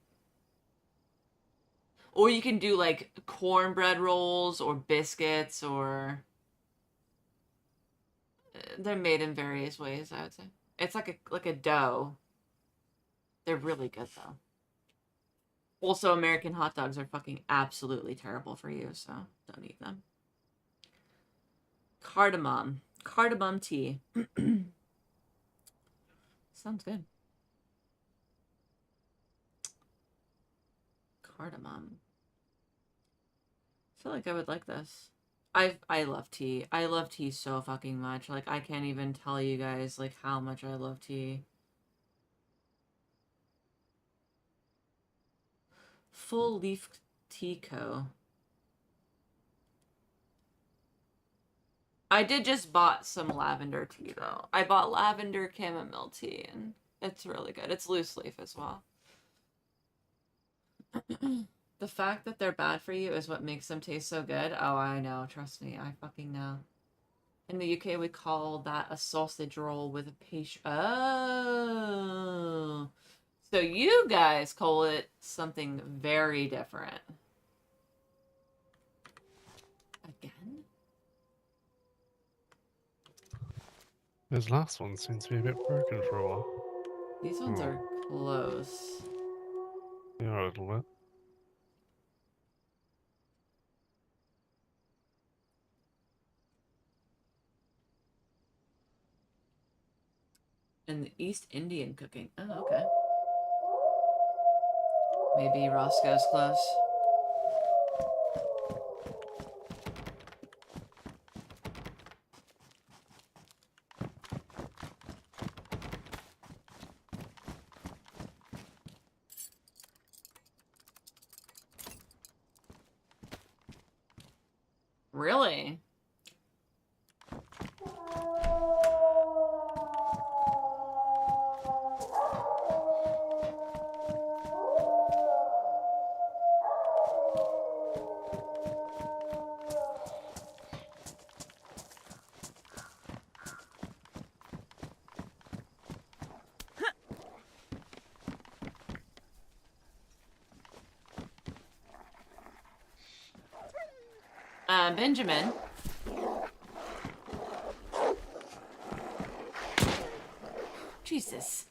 Speaker 1: Or you can do like cornbread rolls or biscuits, or they're made in various ways, I would say. It's like a dough. They're really good though. Also, American hot dogs are fucking absolutely terrible for you, so don't eat them. Cardamom tea. Sounds good. Cardamom. I feel like I would like this. I love tea. I love tea so fucking much. Like, I can't even tell you guys like how much I love tea. Full Leaf Tea Co. I did just bought some lavender tea though. I bought lavender chamomile tea and it's really good. It's loose leaf as well. The fact that they're bad for you is what makes them taste so good. Oh, I know. Trust me. I fucking know. In the UK, we call that a sausage roll with a pastry. Oh. you guys call it something very different. Again?
Speaker 3: Those last ones seem to be a bit broken for a while.
Speaker 1: These ones are close.
Speaker 3: They are a little bit.
Speaker 1: And the East Indian cooking. Oh, okay. Maybe Roscoe's close. Really? Benjamin. Jesus.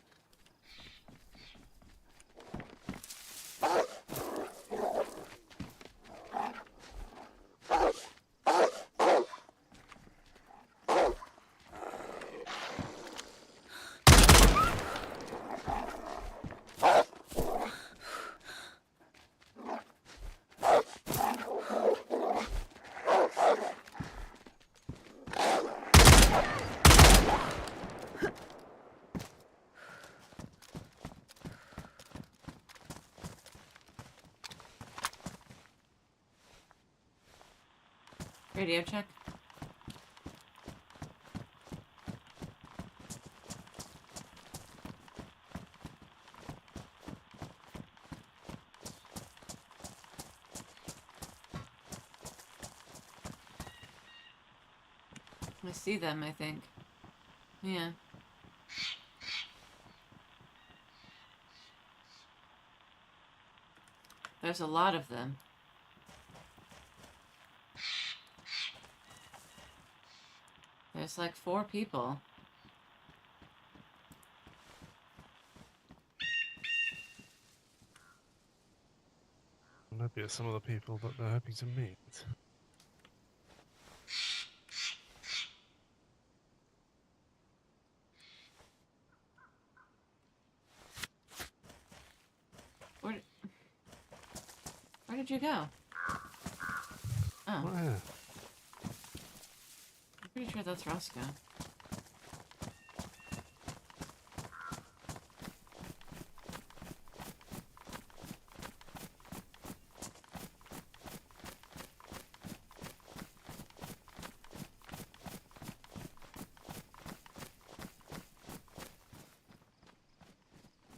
Speaker 1: Radio check. I see them, I think. Yeah. There's a lot of them. There's like 4 people.
Speaker 3: Maybe it's some of the people that they're hoping to meet.
Speaker 1: Where did you go? Oh.
Speaker 3: Where?
Speaker 1: I'm pretty sure that's Roscoe.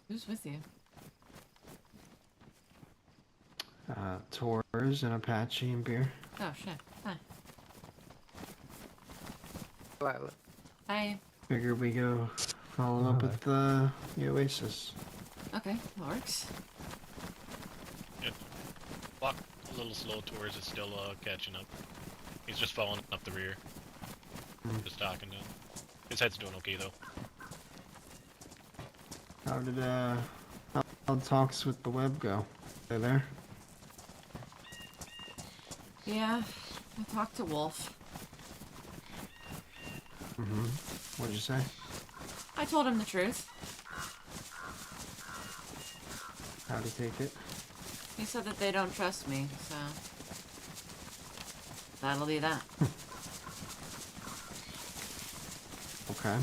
Speaker 1: Who's with you?
Speaker 4: Tours and Apache and beer.
Speaker 1: Oh, shit. Hi.
Speaker 5: Delilah.
Speaker 1: Hi.
Speaker 4: Figured we go follow up with the Oasis.
Speaker 1: Okay, that works.
Speaker 2: Walk a little slow towards it, still catching up. He's just falling up the rear. Just talking to him. His head's doing okay though.
Speaker 4: How did how talks with the web go? They there?
Speaker 1: Yeah, I talked to Wolf.
Speaker 4: What'd you say?
Speaker 1: I told him the truth.
Speaker 4: How'd he take it?
Speaker 1: He said that they don't trust me, so that'll be that.
Speaker 4: Okay.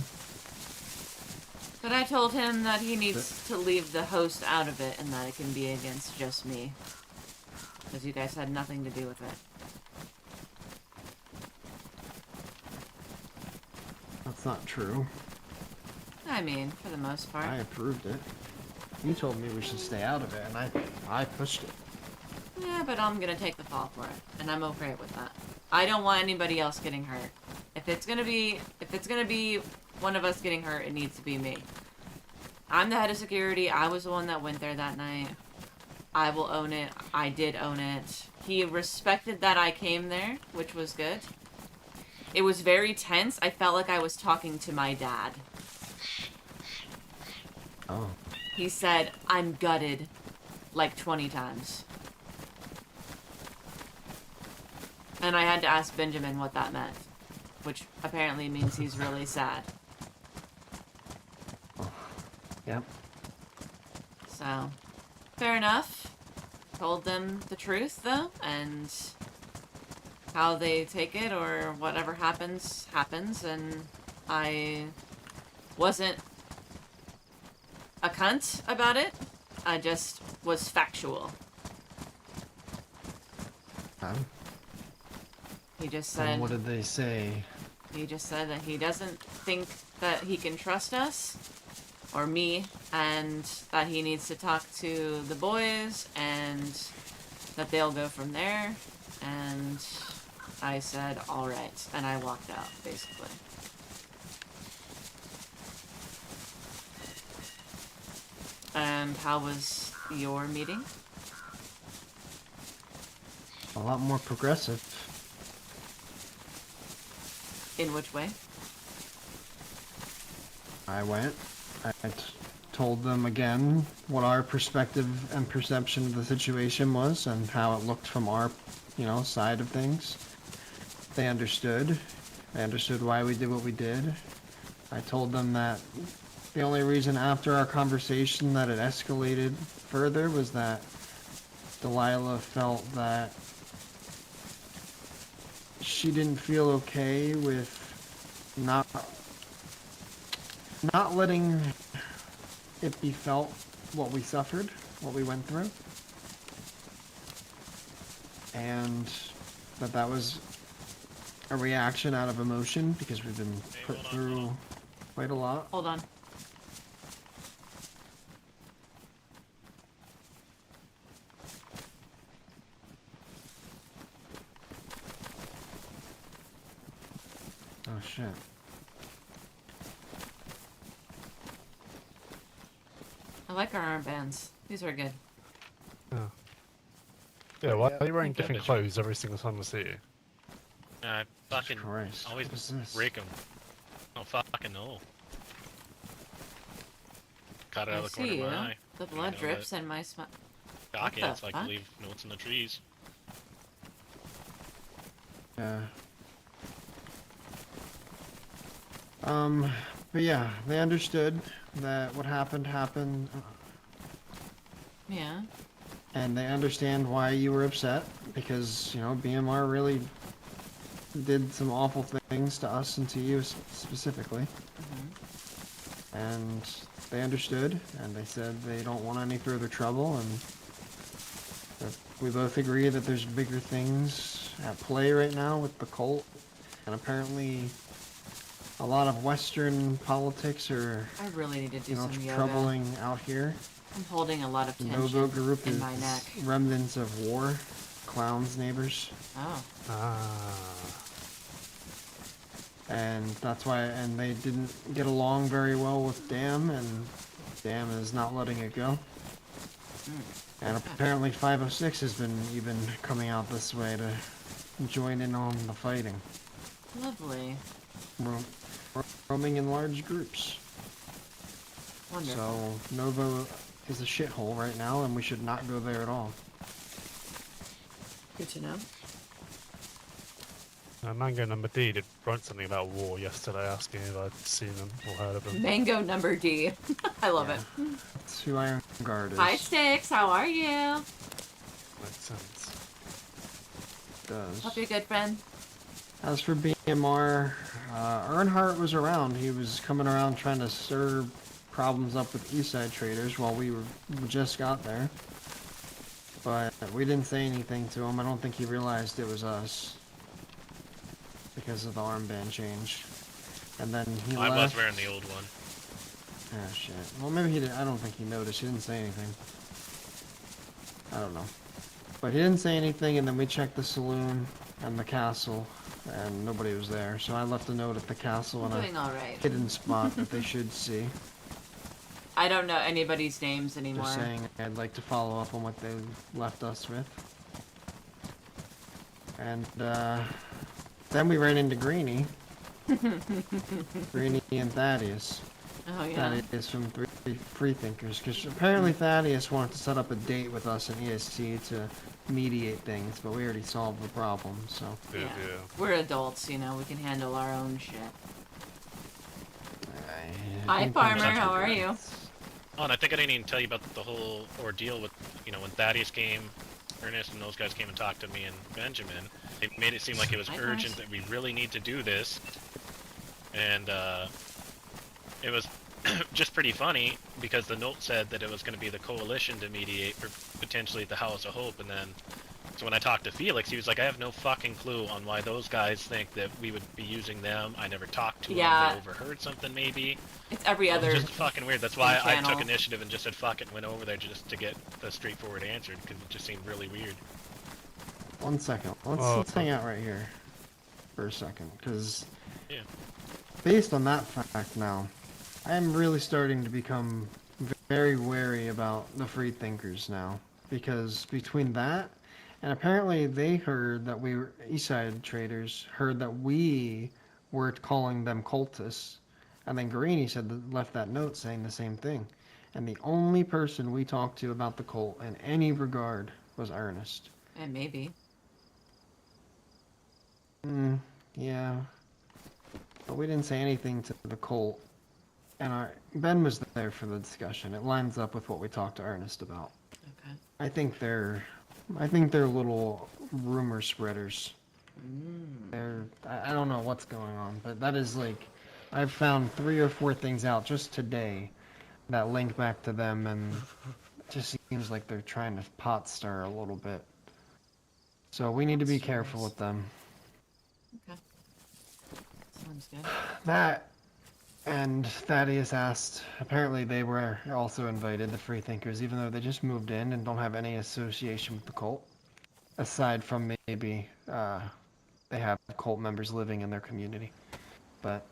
Speaker 1: But I told him that he needs to leave the host out of it and that it can be against just me. Because you guys had nothing to do with it.
Speaker 4: That's not true.
Speaker 1: I mean, for the most part.
Speaker 4: I approved it. You told me we should stay out of it, and I pushed it.
Speaker 1: Yeah, but I'm gonna take the fall for it, and I'm okay with that. I don't want anybody else getting hurt. If it's gonna be one of us getting hurt, it needs to be me. I'm the head of security. I was the one that went there that night. I will own it. I did own it. He respected that I came there, which was good. It was very tense. I felt like I was talking to my dad.
Speaker 4: Oh.
Speaker 1: He said, "I'm gutted," like 20 times. And I had to ask Benjamin what that meant, which apparently means he's really sad.
Speaker 4: Yep.
Speaker 1: So, fair enough. Told them the truth, though, and how they take it or whatever happens, happens, and I wasn't a cunt about it. I just was factual. He just said...
Speaker 4: And what did they say?
Speaker 1: He just said that he doesn't think that he can trust us, or me, and that he needs to talk to the boys, and that they'll go from there, and I said, alright, and I walked out, basically. And how was your meeting?
Speaker 4: A lot more progressive.
Speaker 1: In which way?
Speaker 4: I went. Told them again what our perspective and perception of the situation was and how it looked from our, side of things. They understood. They understood why we did what we did. I told them that the only reason after our conversation that it escalated further was that Delilah felt that she didn't feel okay with not letting it be felt what we suffered, what we went through. And that was a reaction out of emotion because we've been put through quite a lot.
Speaker 1: Hold on.
Speaker 4: Oh shit.
Speaker 1: I like our armbands. These are good.
Speaker 3: Yeah, why are you wearing different clothes every single time I see you?
Speaker 2: I fucking
Speaker 4: Christ,
Speaker 2: always
Speaker 4: what is this?
Speaker 2: break them. I don't fucking know. Cut it out
Speaker 1: I
Speaker 2: of the corner
Speaker 1: see
Speaker 2: of my
Speaker 1: you.
Speaker 2: eye.
Speaker 1: The blood
Speaker 2: know
Speaker 1: drips
Speaker 2: that.
Speaker 1: and my smile.
Speaker 2: Cocky,
Speaker 1: What
Speaker 2: it's
Speaker 1: the
Speaker 2: like
Speaker 1: fuck?
Speaker 2: leave notes in the trees.
Speaker 4: Yeah. But yeah, they understood that what happened happened.
Speaker 1: Yeah.
Speaker 4: And they understand why you were upset because, BMR really did some awful things to us and to you specifically. And they understood, and they said they don't want any further trouble, and that we both agree that there's bigger things at play right now with the cult, and apparently a lot of Western politics are,
Speaker 1: I really need to do some yoga.
Speaker 4: troubling out here.
Speaker 1: I'm holding a lot of
Speaker 4: The
Speaker 1: tension
Speaker 4: Novo group
Speaker 1: in
Speaker 4: is
Speaker 1: my neck.
Speaker 4: remnants of war, clowns' neighbors.
Speaker 1: Oh.
Speaker 4: And that's why, and they didn't get along very well with Dam, and Dam is not letting it go. And apparently 506 has been even coming out this way to join in on the fighting.
Speaker 1: Lovely.
Speaker 4: Roaming in large groups.
Speaker 1: Wonderful.
Speaker 4: So, Novo is a shithole right now, and we should not go there at all.
Speaker 1: Good to know.
Speaker 3: Mango number D did write something about war yesterday, asking if I'd seen them or heard of them.
Speaker 1: Mango number D. I love it.
Speaker 4: That's who Iron Guard is.
Speaker 1: Hi, Sticks. How are you?
Speaker 3: Makes sense.
Speaker 4: Does.
Speaker 1: Hope you're good, friend.
Speaker 4: As for BMR, Earnhardt was around. He was coming around trying to stir problems up with Eastside traders while we just got there. But we didn't say anything to him. I don't think he realized it was us because of the armband change. And then he left.
Speaker 2: I was wearing the old one.
Speaker 4: Ah, shit. Well, maybe he didn't. I don't think he noticed. He didn't say anything. I don't know. But he didn't say anything, and then we checked the saloon and the castle, and nobody was there. So I left a note at the castle in
Speaker 1: Doing
Speaker 4: a
Speaker 1: all right.
Speaker 4: hidden spot that they should see.
Speaker 1: I don't know anybody's names anymore.
Speaker 4: Just saying, I'd like to follow up on what they left us with. And then we ran into Greenie. Greenie and Thaddeus.
Speaker 1: Oh yeah.
Speaker 4: Thaddeus from Freethinkers, because apparently Thaddeus wanted to set up a date with us in EST to mediate things, but we already solved the problem, so.
Speaker 1: Yeah. We're adults, you know, we can handle our own shit. Hi, Farmer, how are you?
Speaker 2: Oh, and I think I didn't even tell you about the whole ordeal with, you know, when Thaddeus came, Ernest and those guys came and talked to me and Benjamin. They made it seem like it was urgent that we really need to do this. And, it was just pretty funny because the note said that it was going to be the coalition to mediate for potentially the House of Hope, and then so when I talked to Felix, he was like, I have no fucking clue on why those guys think that we would be using them. I never talked to them. I overheard something maybe.
Speaker 1: It's every other.
Speaker 2: It's just fucking weird. That's why I took initiative and just said fuck it and went over there just to get the straightforward answer because it just seemed really weird.
Speaker 4: 1 second. Let's hang out right here for a second, because based on that fact now, I'm really starting to become very wary about the free thinkers now, because between that and apparently they heard that we were Eastside traders heard that we were calling them cultists, and then Greenie said left that note saying the same thing, and the only person we talked to about the cult in any regard was Ernest.
Speaker 1: And maybe.
Speaker 4: Yeah, but we didn't say anything to the cult. And Ben was there for the discussion. It lines up with what we talked to Ernest about.
Speaker 1: Okay.
Speaker 4: I think they're little rumor spreaders. I don't know what's going on, but that is like, I've found 3 or 4 things out just today that link back to them, and it just seems like they're trying to pot stir a little bit. So we need to be careful with them.
Speaker 1: Okay. Sounds good.
Speaker 4: That. And Thaddeus asked, apparently they were also invited, the Freethinkers, even though they just moved in and don't have any association with the cult. Aside from maybe they have cult members living in their community. But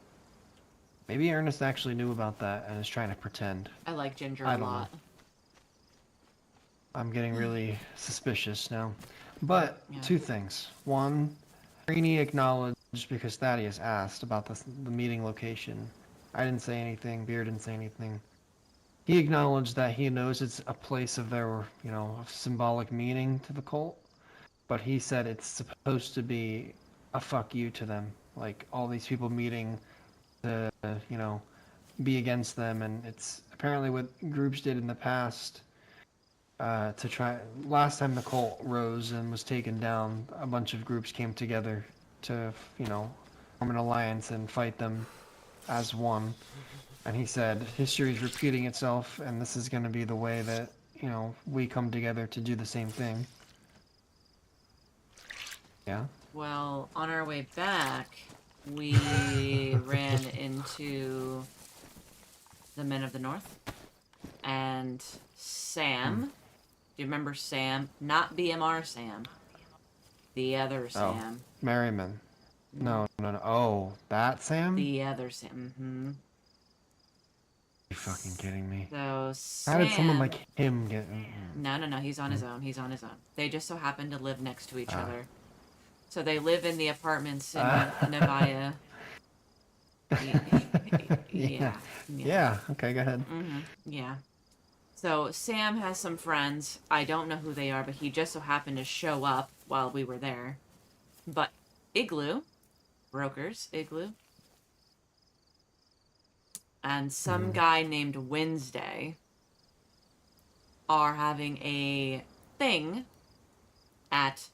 Speaker 4: maybe Ernest actually knew about that and is trying to pretend.
Speaker 1: I like Ginger
Speaker 4: I
Speaker 1: a
Speaker 4: don't
Speaker 1: lot.
Speaker 4: know. I'm getting really suspicious now. But 2 things. One, Greenie acknowledged because Thaddeus asked about the meeting location. I didn't say anything. Beer didn't say anything. He acknowledged that he knows it's a place of their, you know, symbolic meaning to the cult, but he said it's supposed to be a fuck you to them. Like, all these people meeting to, you know, be against them, and it's apparently what groups did in the past to try. Last time the cult rose and was taken down, a bunch of groups came together to, you know, form an alliance and fight them as one. And he said history is repeating itself, and this is going to be the way that, you know, we come together to do the same thing. Yeah.
Speaker 1: Well, on our way back, we ran into the Men of the North and Sam. Do you remember Sam? Not BMR Sam. The other Sam.
Speaker 4: Merriman. No. Oh, that Sam?
Speaker 1: The other Sam. Mm-hmm.
Speaker 4: You're fucking kidding me.
Speaker 1: So
Speaker 4: How did someone like him get?
Speaker 1: No. He's on his own. He's on his own. They just so happen to live next to each other. So they live in the apartments in Nevada.
Speaker 4: Yeah. Okay, go ahead.
Speaker 1: Yeah. So Sam has some friends. I don't know who they are, but he just so happened to show up while we were there. But Igloo, Brokers, Igloo, and some guy named Wednesday are having a thing at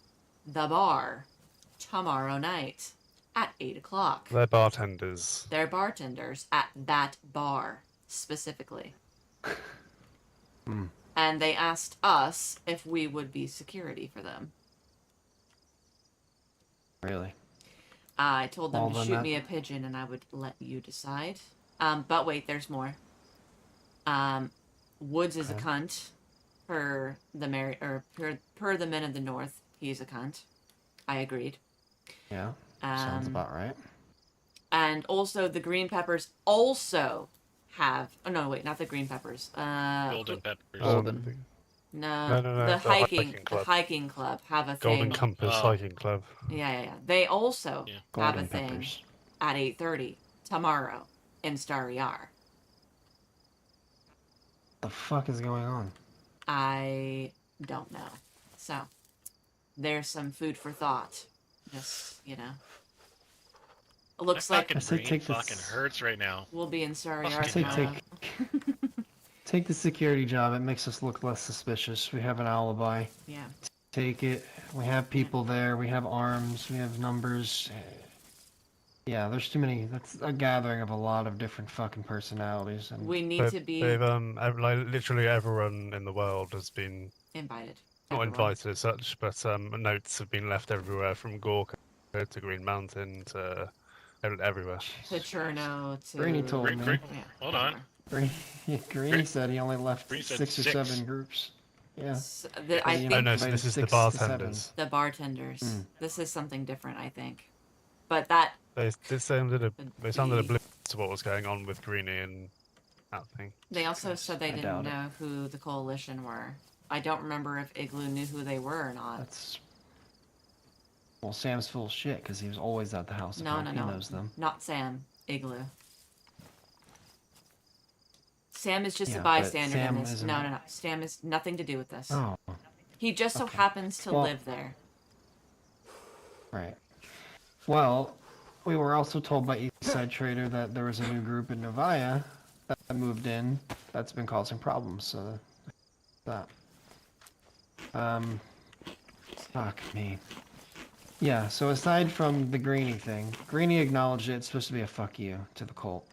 Speaker 1: the bar tomorrow night at 8 o'clock.
Speaker 3: They're bartenders.
Speaker 1: They're bartenders at that bar, specifically. And they asked us if we would be security for them.
Speaker 4: Really?
Speaker 1: I told them to shoot me a pigeon and I would let you decide. But wait, there's more. Woods is a cunt. Per the per the Men of the North, he's a cunt. I agreed.
Speaker 4: Yeah. Sounds about right.
Speaker 1: And also the Green Peppers also have. Oh no, wait, not the green peppers.
Speaker 2: Golden peppers.
Speaker 5: Golden.
Speaker 1: No,
Speaker 3: no,
Speaker 1: the hiking
Speaker 3: club.
Speaker 1: hiking club have a
Speaker 3: Golden
Speaker 1: thing.
Speaker 3: Compass
Speaker 2: Oh.
Speaker 3: Hiking Club.
Speaker 1: Yeah. They also
Speaker 2: Yeah.
Speaker 1: have
Speaker 4: Golden
Speaker 1: a thing
Speaker 4: peppers.
Speaker 1: at 8:30 tomorrow in Starry Yar.
Speaker 4: The fuck is going on?
Speaker 1: I don't know. So there's some food for thought. Just, you know. It looks
Speaker 2: My
Speaker 1: like
Speaker 2: fucking
Speaker 4: I say
Speaker 2: brain
Speaker 4: take this-
Speaker 2: fucking hurts right now.
Speaker 1: we'll be in Starry Yar
Speaker 2: I say
Speaker 1: tomorrow.
Speaker 4: Take the security job. It makes us look less suspicious. We have an alibi.
Speaker 1: Yeah.
Speaker 4: Take it. We have people there. We have arms. We have numbers. Yeah, there's too many. That's a gathering of a lot of different fucking personalities. And
Speaker 1: We need to be
Speaker 3: They've like literally everyone in the world has been
Speaker 1: invited.
Speaker 3: not
Speaker 1: Everyone.
Speaker 3: invited as such, but notes have been left everywhere from Gorka to Green Mountain to everywhere.
Speaker 1: To Cherno, to...
Speaker 4: Greeny told
Speaker 2: Green-
Speaker 4: me.
Speaker 2: green-
Speaker 1: Yeah,
Speaker 2: Hold on.
Speaker 4: Greeny said he only left
Speaker 2: Greeny said
Speaker 4: 6 or
Speaker 2: 6.
Speaker 4: 7 groups. Yeah.
Speaker 1: I
Speaker 4: He
Speaker 1: think
Speaker 3: Oh no, so
Speaker 4: invited
Speaker 3: this is the
Speaker 4: 6 to 7.
Speaker 3: bartenders.
Speaker 1: the bartenders.
Speaker 4: Mm.
Speaker 1: This is something different, I think. But that...
Speaker 3: They sounded
Speaker 1: would
Speaker 3: they
Speaker 1: be-
Speaker 3: oblivious to what was going on with Greeny and that thing.
Speaker 1: They also said they
Speaker 4: I
Speaker 1: didn't
Speaker 4: doubt it.
Speaker 1: know who the coalition were. I don't remember if Igloo knew who they were or not.
Speaker 4: That's. Well, Sam's full of shit because he was always at the house. of
Speaker 1: No,
Speaker 4: Hope.
Speaker 1: no,
Speaker 4: He
Speaker 1: no.
Speaker 4: knows them.
Speaker 1: Not Sam. Igloo. Sam is just
Speaker 4: Yeah,
Speaker 1: a
Speaker 4: but
Speaker 1: bystander
Speaker 4: Sam
Speaker 1: in this.
Speaker 4: isn't-
Speaker 1: No. Sam has nothing to do with this.
Speaker 4: Oh,
Speaker 1: He just so
Speaker 4: okay.
Speaker 1: happens to
Speaker 4: Well-
Speaker 1: live there.
Speaker 4: right. Well, we were also told by Eastside Trader that there was a new group in Novaya that moved in that's been causing problems. So that. Fuck me. Yeah. So aside from the Greeny thing, Greeny acknowledged it's supposed to be a fuck you to the cult,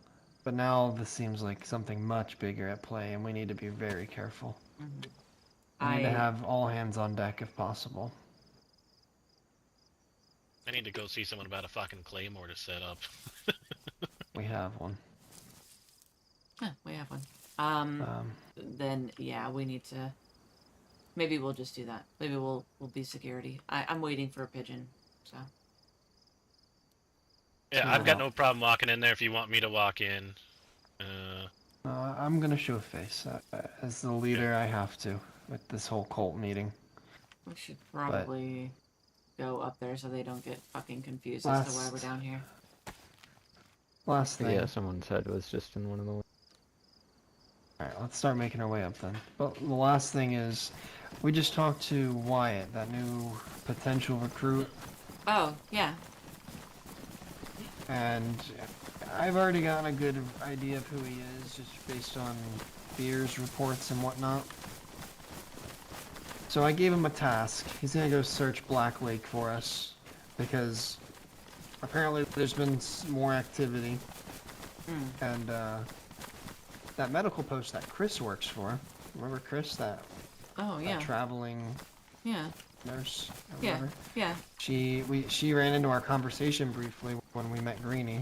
Speaker 4: but now this seems like something much bigger at play, and we need to be very careful. We need to have all hands on deck if possible.
Speaker 2: I need to go see someone about a fucking claymore to set up.
Speaker 4: We have one.
Speaker 1: Yeah, we have one. Then yeah, we need to. Maybe we'll just do that. Maybe we'll be security. I'm waiting for a pigeon. So.
Speaker 2: Yeah, I've got no problem walking in there if you want me to walk in.
Speaker 4: I'm gonna show face. As the leader, I have to with this whole cult meeting.
Speaker 1: We should probably go up there so they don't get fucking confused as to why we're down here.
Speaker 4: Last thing.
Speaker 6: Yeah, someone's head was just in one of the.
Speaker 4: Alright, let's start making our way up then. But the last thing is, we just talked to Wyatt, that new potential recruit,
Speaker 1: Oh yeah.
Speaker 4: and I've already gotten a good idea of who he is, just based on Beer's reports and whatnot. So I gave him a task. He's gonna go search Black Lake for us, because apparently there's been more activity, and that medical post that Chris works for, remember Chris, that
Speaker 1: Oh yeah.
Speaker 4: traveling
Speaker 1: Yeah.
Speaker 4: nurse or
Speaker 1: Yeah.
Speaker 4: whatever?
Speaker 1: Yeah.
Speaker 4: She ran into our conversation briefly when we met Greeny,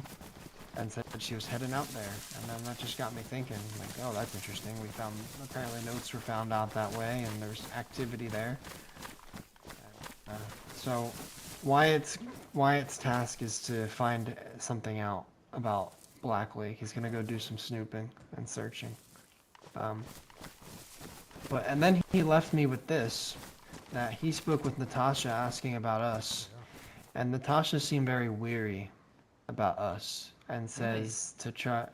Speaker 4: and said that she was heading out there, and then that just got me thinking, like, oh, that's interesting. We found, apparently notes were found out that way, and there's activity there. So Wyatt's task is to find something out about Black Lake. He's gonna go do some snooping and searching. And then he left me with this, that he spoke with Natasha asking about us, and Natasha seemed very weary about us, and says to try.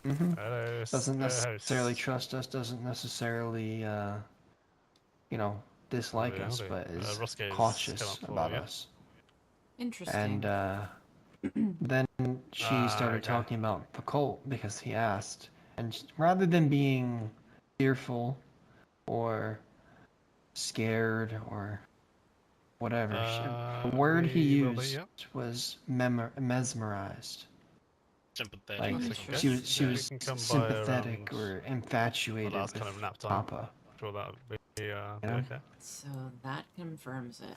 Speaker 3: Hello,
Speaker 4: Doesn't
Speaker 3: host.
Speaker 4: necessarily trust us, doesn't necessarily, dislike us,
Speaker 3: howdy.
Speaker 4: but is
Speaker 3: Roscoe's
Speaker 4: cautious
Speaker 3: come up for
Speaker 4: about
Speaker 3: you.
Speaker 4: us.
Speaker 1: Interesting.
Speaker 4: And then she started
Speaker 3: okay.
Speaker 4: talking about the cult because he asked, and rather than being fearful or scared or whatever, the word he
Speaker 3: we will be,
Speaker 4: used
Speaker 3: yep.
Speaker 4: was mesmerized.
Speaker 2: Sympathetic.
Speaker 4: Like
Speaker 2: or
Speaker 1: That's
Speaker 2: something.
Speaker 4: she was
Speaker 3: Yeah, we can come by
Speaker 4: sympathetic
Speaker 3: around
Speaker 4: or infatuated
Speaker 3: last
Speaker 4: with
Speaker 3: kind of nap time.
Speaker 4: Papa.
Speaker 3: Sure that would be
Speaker 4: Yeah.
Speaker 3: okay.
Speaker 1: So that confirms it.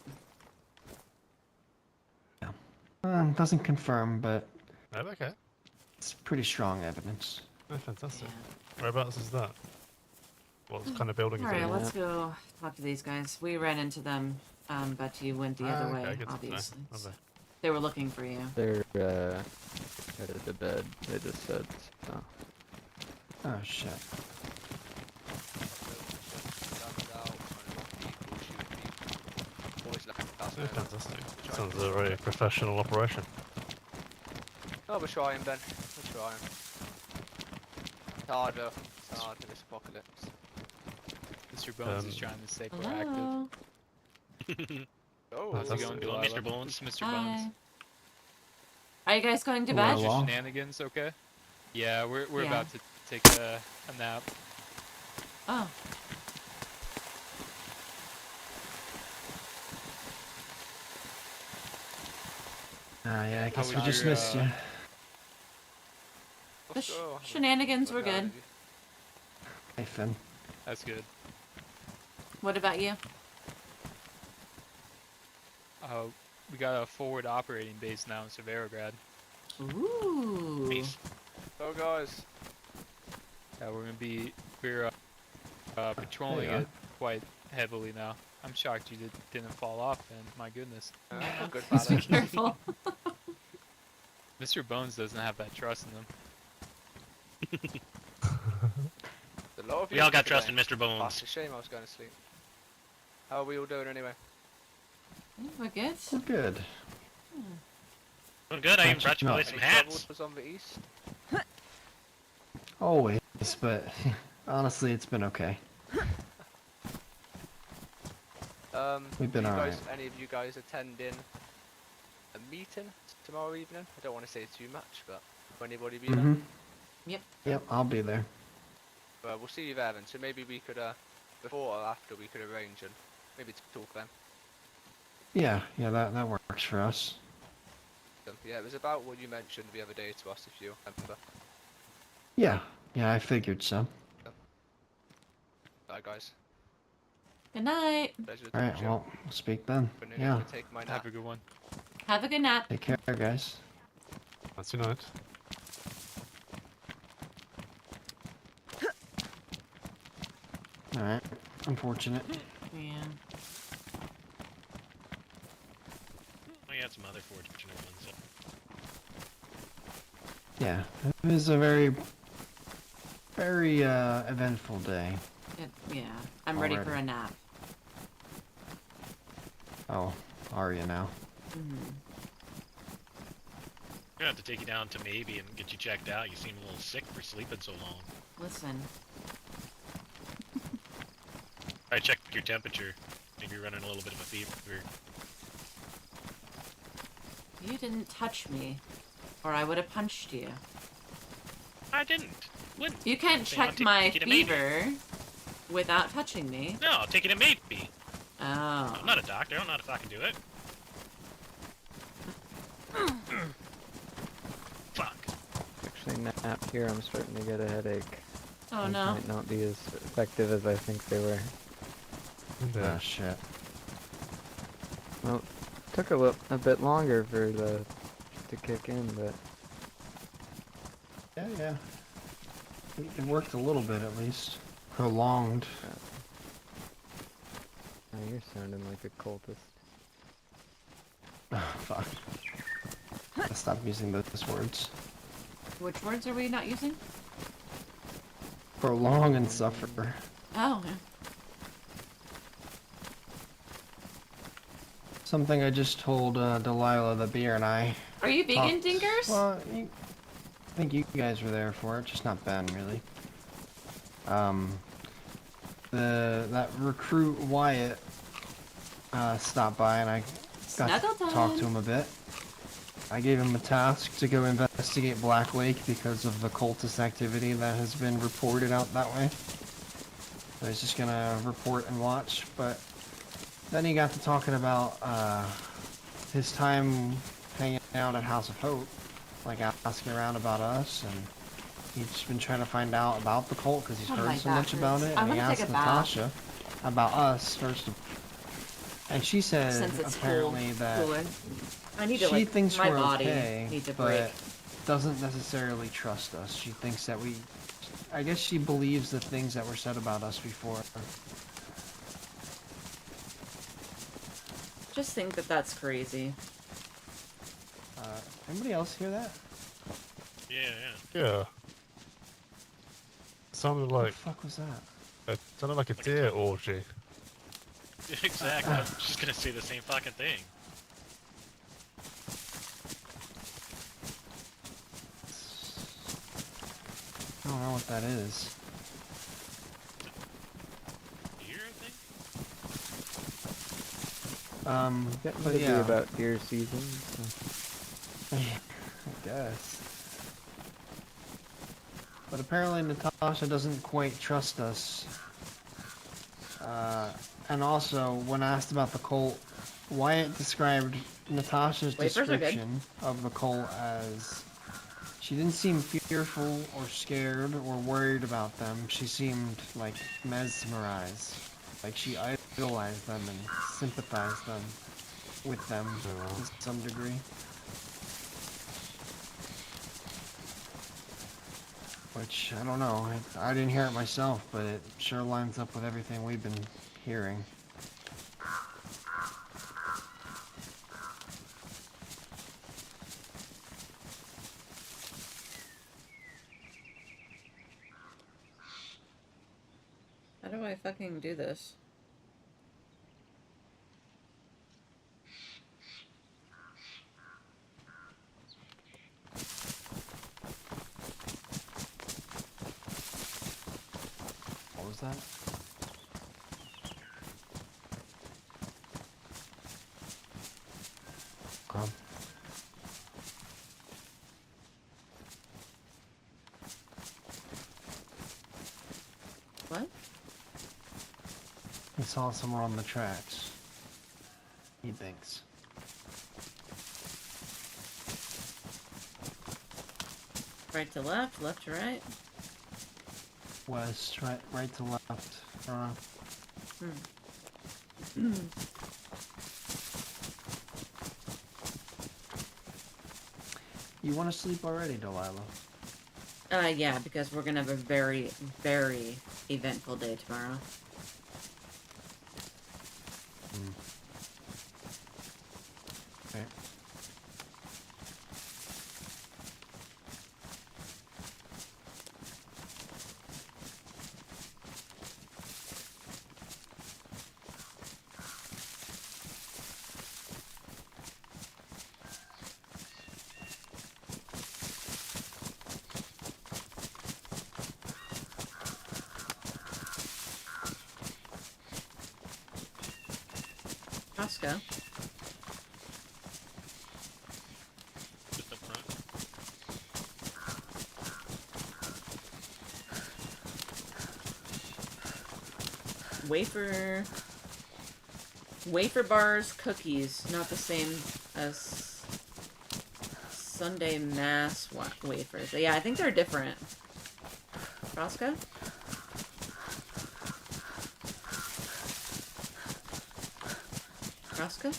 Speaker 4: Doesn't confirm, but
Speaker 3: Oh, okay.
Speaker 4: it's pretty strong evidence.
Speaker 3: Oh, fantastic.
Speaker 1: Yeah.
Speaker 3: Whereabouts is that? What kind of building is
Speaker 1: All right,
Speaker 3: it?
Speaker 1: let's go talk to these guys. We ran into them, but you went the other way,
Speaker 3: Okay, good to know.
Speaker 1: obviously.
Speaker 3: Lovely.
Speaker 1: They were looking for you.
Speaker 6: They're headed to bed. They just said. So.
Speaker 4: Oh shit.
Speaker 3: Oh, fantastic. Sounds a very professional operation.
Speaker 5: Oh, we're trying, Ben. We're trying. It's hard though. It's hard in this apocalypse.
Speaker 12: Mr. Bones is trying to stay proactive.
Speaker 1: Hello.
Speaker 5: Oh,
Speaker 12: How's it
Speaker 3: that's
Speaker 12: going,
Speaker 2: Hello,
Speaker 12: Delilah?
Speaker 2: Mr. Bones.
Speaker 12: Mr.
Speaker 1: Hi.
Speaker 12: Bones.
Speaker 1: Are you guys going to
Speaker 4: Well,
Speaker 1: bed?
Speaker 4: well.
Speaker 12: Your shenanigans, okay? Yeah, we're
Speaker 1: Yeah.
Speaker 12: about to take a nap.
Speaker 1: Oh.
Speaker 4: Ah, yeah, I guess
Speaker 12: was
Speaker 4: we just
Speaker 12: your,
Speaker 4: missed you.
Speaker 1: The shenanigans were good.
Speaker 4: Hey, Finn.
Speaker 12: That's good.
Speaker 1: What about you?
Speaker 12: We got a forward operating base now in Severograd.
Speaker 1: Ooh.
Speaker 2: Peace.
Speaker 5: So guys,
Speaker 12: Yeah, we're patrolling
Speaker 4: you
Speaker 12: it quite heavily now. I'm shocked you didn't fall off, man. My goodness.
Speaker 1: Yeah.
Speaker 5: good
Speaker 1: Just be
Speaker 5: balance.
Speaker 1: careful.
Speaker 12: Mr. Bones doesn't have that trust in them.
Speaker 5: A lot of
Speaker 2: We
Speaker 5: you
Speaker 2: all got
Speaker 5: today.
Speaker 2: trust in Mr.
Speaker 5: Ah,
Speaker 2: Bones.
Speaker 5: it's a shame I was going to sleep. How are we all doing anyway?
Speaker 1: We're good.
Speaker 4: We're good.
Speaker 2: Doing good. I even brought you
Speaker 4: No.
Speaker 2: boys some
Speaker 5: Any
Speaker 2: hats.
Speaker 5: troubles was on the east?
Speaker 4: Always, but honestly, it's been okay. We've been
Speaker 5: will you
Speaker 4: alright.
Speaker 5: guys, any of you guys attending a meeting tomorrow evening? I don't want to say too much, but will anybody be there?
Speaker 4: Mm-hmm.
Speaker 1: Yep.
Speaker 4: Yep, I'll be there.
Speaker 5: Well, we'll see you there then. So maybe we could, before or after, we could arrange and maybe talk then.
Speaker 4: Yeah, that works for us.
Speaker 5: So, yeah, it was about what you mentioned the other day to us, if you remember.
Speaker 4: Yeah, I figured so.
Speaker 5: Bye, guys.
Speaker 1: Good night.
Speaker 5: Pleasure to
Speaker 4: Alright,
Speaker 5: talk to you.
Speaker 4: well, we'll speak then.
Speaker 5: But I
Speaker 4: Yeah,
Speaker 5: need to take my nap.
Speaker 12: Have a good one.
Speaker 1: Have a good nap.
Speaker 4: take care, guys.
Speaker 3: That's your night.
Speaker 4: Alright, unfortunate.
Speaker 1: Yeah.
Speaker 2: We had some other fortunate ones. So.
Speaker 4: Yeah, it was a very eventful day.
Speaker 1: Yeah. I'm ready for
Speaker 4: Already.
Speaker 1: a nap.
Speaker 4: Oh, are you now?
Speaker 1: Mhm.
Speaker 2: I'm gonna have to take you down to maybe and get you checked out. You seem a little sick for sleeping so long.
Speaker 1: Listen.
Speaker 2: I checked your temperature. Maybe you're running a little bit of a fever.
Speaker 1: You didn't touch me, or I would have punched you.
Speaker 2: I didn't. Wouldn't.
Speaker 1: You can't
Speaker 2: Say, I'll
Speaker 1: check
Speaker 2: take
Speaker 1: my
Speaker 2: you to maybe.
Speaker 1: fever without touching me.
Speaker 2: No, I'll take it to maybe.
Speaker 1: Oh.
Speaker 2: I'm not a doctor. I don't know how to fucking do it. Fuck.
Speaker 6: Actually, nap here. I'm starting to get a headache.
Speaker 1: Oh
Speaker 6: These
Speaker 1: no.
Speaker 6: might not be as effective as I think they were.
Speaker 4: Oh shit.
Speaker 6: Well, took a bit longer for the to kick in, but
Speaker 4: Yeah. It worked a little bit at least. Prolonged.
Speaker 6: oh, you're sounding like a cultist.
Speaker 4: Oh, fuck. I'll stop using those words.
Speaker 1: Which words are we not using?
Speaker 4: Prolong and suffer.
Speaker 1: Oh. Yeah.
Speaker 4: Something I just told Delilah, the beer, and I.
Speaker 1: Are you vegan,
Speaker 4: talked-
Speaker 1: Dinkers?
Speaker 4: Well, I think you guys were there for it, just not Ben, really. That recruit Wyatt stopped by, and I got
Speaker 1: Snuggle
Speaker 4: to talk
Speaker 1: time.
Speaker 4: to him a bit. I gave him a task to go investigate Black Lake because of the cultist activity that has been reported out that way. So he's just gonna report and watch, but then he got to talking about his time hanging out at House of Hope, like asking around about us, and he's just been trying to find out about the cult because he's
Speaker 1: Oh,
Speaker 4: heard
Speaker 1: my
Speaker 4: so much
Speaker 1: back
Speaker 4: about
Speaker 1: hurts.
Speaker 4: it,
Speaker 1: I'm
Speaker 4: and he
Speaker 1: gonna take
Speaker 4: asked
Speaker 1: a bath.
Speaker 4: Natasha about us first. And she said
Speaker 1: Since it's
Speaker 4: apparently that
Speaker 1: cooler. I need to
Speaker 4: she
Speaker 1: like
Speaker 4: thinks
Speaker 1: my
Speaker 4: we're
Speaker 1: body
Speaker 4: okay,
Speaker 1: needs a
Speaker 4: but
Speaker 1: break.
Speaker 4: doesn't necessarily trust us. She thinks that I guess she believes the things that were said about us before.
Speaker 1: Just think that that's crazy.
Speaker 4: Anybody else hear that?
Speaker 2: Yeah.
Speaker 3: Yeah. sounded
Speaker 4: What
Speaker 3: like
Speaker 4: the fuck was that?
Speaker 3: it sounded like a deer orgy.
Speaker 2: Exactly. I was just gonna say the same fucking thing.
Speaker 4: I don't know what that is.
Speaker 2: Deer, I think.
Speaker 6: Getting
Speaker 4: But
Speaker 6: to be
Speaker 4: yeah.
Speaker 6: about deer season. So.
Speaker 4: I guess. But apparently Natasha doesn't quite trust us. And also, when asked about the cult, Wyatt described Natasha's
Speaker 1: Wafers are good.
Speaker 4: description of the cult as she didn't seem fearful or scared or worried about them. She seemed like mesmerized. Like she idolized them and sympathized with them to some degree. Which, I don't know, I didn't hear it myself, but it sure lines up with everything we've been hearing.
Speaker 1: How do I fucking do this?
Speaker 4: What was that?
Speaker 1: What?
Speaker 4: He saw somewhere on the tracks. He thinks.
Speaker 1: Right to left, left to right?
Speaker 4: West, right to left. You want to sleep already, Delilah?
Speaker 1: Yeah, because we're gonna have a very, very eventful day tomorrow.
Speaker 4: Okay.
Speaker 1: Costco.
Speaker 2: Just up front.
Speaker 1: Wafer bars, cookies, not the same as Sunday Mass wafers. Yeah, I think they're different. Roscoe? Roscoe?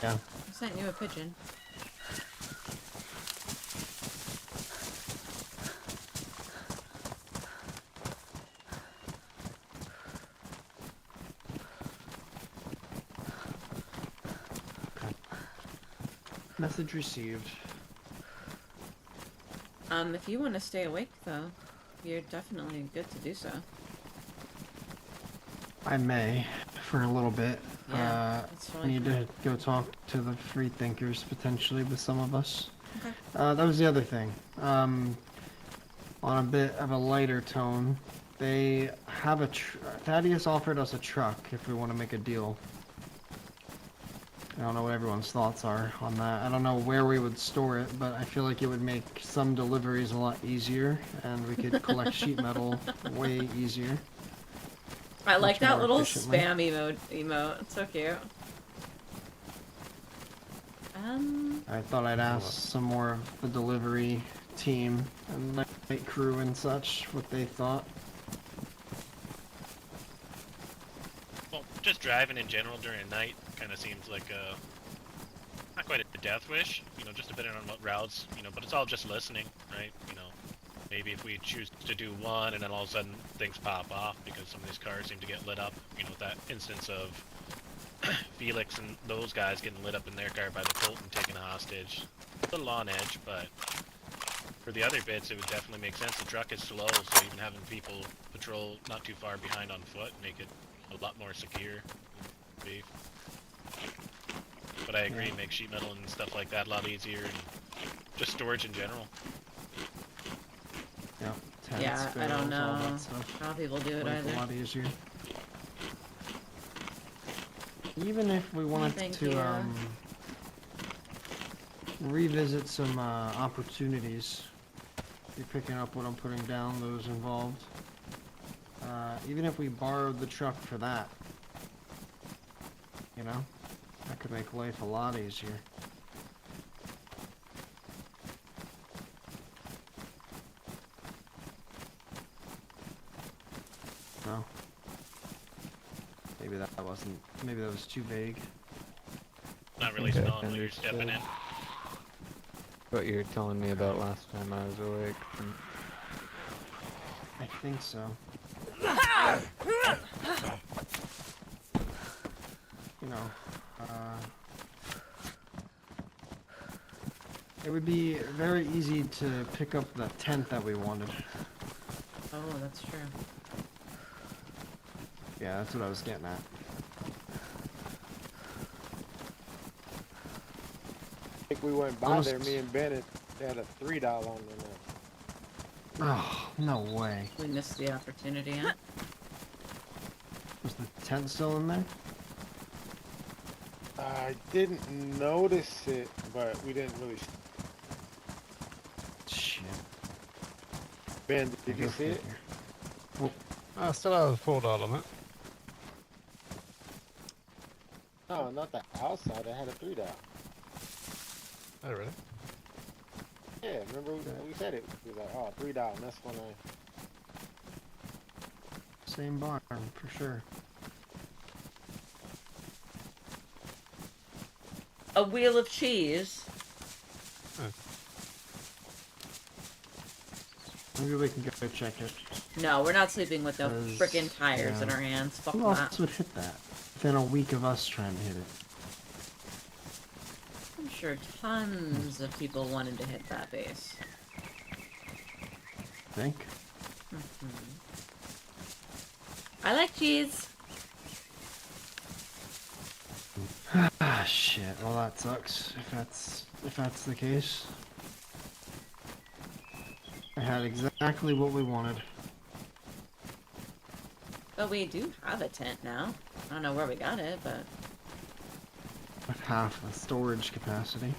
Speaker 4: Yeah.
Speaker 1: I sent you a pigeon.
Speaker 4: Message received.
Speaker 1: If you want to stay awake, though, you're definitely good to do so.
Speaker 4: I may, for a little bit.
Speaker 1: Yeah, that's
Speaker 4: I
Speaker 1: totally
Speaker 4: need to go talk to the free thinkers, potentially, with some of us.
Speaker 1: Okay.
Speaker 4: That was the other thing. On a bit of a lighter tone, they have Thaddeus offered us a truck if we want to make a deal. I don't know what everyone's thoughts are on that. I don't know where we would store it, but I feel like it would make some deliveries a lot easier, and we could collect sheet metal way easier.
Speaker 1: I like
Speaker 4: Much
Speaker 1: that
Speaker 4: more
Speaker 1: little
Speaker 4: efficiently.
Speaker 1: spam emote. It's so cute.
Speaker 4: I thought I'd ask some more of the delivery team and night crew and such what they thought.
Speaker 2: Well, just driving in general during night kind of seems like a not quite a death wish, you know, just depending on what routes, you know, but it's all just listening, right? You know, maybe if we choose to do one and then all of a sudden things pop off because some of these cars seem to get lit up, you know, with that instance of Felix and those guys getting lit up in their car by the cult and taken hostage. A little on edge, but for the other bits, it would definitely make sense. The truck is slow, so even having people patrol not too far behind on foot make it a lot more secure. Be. But I agree, make sheet metal and stuff like that a lot easier, and just storage in general.
Speaker 4: Yeah. Tents,
Speaker 1: Yeah, I
Speaker 4: barrels,
Speaker 1: don't
Speaker 4: all
Speaker 1: know
Speaker 4: that stuff.
Speaker 1: how people do it
Speaker 4: Make
Speaker 1: either.
Speaker 4: a lot easier. Even if we wanted
Speaker 1: Thank
Speaker 4: to
Speaker 1: you.
Speaker 4: revisit some opportunities, you're picking up what I'm putting down, those involved. Even if we borrowed the truck for that, you know, that could make life a lot easier. No. Maybe that wasn't. Maybe that was too vague.
Speaker 2: Not really
Speaker 6: Okay,
Speaker 2: smelling what you're stepping in.
Speaker 6: What you were telling me about last time I was awake.
Speaker 4: I think so. You know, it would be very easy to pick up the tent that we wanted.
Speaker 1: Oh, that's true.
Speaker 4: Yeah, that's what I was getting at.
Speaker 13: I think we went by there, me and Bennett, they had a $3 on there.
Speaker 4: Oh, no way.
Speaker 1: We missed the opportunity, huh?
Speaker 4: Was the tent still in there?
Speaker 13: I didn't notice it, but we didn't really.
Speaker 4: Shit.
Speaker 13: Ben, did you see it?
Speaker 3: Well, I still have a $4 on it.
Speaker 13: No, not the outside. I had a $3.
Speaker 3: Oh, really?
Speaker 13: Yeah, remember we said it. We was like, oh, $3. And that's when I.
Speaker 4: Same barn, for sure.
Speaker 1: A wheel of cheese.
Speaker 4: Maybe we can go check it.
Speaker 1: No, we're not sleeping with the
Speaker 4: 'Cause,
Speaker 1: frickin' tires
Speaker 4: yeah.
Speaker 1: in our hands. Fuck
Speaker 4: Who
Speaker 1: that.
Speaker 4: else would hit that? Within a week of us trying to hit it.
Speaker 1: I'm sure tons of people wanted to hit that base.
Speaker 4: Think?
Speaker 1: I like cheese.
Speaker 4: Ah, shit. Well, that sucks. If that's the case. I had exactly what we wanted.
Speaker 1: But we do have a tent now. I don't know where we got it, but
Speaker 4: With half the storage capacity.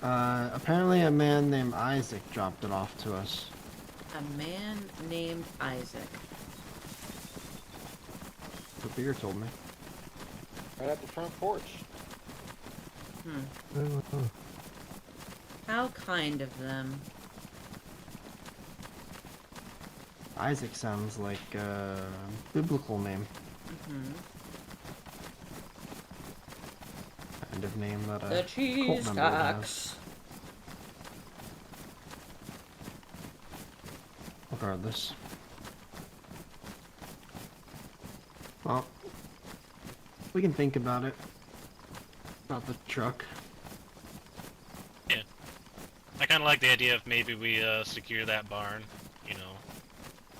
Speaker 1: yeah.
Speaker 4: Apparently a man named Isaac dropped it off to us.
Speaker 1: A man named Isaac.
Speaker 4: The beer told me.
Speaker 13: Right at the front porch.
Speaker 1: How kind of them.
Speaker 4: Isaac sounds like a biblical name. Kind of name that
Speaker 1: The
Speaker 4: a
Speaker 1: cheese
Speaker 4: cult member would have.
Speaker 1: tax.
Speaker 4: Regardless. Well, we can think about it. About the truck.
Speaker 2: Yeah. I kind of like the idea of maybe we secure that barn, you know.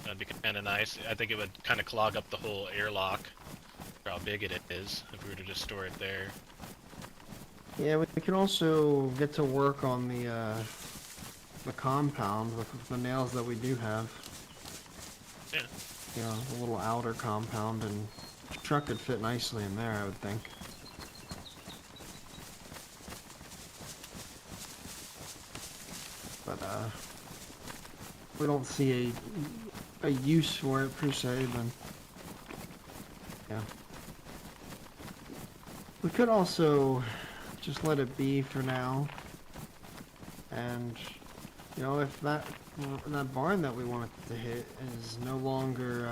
Speaker 2: That'd be kind of nice. I think it would kind of clog up the whole airlock for how big it is if we were to just store it there.
Speaker 4: Yeah, we can also get to work on the compound with the nails that we do have.
Speaker 2: Yeah.
Speaker 4: You know, the little outer compound, and the truck could fit nicely in there, I would think. But we don't see a use for it per se, then yeah. We could also just let it be for now, and you know, if that barn that we wanted to hit is no longer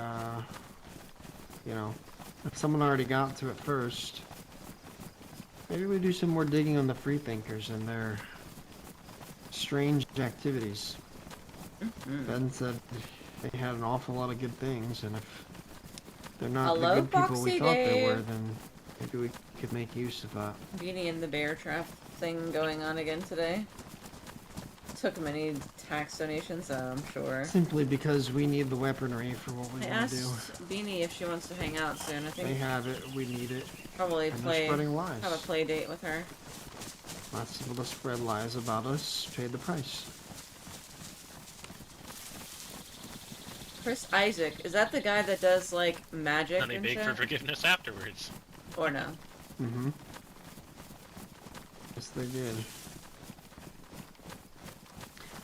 Speaker 4: you know, if someone already got to it first, maybe we do some more digging on the freethinkers and their strange activities. Ben said they had an awful lot of good things, and if they're not
Speaker 1: Hello,
Speaker 4: the good people we
Speaker 1: Foxy
Speaker 4: thought they
Speaker 1: Dave.
Speaker 4: were, then maybe we could make use of that.
Speaker 1: Beanie and the bear trap thing going on again today. Took many tax donations, I'm sure.
Speaker 4: Simply because we need the weaponry for what we
Speaker 1: I
Speaker 4: want to do.
Speaker 1: asked Beanie if she wants to hang out soon. I think
Speaker 4: They have it. We need it.
Speaker 1: probably
Speaker 4: And they're spreading lies.
Speaker 1: have a play date with her.
Speaker 4: Lots of people that spread lies about us paid the price.
Speaker 1: Chris Isaac, is that the guy that does like magic
Speaker 2: Honey
Speaker 1: and
Speaker 2: bake
Speaker 1: shit?
Speaker 2: for forgiveness afterwards.
Speaker 1: Or no?
Speaker 4: Mm-hmm. Yes, they did.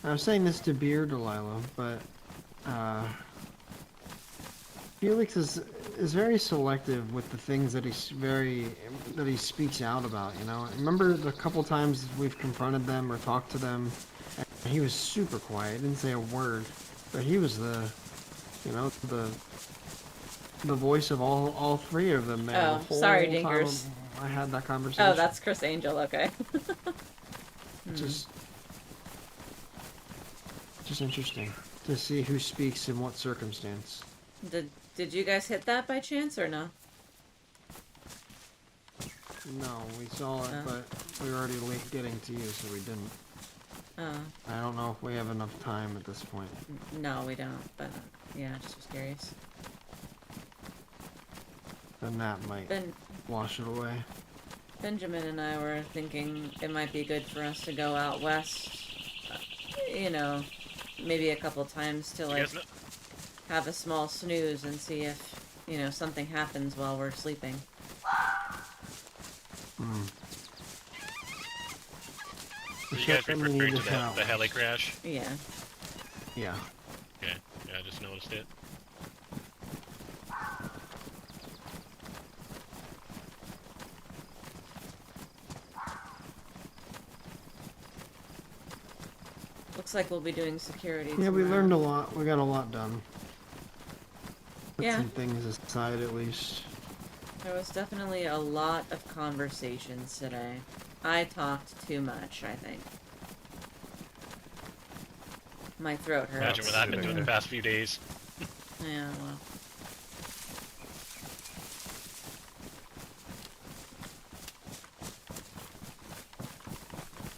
Speaker 4: I was saying this to Beer Delilah, but Felix is very selective with the things that he speaks out about. You know, remember the couple times we've confronted them or talked to them, and he was super quiet, didn't say a word, but he was the voice of all three of them there.
Speaker 1: Oh,
Speaker 4: the whole
Speaker 1: sorry,
Speaker 4: time
Speaker 1: Dinkers.
Speaker 4: I had that conversation.
Speaker 1: Oh, that's Chris Angel. Okay.
Speaker 4: Just interesting to see who speaks in what circumstance.
Speaker 1: Did you guys hit that by chance or no?
Speaker 4: No, we saw it, but we were already late getting to you, so we didn't.
Speaker 1: Oh.
Speaker 4: I don't know if we have enough time at this point.
Speaker 1: No, we don't. But yeah, I just was curious.
Speaker 4: Then that might wash it away.
Speaker 1: Benjamin and I were thinking it might be good for us to go out west. You know, maybe a couple times to like have a small snooze and see if, you know, something happens while we're sleeping.
Speaker 4: Hmm.
Speaker 2: Are you guys referring to the heli crash?
Speaker 1: Yeah.
Speaker 4: Yeah.
Speaker 2: Okay. Yeah, I just noticed it.
Speaker 1: Looks like we'll be doing security.
Speaker 4: Yeah, we
Speaker 1: tomorrow.
Speaker 4: learned a lot. We got a lot done. Put
Speaker 1: Yeah.
Speaker 4: some things aside at least.
Speaker 1: There was definitely a lot of conversations today. I talked too much, I think. My throat hurts.
Speaker 2: Imagine what I've been doing the past few days.
Speaker 1: Yeah, well.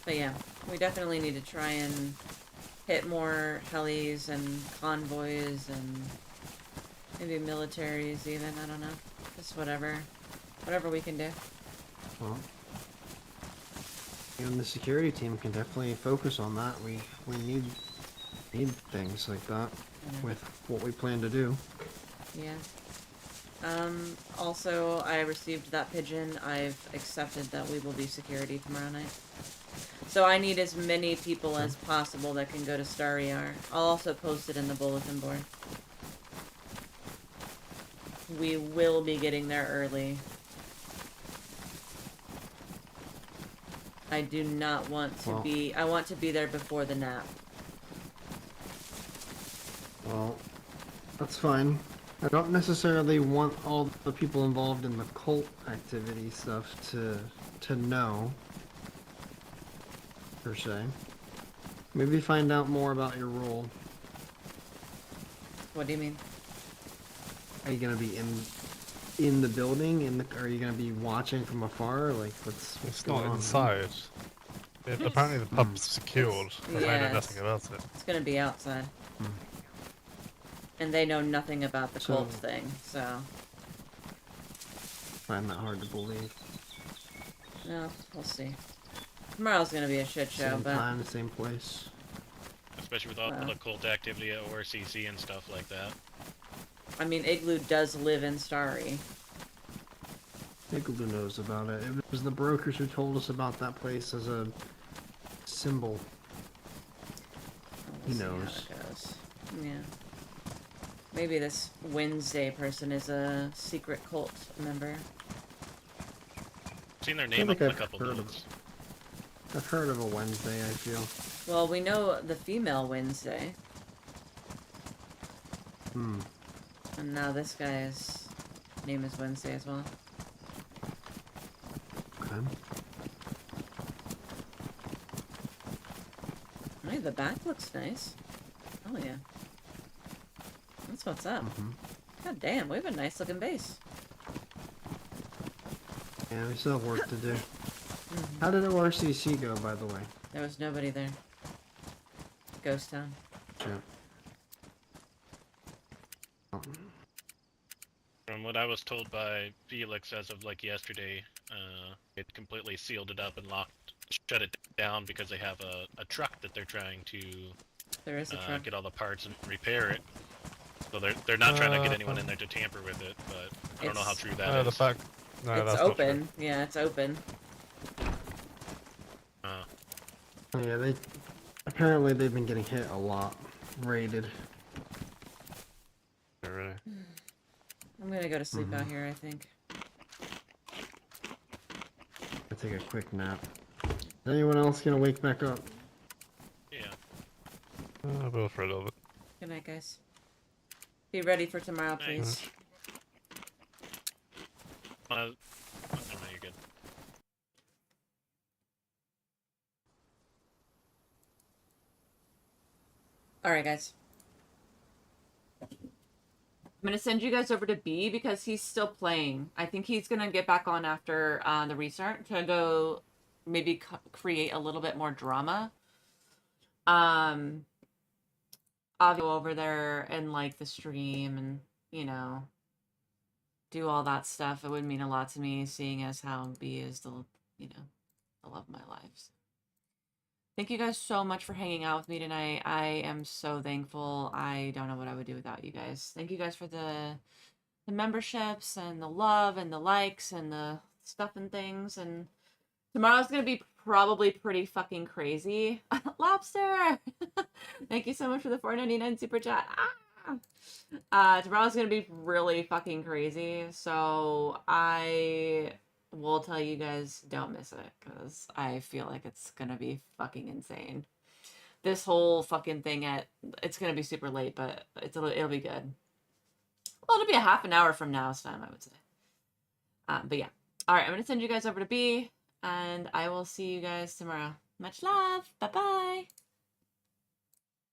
Speaker 1: But yeah, we definitely need to try and hit more helis and convoys and maybe militaries even, I don't know. Just whatever we can do.
Speaker 4: Well, you and the security team can definitely focus on that. We need things like that with what we plan to do.
Speaker 1: Yeah. Also, I received that pigeon. I've accepted that we will be security tomorrow night. So I need as many people as possible that can go to Star ER. I'll also post it in the bulletin board. We will be getting there early. I do not want to be... I want to be there before the nap.
Speaker 4: Well, that's fine. I don't necessarily want all the people involved in the cult activity stuff to know, per se. Maybe find out more about your role.
Speaker 1: What do you mean?
Speaker 4: Are you gonna be in the building? Are you gonna be watching from afar? Like, what's
Speaker 3: It's
Speaker 4: going
Speaker 3: not
Speaker 4: on?
Speaker 3: inside. Apparently the pub's secured. But I know
Speaker 1: Yeah,
Speaker 3: nothing about it.
Speaker 1: It's gonna be outside. And they know nothing about the cult thing, so...
Speaker 4: Find that hard to believe.
Speaker 1: No, we'll see. Tomorrow's gonna be a shit show,
Speaker 4: Same
Speaker 1: but...
Speaker 4: time, same place.
Speaker 2: Especially with all the cult activity at ORCC and stuff like that.
Speaker 1: I mean, Igloo does live in Starry.
Speaker 4: Igloo knows about it. It was the brokers who told us about that place as a symbol. He knows.
Speaker 1: How it goes. Yeah. Maybe this Wednesday person is a secret cult member.
Speaker 2: Seen their
Speaker 4: I feel
Speaker 2: name
Speaker 4: like
Speaker 2: up in a
Speaker 4: I've
Speaker 2: couple
Speaker 4: heard
Speaker 2: books.
Speaker 4: I've heard of a Wednesday, I feel.
Speaker 1: Well, we know the female Wednesday.
Speaker 4: Hmm.
Speaker 1: And now this guy's name is Wednesday as well.
Speaker 4: Okay.
Speaker 1: Hey, the back looks nice. Oh yeah. That's what's up. God damn, we have a nice looking base.
Speaker 4: Yeah, we still have work to do. How did ORCC go, by the way?
Speaker 1: There was nobody there. Ghost town.
Speaker 4: Sure.
Speaker 2: From what I was told by Felix as of like yesterday, it completely sealed it up and shut it down because they have a truck that they're trying to
Speaker 1: There is a truck.
Speaker 2: get all the parts and repair it. So they're not trying to get anyone in there to tamper with it, but I don't know how true that is.
Speaker 3: The fact. No,
Speaker 1: It's
Speaker 3: that's
Speaker 1: open.
Speaker 3: Not true.
Speaker 1: Yeah, it's open.
Speaker 4: Oh, yeah, apparently they've been getting hit a lot. Raided.
Speaker 3: Really.
Speaker 1: I'm gonna go to sleep out here, I think.
Speaker 4: I'll take a quick nap. Is anyone else gonna wake back up?
Speaker 2: Yeah.
Speaker 3: I will for a little bit.
Speaker 1: Good night, guys. Be ready for tomorrow, please.
Speaker 2: No, you're good.
Speaker 1: Alright, guys. I'm gonna send you guys over to B because he's still playing. I think he's gonna get back on after the restart to go maybe create a little bit more drama. I'll go over there and like the stream and, you know, do all that stuff. It would mean a lot to me, seeing as how B is the, you know, the love of my life. So. Thank you guys so much for hanging out with me tonight. I am so thankful. I don't know what I would do without you guys. Thank you guys for the memberships and the love and the likes and the stuff and things. And tomorrow's going to be probably pretty fucking crazy. Lobster! Thank you so much for the $4.99 super chat. Tomorrow's going to be really fucking crazy. So I will tell you guys, don't miss it, because I feel like it's gonna be fucking insane. This whole fucking thing it's gonna be super late, but it'll be good. Well, it'll be a half an hour from now's time, I would say. But yeah. Alright, I'm gonna send you guys over to B, and I will see you guys tomorrow. Much love. Bye-bye.